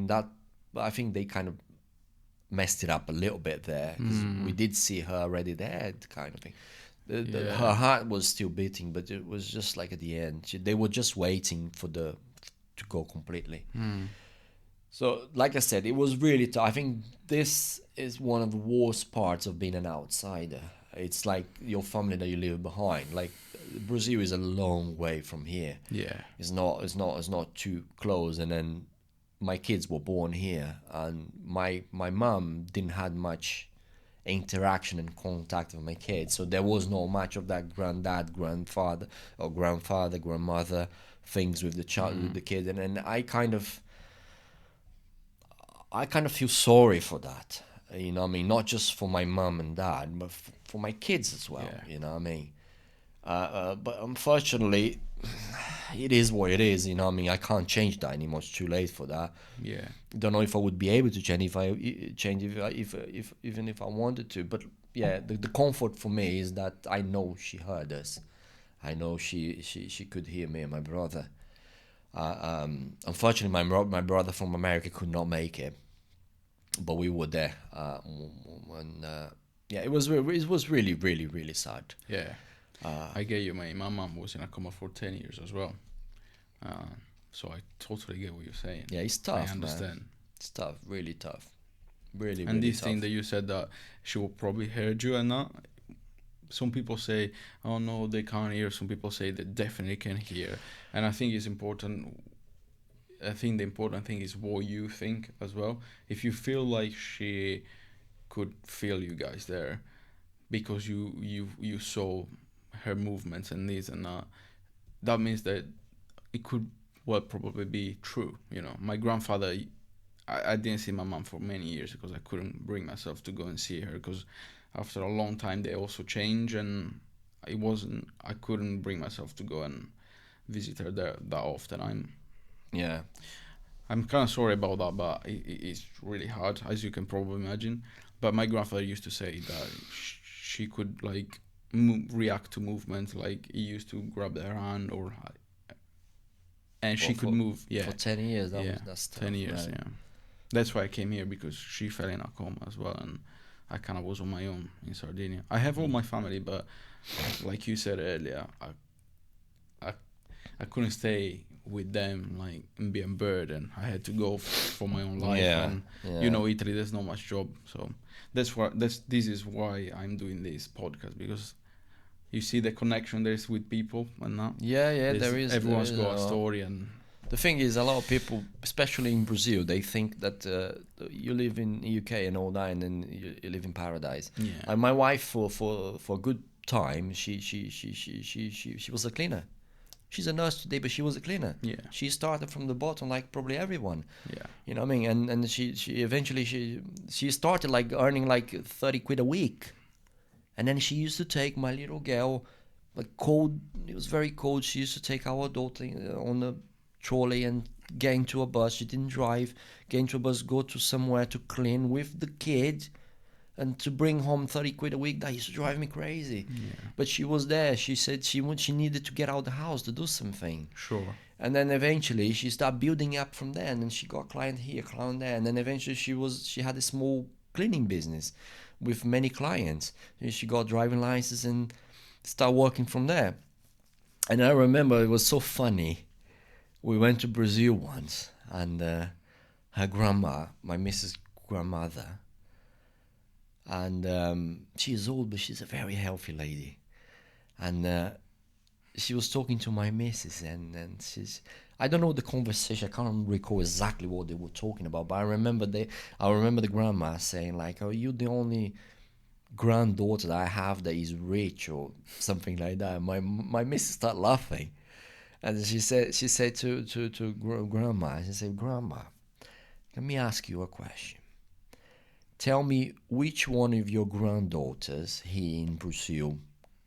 I think they kind of messed it up a little bit there, because we did see her already dead, kind of thing. Her heart was still beating, but it was just like at the end. They were just waiting for to go completely. So, like I said, it was really tough. I think this is one of the worst parts of being an outsider. It's like your family that you leave behind. Like Brazil is a long way from here. Yeah. It's not too close. And then my kids were born here, and my mom didn't had much interaction and contact with my kids, so there was not much of that granddad, grandfather, or grandfather, grandmother things with the child, with the kid, and I kind of feel sorry for that. You know what I mean? Not just for my mum and dad, but for my kids as well. Yeah. You know what I mean? But unfortunately, it is what it is. You know what I mean? I can't change that anymore. It's too late for that. Yeah. Don't know if I would be able to change if even if I wanted to. But yeah, the comfort for me is that I know she heard us. I know she could hear me and my brother. Unfortunately, my brother from America could not make it, but we were there. When yeah, it was really really really sad. Yeah, I get you. My mom was in a coma for 10 years as well. Uh, so I totally get what you're saying. Yeah, it's I tough, man. understand. It's tough, really tough, really And really this tough. thing that you said that she will probably hurt you and not. Some people say, "Oh no, they can't hear." Some people say they definitely can hear. And I think it's important. I think the important thing is what you think as well. If you feel like she could feel you guys there because you saw her movements and this and that, that means that it could well probably be true. You know, my grandfather, I didn't see my mom for many years because I couldn't bring myself to go and see her because after a long time they also change and I couldn't bring myself to go and visit her there that often. Yeah, I'm kind of sorry about that, but it's really hard, as you can probably imagine. But my grandfather used to say that she could like react to movements, like he used to grab her hand and she could move. Yeah, for 10 years. yeah, That's tough, 10 years. man. Yeah, that's why I came here because she fell in a coma as well, and I kind of was on my own in Sardinia. I have all my family, but like you said earlier, I I couldn't stay with them like and be a burden. I had to go for my own life, Yeah, and yeah. you know, Italy there's not much job, so this is why I'm doing this podcast because you see the connection there is with people and that. Yeah, there is. Everyone's got a story, and The thing is, a lot of people, especially in Brazil, they think that you live in UK and all that, and then you live in paradise. yeah, And my wife, for a good time, she was a cleaner. She's a nurse today, but she was a cleaner. yeah, She started from the bottom, like probably everyone. yeah, You know what I mean? And she eventually she started like earning like 30 quid a week, and then she used to take my little girl, like cold. It was very cold. She used to take our daughter on the trolley and get into a bus. She didn't drive. Get into a bus, go to somewhere to clean with the kid, and to bring home 30 quid a week. That used to drive me crazy. yeah, But she was there. She said she needed to get out of the house to do something. sure, And then eventually she started building up from there, and then she got client here, client there, and then eventually she had a small cleaning business with many clients. And she got driving license and started working from there. And I remember it was so funny. We went to Brazil once, and her grandma, my Mrs. grandmother, and she's old, but she's a very healthy lady, and she was talking to my missus, and she's, I don't know the conversation, I can't recall exactly what they were talking about, but I remember the grandma saying like, "Oh, you the only granddaughter that I have that is rich," or something like that. My missus started laughing, and she said to grandma, she said, "Grandma, let me ask you a question. Tell me which one of your granddaughters here in Brazil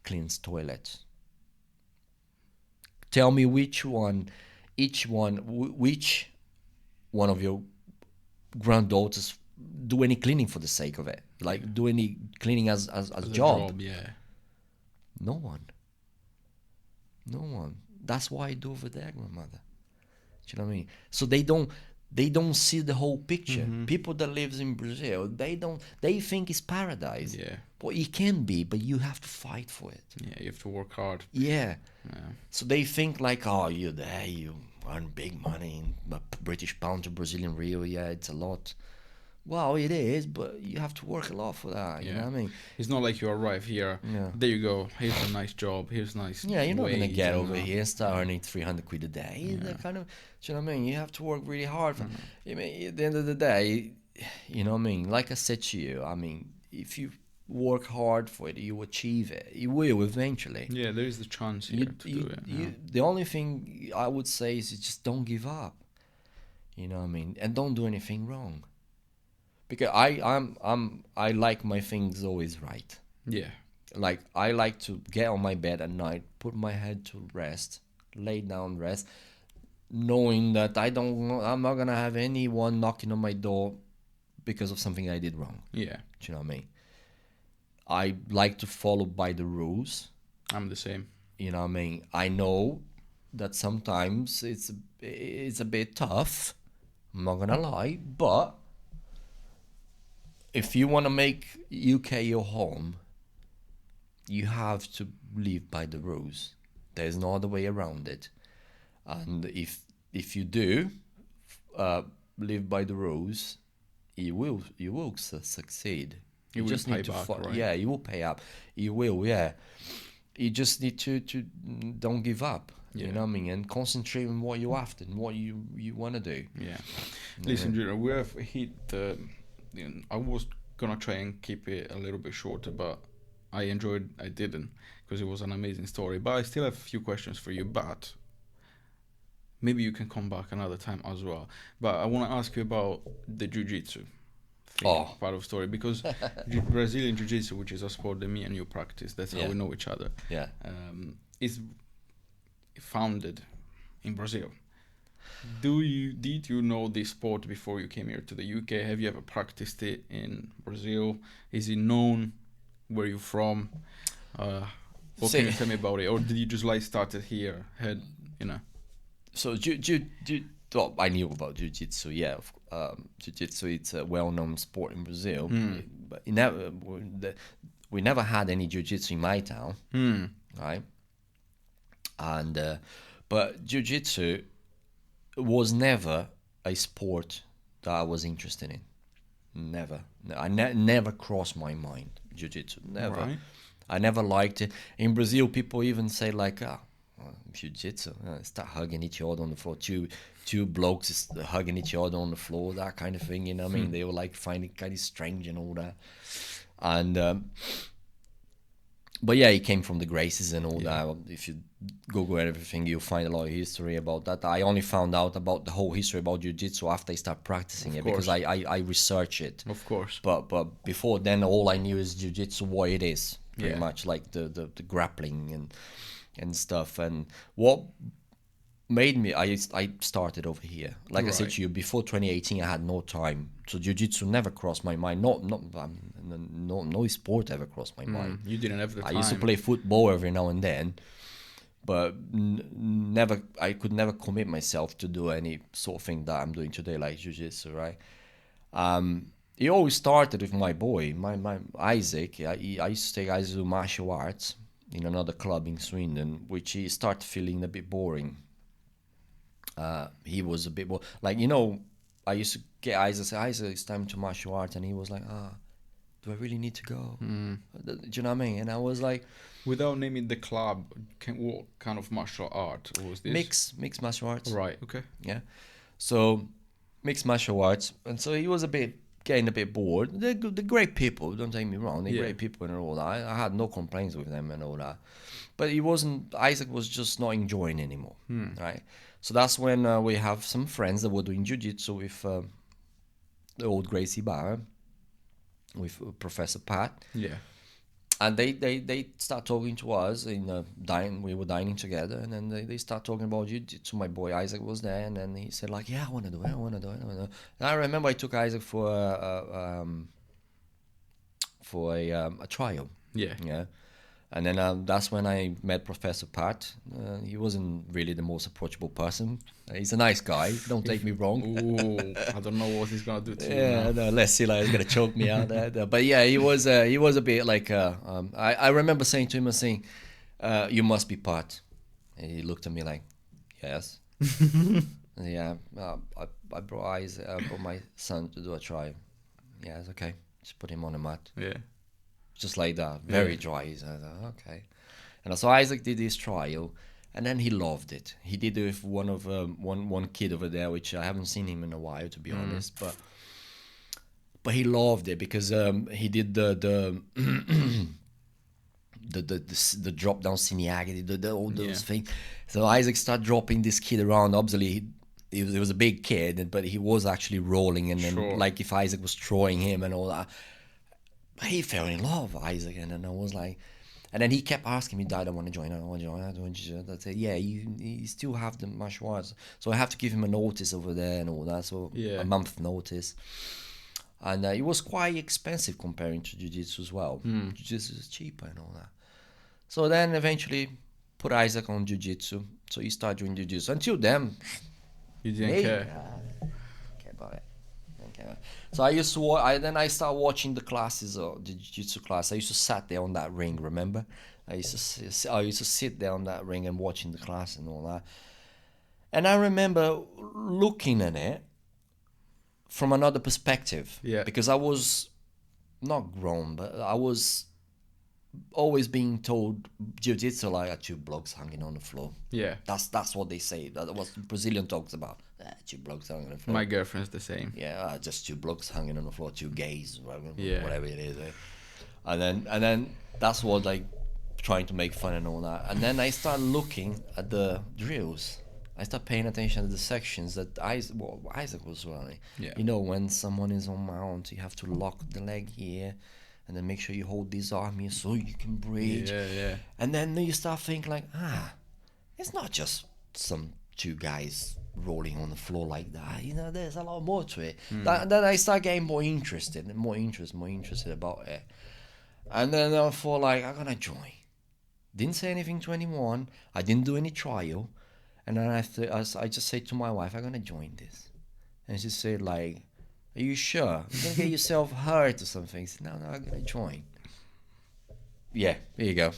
cleans toilets. Tell me which one of your granddaughters do any cleaning for the sake of it, like do any cleaning as a job." yeah, No one. That's why I do over there, grandmother. Do you know what I mean? So they don't see the whole picture. People that lives in Brazil, they think it's paradise. yeah, Well, it can be, but you have to fight for it. yeah. You have to work hard. Yeah. Yeah, So they think like, oh, you're there, you earn big money in British pound to Brazilian real. Yeah, it's a lot. Well, it is, but you have to work a lot for that. You know yeah. what I mean? It's not like you arrive here. Yeah. There you go. Here's a nice job. Here's nice. Yeah, you're not gonna wage get and over that. here and start earning 300 quid a day. Yeah. That kind of, do you know what I mean? You have to work really hard. I mean, at the end of the day, you know what I mean? Like I said to you, I mean, if you work hard for it, you achieve it. You will eventually. Yeah, there is the chance here to do it. Yeah. The only thing I would say is just don't give up. You know what I mean? And don't do anything wrong. Because I like my things always right. Yeah. Like I like to get on my bed at night, put my head to rest, lay down, rest, knowing that I'm not gonna have anyone knocking on my door because of something I did wrong. Yeah. Do you know what I mean? I like to follow by the rules. I'm the same. You know what I mean? I know that sometimes it's a bit tough. I'm not gonna lie, but if you want to make UK your home, you have to live by the rules. There's no other way around it. And if you do live by the rules, you will succeed. You will just pay need to back, right? Yeah, you will pay up. You will, yeah. You just need to don't give up. You Yeah. know what I mean, and concentrate on what you're after and what you want to do. Yeah. Listen, Junior, we have hit I was gonna try and keep it a little bit shorter, but I didn't, because it was an amazing story. But I still have a few questions for you, but maybe you can come back another time as well. But I want to ask you about the Jiu-Jitsu thing, part of the story, because Brazilian Jiu-Jitsu, which is a sport that me and you practice, that's how we know each other, is founded in Brazil. Did you know this sport before you came here to the UK? Have you ever practiced it in Brazil? Is it known? Where you from? What can you tell me about it? Or did you just like started here? So I knew about Jiu-Jitsu. Yeah, Jiu-Jitsu, it's a well-known sport in Brazil, but we never had any Jiu-Jitsu in my town, right? And but Jiu-Jitsu was never a sport that I was interested in. Never. I never crossed my mind. Jiu-Jitsu, never. Right. I never liked it. In Brazil, people even say like, Jiu-Jitsu, start hugging each other on the floor. Two blokes is hugging each other on the floor, that kind of thing. You know what I mean? They were like finding it kind of strange and all that. And but yeah, he came from the Gracies and all that. If you Google everything, you'll find a lot of history about that. I only found out about the whole history about Jiu-Jitsu after I started practicing because I researched it. Of course. But before then, all I knew is Jiu-Jitsu, what it is, pretty much, like the grappling and stuff. And what made me, I started over here. Like I said to you, before 2018, I had no time. So Jiu-Jitsu never crossed my mind. No sport ever crossed my mind. You didn't have the time. I used to play football every now and then, but never. I could never commit myself to do any sort of thing that I'm doing today, like Jiu-Jitsu, right? It always started with my boy, my Isaac. I used to take Isaac to martial arts in another club in Sweden, which he started feeling a bit boring. He was a bit more like, I used to get Isaac, say, Isaac, it's time to martial arts, and he was like, do I really need to go? Do you know what I mean? And I was like, without naming the club, what kind of martial art was this? Mixed martial arts. Right. Okay. Yeah. So mixed martial arts, and so he was getting a bit bored. They're great people, don't take me wrong. They're great people and all that. I had no complaints with them and all that. But Isaac was just not enjoying anymore, right? So that's when we have some friends that were doing Jiu-Jitsu with the old Gracie Bar, with Professor Pat. Yeah. And they start talking to us we were dining together, and then they start talking about Jiu-Jitsu. My boy Isaac was there, and then he said like, I want to do it. And I remember I took Isaac for a trial. Yeah. And then that's when I met Professor Pat. He wasn't really the most approachable person. He's a nice guy, don't take me wrong. Ooh, I don't know what he's gonna do to you. Yeah, no, let's see, like he's gonna choke me out there. But yeah, he was a bit like. I remember saying to him, "You must be Pat." And he looked at me like, "Yes." Yeah, I brought my son to do a trial. Yeah, it's okay. Just put him on the mat. Yeah. Just like that, very dry. I thought, okay. And so Isaac did his trial, and then he loved it. He did it with one kid over there, which I haven't seen him in a while, to be honest. But he loved it because he did the drop down Siniaki, all those things. So Isaac started dropping this kid around. Obviously, he was a big kid, but he was actually rolling, and then like if Isaac was throwing him and all that. He fell in love with Isaac, and then I was like, and then he kept asking me, Dad, I want to join. I said, yeah, you still have the martial arts, so I have to give him a notice over there and all that, so a month notice. And it was quite expensive comparing to Jiu-Jitsu as well. Jiu-Jitsu is cheaper and all that. So then eventually put Isaac on Jiu-Jitsu. So he started doing Jiu-Jitsu. Until then, You didn't me, care. don't care about it. Don't care about it. So I used to then I started watching the classes, or the Jiu-Jitsu class. I used to sat there on that ring, remember? I used to sit there on that ring and watching the class and all that. And I remember looking at it from another perspective. Yeah. Because I was not grown, but I was always being told Jiu-Jitsu like two blokes hanging on the floor. Yeah. That's what they say. That's what Brazilian talks about. Two blokes hanging on the floor. My girlfriend's the same. Yeah, just two blokes hanging on the floor, two gays, Yeah. whatever it is. And then that's what like trying to make fun and all that. And then I start looking at the drills. I start paying attention to the sections that Isaac was running. Yeah. You know, when someone is on mount, you have to lock the leg here, and then make sure you hold this arm here so you can breathe. Yeah. And then you start thinking like, it's not just some two guys rolling on the floor like that. You know, there's a lot more to it. Then I start getting more interested about it. And then I thought like, I'm gonna join. Didn't say anything to anyone. I didn't do any trial. And then I just said to my wife, I'm gonna join this. And she said like, are you sure? You're gonna get yourself hurt or something? I said, no, I'm gonna join. Yeah, here you go.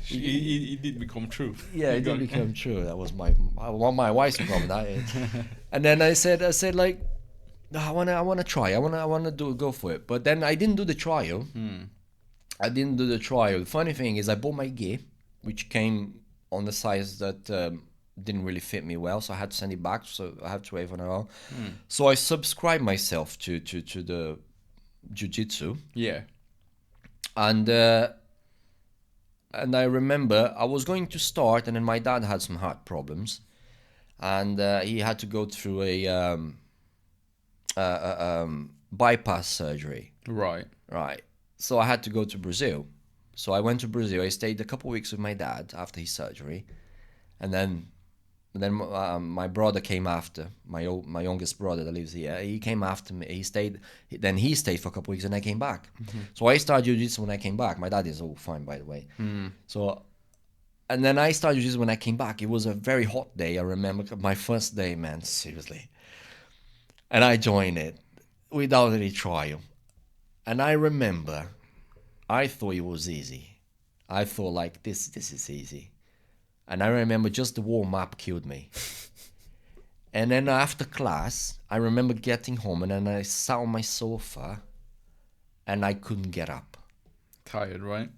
It did become true. Yeah, it did become true. That was my wife's problem. And then I said like, no, I wanna try. I wanna go for it. But then I didn't do the trial. I didn't do the trial. The funny thing is, I bought my gear, which came on the size that didn't really fit me well, so I had to send it back. So I had to wait for an hour. So I subscribed myself to the Jiu-Jitsu. Yeah. And I remember I was going to start, and then my dad had some heart problems, and he had to go through a bypass surgery. Right. So I had to go to Brazil. So I went to Brazil. I stayed a couple of weeks with my dad after his surgery, and then my brother came after. My youngest brother that lives here. He came after me. He stayed for a couple of weeks, and I came back. So I started Jiu-Jitsu when I came back. My dad is all fine, by the way. So, and then I started Jiu-Jitsu when I came back. It was a very hot day. I remember my first day, man, seriously. And I joined it without any trial. And I remember, I thought it was easy. I thought like this is easy. And I remember just the warm-up killed me. And then after class, I remember getting home, and then I sat on my sofa and I couldn't get up. Tired, right?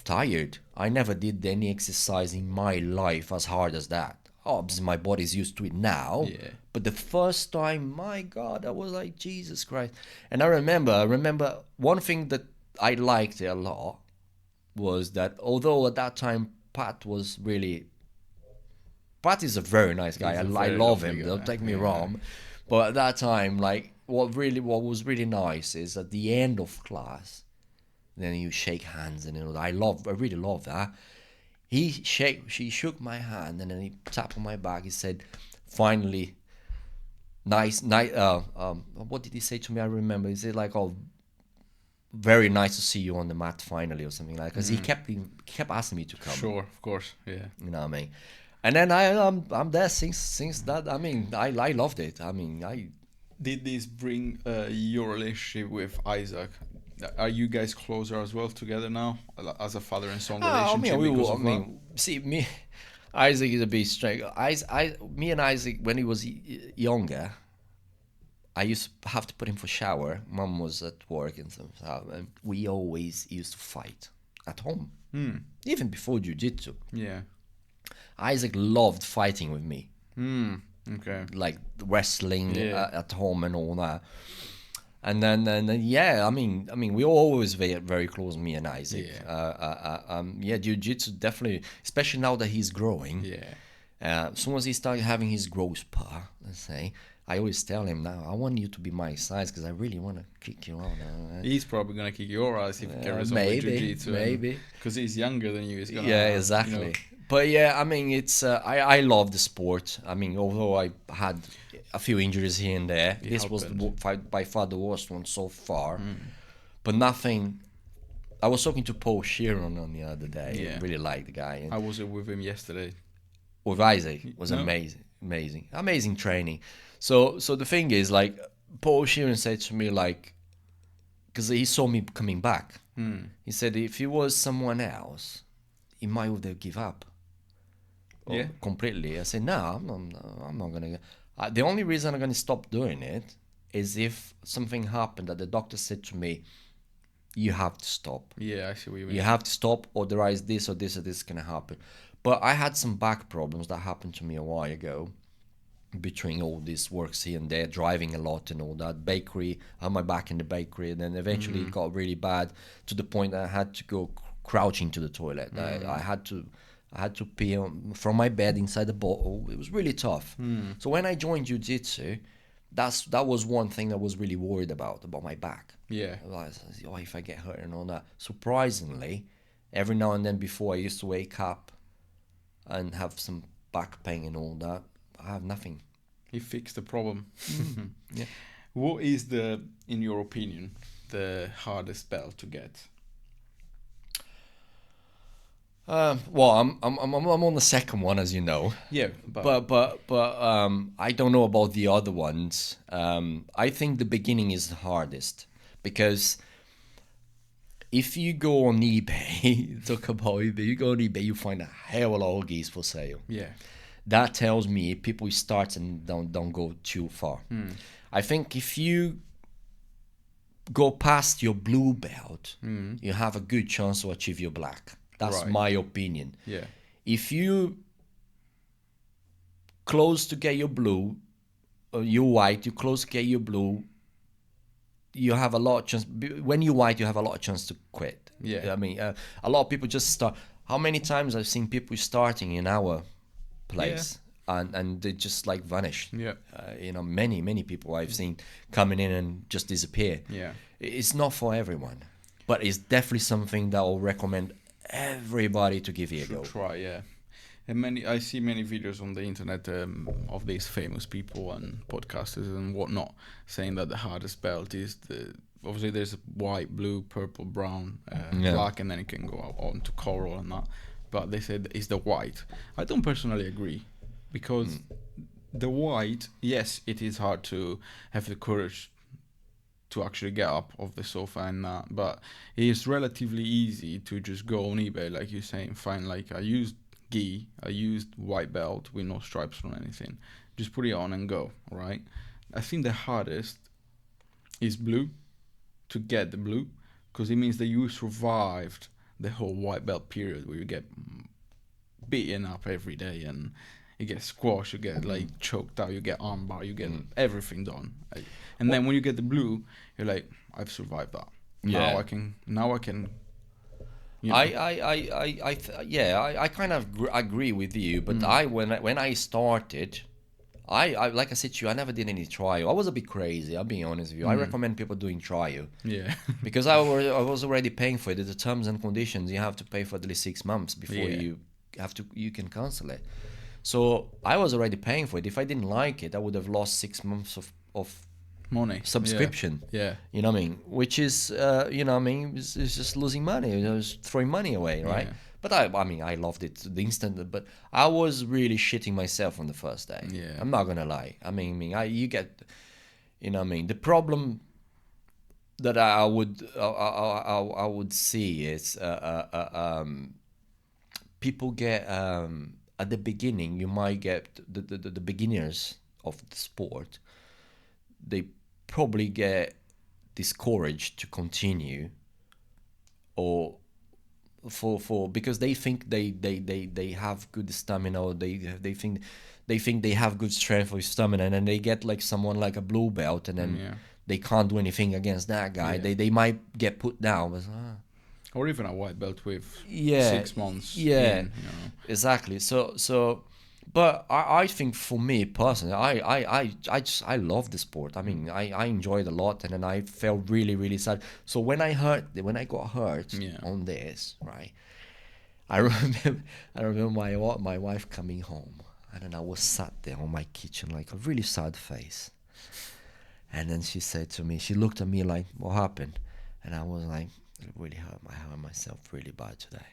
Tired. I never did any exercise in my life as hard as that. Obviously, my body's used to it now. Yeah. But the first time, my God, I was like, Jesus Christ. And I remember one thing that I liked a lot was that although at that time Pat is a very nice guy. I love him. Don't take me wrong. But at that time, like what was really nice is at the end of class, then you shake hands and I really love that. She shook my hand and then he tapped on my back. He said, "Finally, nice. What did he say to me? I remember. He said like, "Oh, very nice to see you on the mat finally," or something like. Because he kept asking me to come. Sure, of course, yeah. You know what I mean? And then I'm there since that. I mean, I loved it. I mean, Did this bring your relationship with Isaac? Are you guys closer as well together now, as a father and son relationship? See, Isaac is a bit strange. Me and Isaac, when he was younger, I used to have to put him for shower. Mom was at work and stuff, and we always used to fight at home, even before Jiu-Jitsu. Yeah. Isaac loved fighting with me. Okay. Like wrestling at home and all that. And then yeah, I mean, we were always very, very close, me and Isaac. Jiu-Jitsu definitely, especially now that he's growing. Yeah. As soon as he started having his growth spurt, let's say, I always tell him now, I want you to be my size because I really want to kick you out. He's probably gonna kick your ass if he carries on with Jiu-Jitsu. Maybe. Because he's younger than you. He's gonna. Yeah, exactly. You know. But yeah, I mean, it's I love the sport. I mean, although I had a few injuries here and there, this was by far the worst one so far. But nothing I was talking to Paul Sheeran on the other day. Yeah. I really liked the guy. I was with him yesterday. With Isaac was No. amazing training. So the thing is, like, Paul Sheeran said to me, like, because he saw me coming back. He said if he was someone else, he might would have give up. Yeah. Completely. I said no, I'm not gonna. The only reason I'm gonna stop doing it is if something happened that the doctor said to me, you have to stop. Yeah, I see what you mean. You have to stop, otherwise this or this or this is gonna happen. But I had some back problems that happened to me a while ago, between all these works here and there, driving a lot and all that. Bakery, I had my back in the bakery, and then eventually it got really bad to the point that I had to go crouching to the toilet. I had to pee from my bed inside the bottle. It was really tough. So when I joined Jiu-Jitsu, that was one thing I was really worried about my back. Yeah. Like, oh, if I get hurt and all that. Surprisingly, every now and then before I used to wake up and have some back pain and all that. I have nothing. He fixed the problem. Yeah. What is in your opinion, the hardest belt to get? Well, I'm on the second one, as you know. Yeah, But I don't know about the other ones. I think the beginning is the hardest, because if you go on eBay, talk about eBay, you go on eBay, you find a hell of a lot of geese for sale. yeah. That tells me people start and don't go too far. I think if you go past your blue belt, you have a good chance to achieve your black. That's Right. my opinion. Yeah. If you close to get your blue, or you're white, you close to get your blue, you have a lot of chance. When you're white, you have a lot of chance to quit. Yeah. I mean, a lot of people just start. How many times I've seen people starting in our place and they just like vanish. Yeah. Many people I've seen coming in and just disappear. Yeah. It's not for everyone, but it's definitely something that I'll recommend everybody to give it a Should go. try, yeah. And I see many videos on the internet of these famous people and podcasters and whatnot saying that the hardest belt is obviously there's white, blue, purple, brown, black, and then it can go on to coral and that. But they said it's the white. I don't personally agree, because the white, yes, it is hard to have the courage to actually get up off the sofa and that, but it is relatively easy to just go on eBay, like you're saying, find like a used gi, a used white belt with no stripes or anything, just put it on and go, right? I think the hardest is blue, to get the blue, because it means that you survived the whole white belt period where you get beaten up every day and you get squashed, you get like choked out, you get armbar, you get everything done. And then when you get the blue, you're like, I've survived that. Yeah. Now I can. You know. I kind of agree with you, but when I started, I like I said to you, I never did any trial. I was a bit crazy. I'll be honest with you. I recommend people doing trial. Yeah. Because I was already paying for it. The terms and conditions, you have to pay for at least 6 months before you can cancel it. So I was already paying for it. If I didn't like it, I would have lost 6 months of Money. subscription. Yeah. You know what I mean? Which is, it's just losing money. It's throwing money away, right? Yeah. But I loved it the instant. But I was really shitting myself on the first day. Yeah. I'm not gonna lie. You get, the problem that I would see is people get at the beginning. You might get the beginners of the sport. They probably get discouraged to continue, or because they think they have good stamina, or they think they have good strength or stamina, and then they get like someone like a blue belt, and then they can't do anything against that guy. Yeah. They might get put down, but, Or even a white belt with 6 months. Yeah, in, exactly. So, but I think for me personally, I love the sport. I enjoyed it a lot, and then I felt really, really sad. So when I got hurt on this, right, I remember my wife coming home, and then I was sat there on my kitchen like a really sad face, and then she said to me, she looked at me like, what happened? And I was like, It really hurt. I hurt myself really bad today.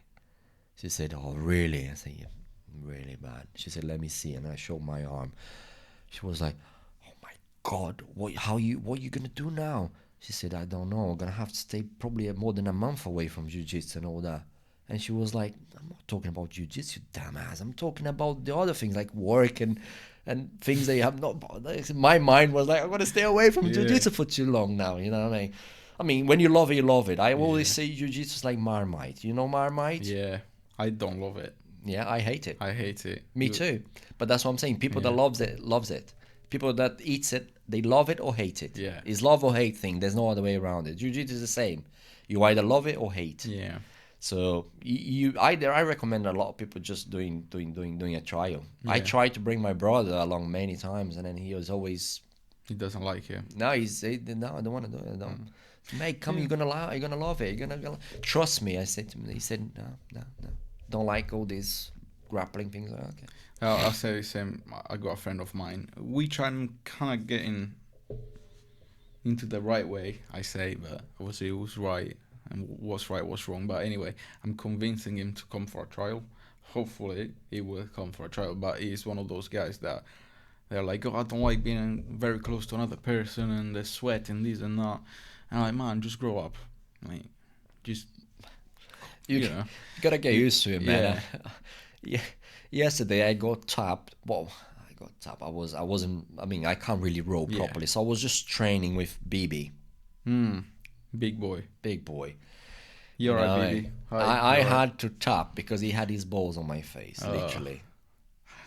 She said, "Oh, really?" I said, "Yeah, really bad." She said, "Let me see," and I showed my arm. She was like, "Oh my God, what you gonna do now?" She said, "I don't know. I'm gonna have to stay probably more than a month away from jiu-jitsu and all that." And she was like, "I'm not talking about jiu-jitsu, dumbass. I'm talking about the other things like work and things they have not." My mind was like, "I'm gonna stay away from Yeah. jiu-jitsu for too long now." You know what I mean? I mean, when you love it, you love it. I always Yeah. say jiu-jitsu is like Marmite. You know Marmite? Yeah. I don't love it. Yeah, I hate it. I hate it. Me too. But that's what I'm saying. People that Yeah. loves it. People that eats it, they love it or hate it. Yeah. It's love or hate thing. There's no other way around it. Jiu-jitsu is the same. You either love it or hate. Yeah. So I recommend a lot of people just doing a trial. I Yeah. tried to bring my brother along many times, and then he was always He doesn't like it. no. No, I don't want to do it. I don't. Mate, come. Yeah. You're gonna love it. You're gonna trust me. I said to him. He said no. Don't like all these grappling things. Okay. I'll say the same. I got a friend of mine. We try and kind of getting into the right way, I say, but obviously it was right and what's right, what's wrong. But anyway, I'm convincing him to come for a trial. Hopefully, he will come for a trial. But he's one of those guys that they're like, "Oh, I don't like being very close to another person and the sweat and this and that." And I'm like, "Man, just grow up. Like, just You you know." gotta get used to it, man. Yeah. Yeah. Yesterday I got tapped. Well, I got tapped. I wasn't. I mean, I can't really row Yeah. properly, so I was just training with BB, Big boy. big boy. You're You know, right, baby. I You're right. had to tap because he had his balls on my face, literally.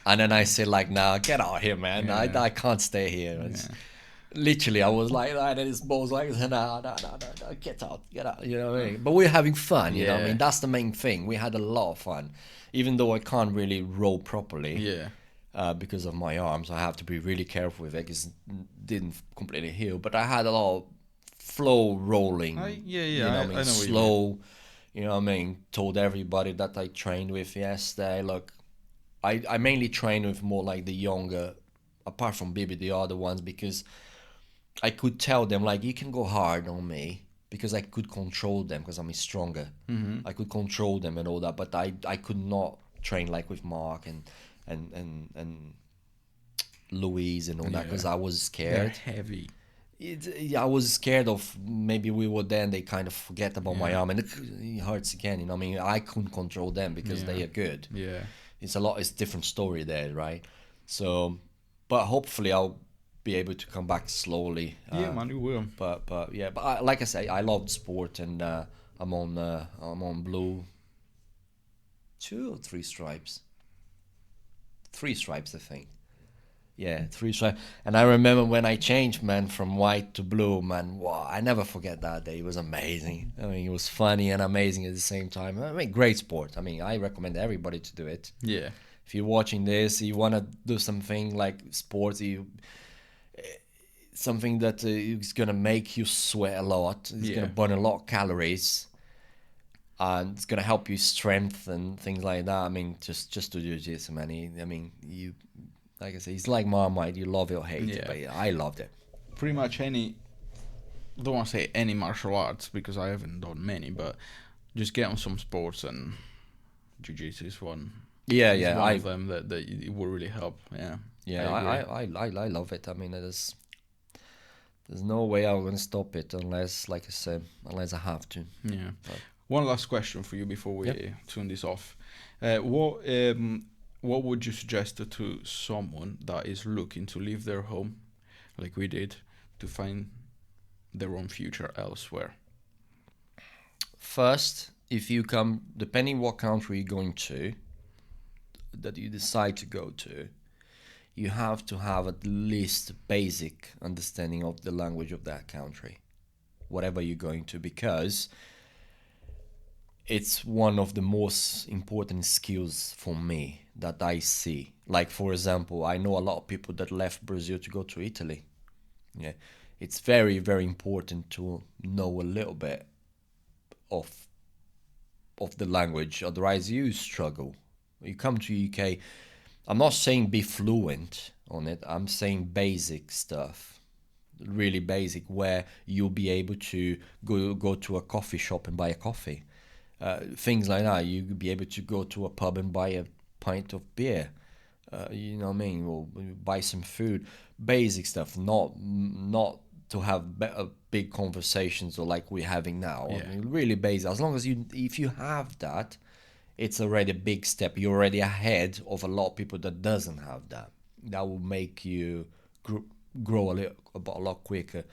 And then I said, like, "Nah, get out of here, man. Yeah. I can't stay here." It's, literally, I was like, and then his balls like, "Nah, get out, get out." You know what I mean? But we're having fun. You know what I Yeah. mean? That's the main thing. We had a lot of fun, even though I can't really row properly. Yeah. Because of my arms, I have to be really careful with it because it didn't completely heal. But I had a lot of flow rolling. Yeah, You know what I mean? know what you mean. Slow. You know what I mean? Told everybody that I trained with yesterday. Look, I mainly train with more like the younger, apart from Bibi, the other ones, because I could tell them like, you can go hard on me because I could control them because I'm stronger. I could control them and all that, but I could not train like with Mark and Louise and all that because I was They're scared. heavy. I was scared of maybe we were there and they kind of forget about my arm and it hurts again. You know, what I mean, I couldn't control them because they are good. Yeah. It's a different story there, right? So, but hopefully I'll be able to come back slowly. Yeah, man, you will. But yeah, but like I say, I love sport and I'm on blue. 2 or 3 stripes. 3 stripes, I think. Yeah, 3 stripes. And I remember when I changed, man, from white to blue, man. Wow, I never forget that day. It was amazing. I mean, it was funny and amazing at the same time. I mean, great sport. I mean, I recommend everybody to do it. Yeah. If you're watching this, you want to do something like sports, something that is gonna make you sweat a lot. It's gonna burn a lot of calories, and it's gonna help you strengthen things like that. I mean, just to do jiu-jitsu, man. I mean, you, like I say, it's like Marmite. You love it or hate it, but I loved it. Pretty much any, don't want to say any martial arts because I haven't done many, but just get on some sports and jiu-jitsu is one. Yeah, It's yeah. one of them that it will really help. Yeah. Yeah, I love it. I mean, there's no way I'm gonna stop it unless, like I said, unless I have to. Yeah. But- One last question for you before we tune this off. What would you suggest to someone that is looking to leave their home, like we did, to find their own future elsewhere? First, if you come, depending what country you're going to, that you decide to go to, you have to have at least basic understanding of the language of that country, whatever you're going to, because it's one of the most important skills for me that I see. Like, for example, I know a lot of people that left Brazil to go to Italy. Yeah, it's very, very important to know a little bit of the language, otherwise you struggle. You come to UK, I'm not saying be fluent on it, I'm saying basic stuff. really basic, where you'll be able to go to a coffee shop and buy a coffee. Things like that. You'll be able to go to a pub and buy a pint of beer. You know what I mean? Or buy some food. Basic stuff. Not to have big conversations or like we're having now. Yeah. I mean, really basic. As long as if you have that, it's already a big step. You're already ahead of a lot of people that doesn't have that. That will make you grow a lot quicker.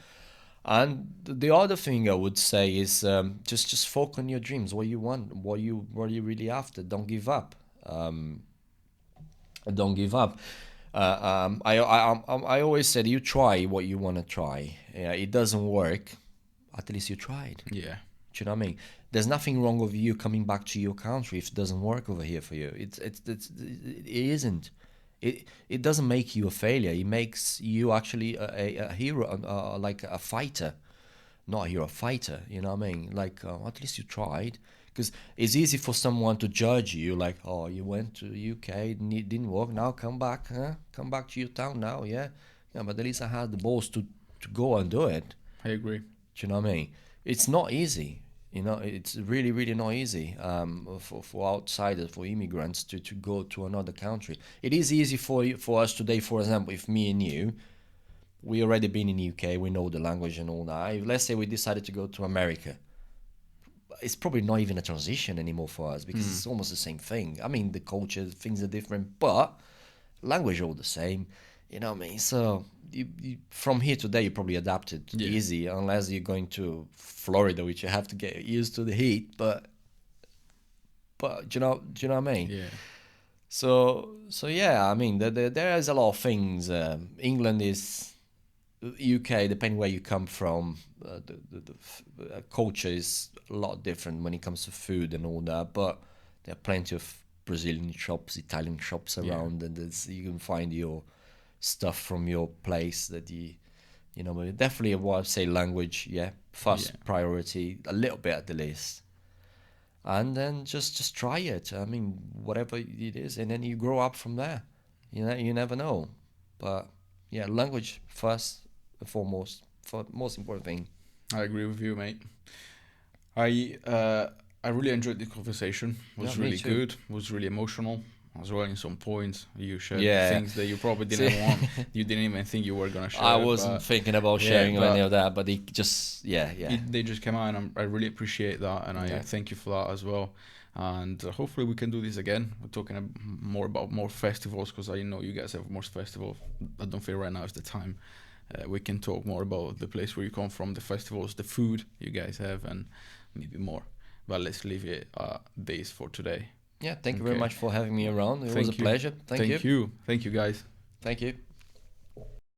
And the other thing I would say is just focus on your dreams, what you want, what you really after. Don't give up. Don't give up. I always said you try what you want to try. Yeah, it doesn't work, at least you tried. Yeah. Do you know what I mean? There's nothing wrong with you coming back to your country if it doesn't work over here for you. It isn't. It doesn't make you a failure. It makes you actually a hero, like a fighter, not a hero, a fighter. You know what I mean? Like at least you tried. Because it's easy for someone to judge you, like, oh, you went to the UK, it didn't work. Now come back, huh? Come back to your town now, yeah. Yeah, but at least I had the balls to go and do it. I agree. Do you know what I mean? It's not easy. You know, it's really, really not easy for outsiders, for immigrants to go to another country. It is easy for us today, for example, if me and you, we already been in the UK, we know the language and all that. If, let's say we decided to go to America, it's probably not even a transition anymore for us because it's almost the same thing. I mean, the culture, things are different, but language all the same. You know what I mean? So you from here to there, you probably adapted easy, unless you're going to Florida, which you have to get used to the heat. But do you know what I mean? Yeah. So yeah, I mean, there is a lot of things. England is UK, depending where you come from, the culture is a lot different when it comes to food and all that. But there are plenty of Brazilian shops, Italian shops around, and you can find your stuff from your place that you know. But definitely, what I say, language, first priority, a little bit at the list, and then just try it. I mean, whatever it is, and then you grow up from there. You know, you never know, but yeah, language first and foremost, for most important thing. I agree with you, mate. I really enjoyed the conversation. It was really good. It was really emotional as well in some points. You shared things that you probably didn't want. You didn't even think you were gonna share. I wasn't thinking about sharing any of that, but it just they just came out, and I really appreciate that, and I thank you for that as well. And hopefully we can do this again. We're talking more about more festivals, because I know you guys have more festivals. I don't feel right now is the time. We can talk more about the place where you come from, the festivals, the food you guys have, and maybe more. But let's leave it this for today. Yeah, thank you very much for having me around. It was a pleasure. Thank you. Thank you, guys. Thank you.